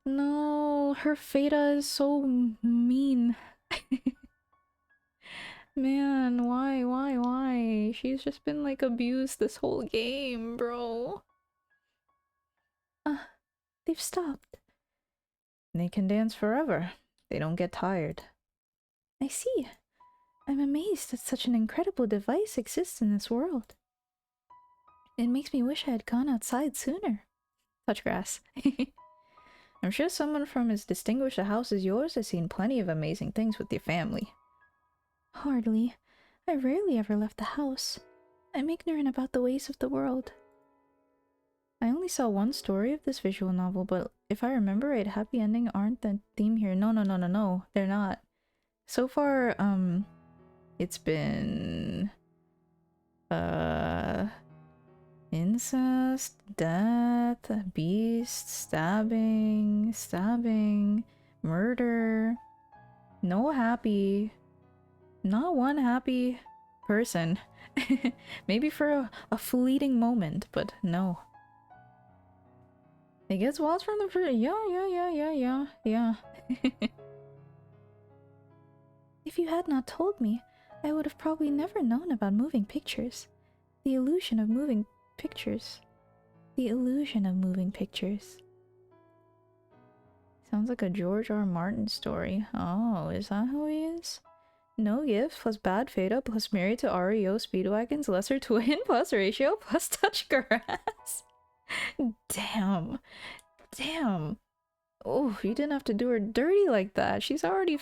No, her Fata is so mean. Man, why? She's just been like abused this whole game, bro. They've stopped. They can dance forever. They don't get tired. I see. I'm amazed that such an incredible device exists in this world. It makes me wish I had gone outside sooner. Touch grass. I'm sure someone from as distinguished a house as yours has seen plenty of amazing things with your family. Hardly. I rarely ever left the house. I'm ignorant about the ways of the world. I only saw one story of this visual novel, but if I remember right, happy ending aren't the theme here. No, they're not. So far, it's been... incest, death, beast, stabbing, murder. No happy. Not one happy person. Maybe for a fleeting moment, but no. It gets wild from the first. Yeah. If you had not told me, I would have probably never known about moving pictures. The illusion of moving pictures. Sounds like a George R. Martin story. Oh, is that how he is? No gift plus bad Fata plus married to REO Speedwagon's lesser twin plus ratio plus touch grass. Damn. Oh, you didn't have to do her dirty like that. She's already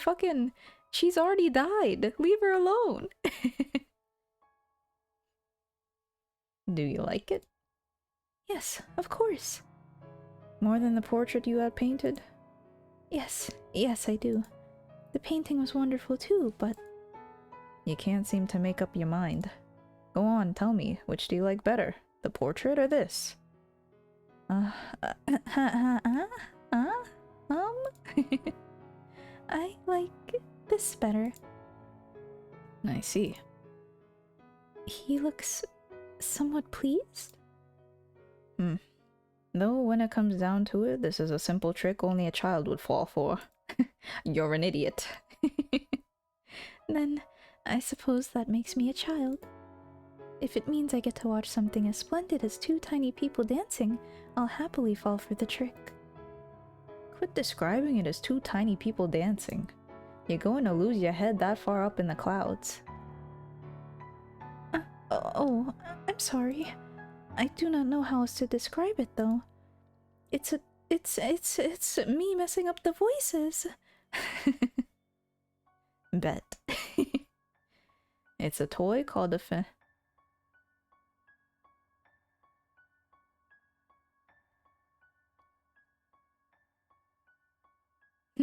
died. Leave her alone. Do you like it? Yes, of course. More than the portrait you had painted? Yes, I do. The painting was wonderful too, but... You can't seem to make up your mind. Go on, tell me, which do you like better? The portrait or this? I like this better. I see. He looks somewhat pleased? Though when it comes down to it, this is a simple trick only a child would fall for. You're an idiot. Then, I suppose that makes me a child. If it means I get to watch something as splendid as two tiny people dancing, I'll happily fall for the trick. Quit describing it as two tiny people dancing. You're going to lose your head that far up in the clouds. Oh, I'm sorry. I do not know how else to describe it, though. It's me messing up the voices. Bet. It's a toy called a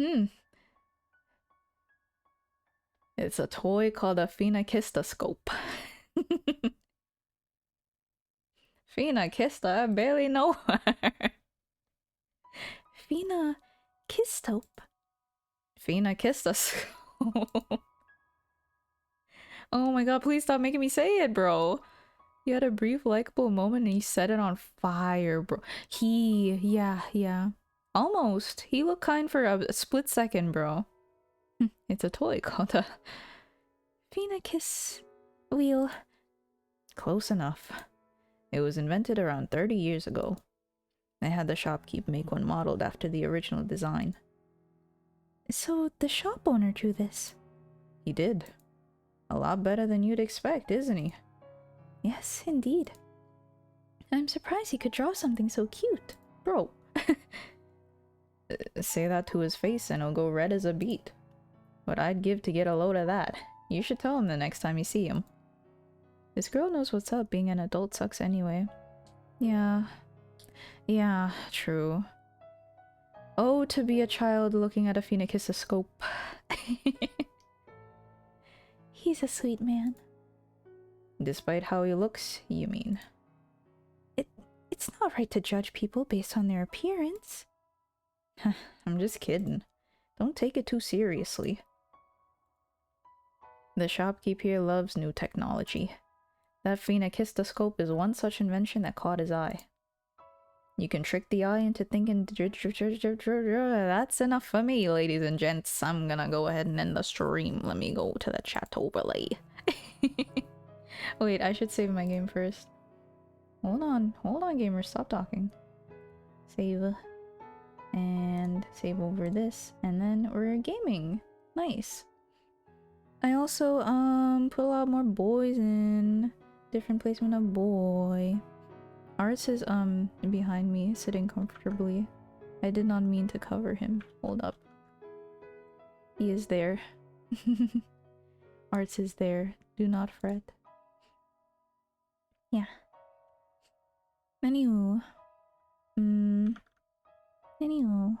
Hmm. It's a toy called a phenakistoscope. Phenakista? I barely know her. Phenakistope. Phenakistoscope. Oh my god, please stop making me say it, bro. You had a brief likable moment and you set it on fire, bro. Yeah. Almost. He looked kind for a split second, bro. It's a toy called a Phenakis wheel. Close enough. It was invented around 30 years ago. I had the shopkeep make one modeled after the original design. So the shop owner drew this? He did. A lot better than you'd expect, isn't he? Yes, indeed. I'm surprised he could draw something so cute. Bro. Say that to his face and he'll go red as a beet. What I'd give to get a load of that. You should tell him the next time you see him. This girl knows what's up. Being an adult sucks anyway. Yeah, true. Oh, to be a child looking at a phenakistoscope. He's a sweet man. Despite how he looks, you mean? It's not right to judge people based on their appearance. I'm just kidding. Don't take it too seriously. The shopkeep here loves new technology. That phenakistoscope is one such invention that caught his eye. You can trick the eye into thinking that's enough for me, ladies and gents. I'm gonna go ahead and end the stream. Let me go to the chat overlay. Wait, I should save my game first. Hold on, gamers, stop talking. Save. And save over this, and then we're gaming. Nice. I also put a lot more boys in. Different placement of boy. Arts is behind me, sitting comfortably. I did not mean to cover him. Hold up. He is there. Arts is there. Do not fret. Yeah. Anywho. Anywho.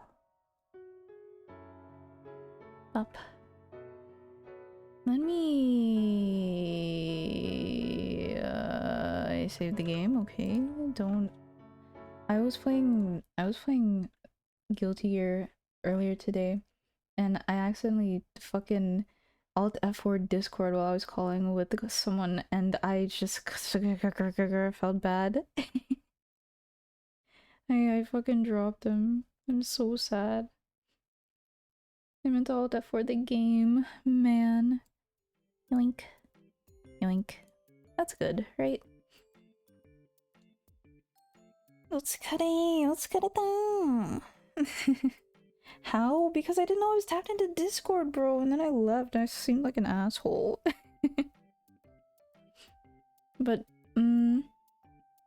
Up. Let me... I saved the game, okay. Don't... I was playing Guilty Gear earlier today, and I accidentally fucking Alt F4 Discord while I was calling with someone, and I just felt bad. I fucking dropped him. I'm so sad. I meant to Alt F4 the game, man. Yoink. Yoink. That's good, right? Let's cut it down. How? Because I didn't know I was tapped into Discord, bro, and then I left and I seemed like an asshole. But, anywho,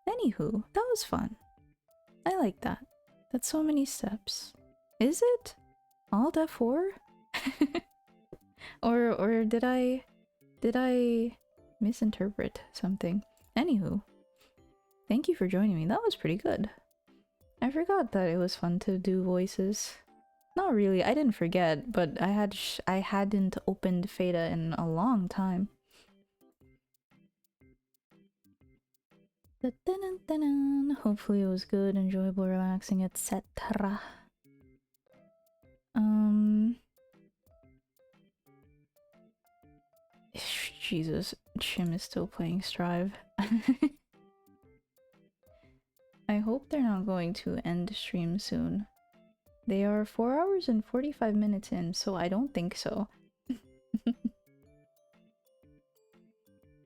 that was fun. I like that. That's so many steps. Is it? Alt F4? Or did I misinterpret something? Anywho, thank you for joining me. That was pretty good. I forgot that it was fun to do voices. Not really, I didn't forget, but I hadn't opened Fata in a long time. Hopefully it was good, enjoyable, relaxing, etc. Jesus, Chim is still playing Strive. I hope they're not going to end stream soon. They are 4 hours and 45 minutes in, so I don't think so.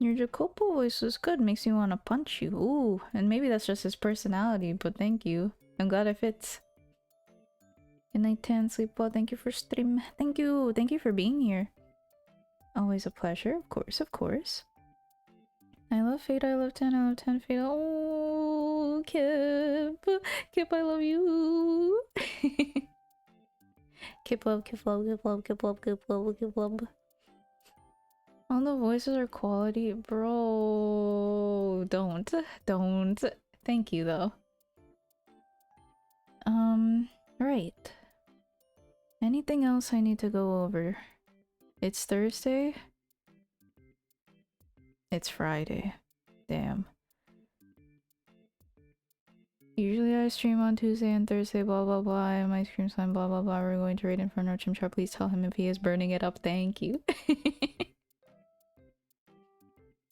Your Jacopo voice was good, makes me want to punch you. Ooh, and maybe that's just his personality, but thank you. I'm glad it fits. Good night, Tan. Sleep well. Thank you for stream. Thank you for being here. Always a pleasure, of course, of course. I love Fate, I love 10, I love 10 Fate. Oh, Kip. Kip, I love you. Kip love, Kip love, Kip love, Kip love, Kip love, Kip love. All the voices are quality. Bro, don't. Thank you, though. Right. Anything else I need to go over? It's Thursday? It's Friday. Damn. Usually I stream on Tuesday and Thursday, blah blah blah. I have my stream time, blah blah blah. We're going to raid Inferno Chimchar. Please tell him if he is burning it up. Thank you.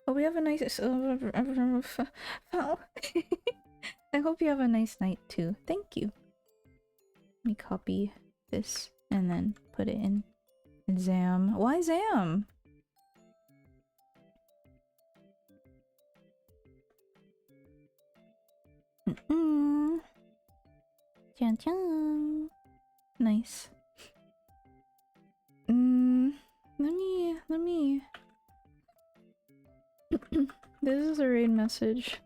Oh, we have a nice... I hope you have a nice night too. Thank you. Let me copy this and then put it in Zam. Why Zam? Chan chan. Nice. Let me. This is a raid message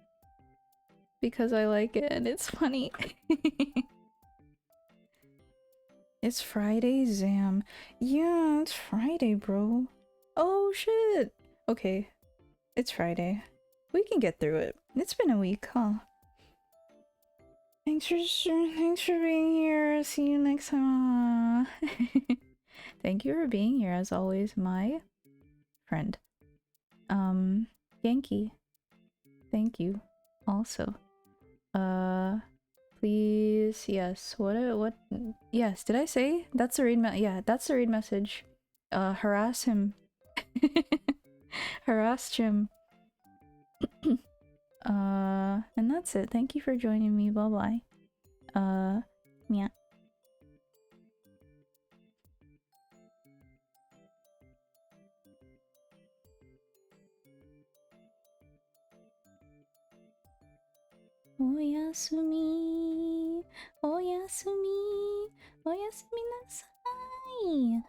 because I like it and it's funny. It's Friday, Zam. Yeah, it's Friday, bro. Oh shit. Okay, it's Friday. We can get through it. It's been a week, huh? Thanks for being here. See you next time. Thank you for being here as always, my friend. Yankee. Thank you. Also. Please, yes. What? Yes, did I say? That's the raid yeah, that's the raid message. Harass him. Harass Jim. And that's it. Thank you for joining me. Bye-bye. Yeah. Oyasumi. Oyasumi. Oyasumi nasai.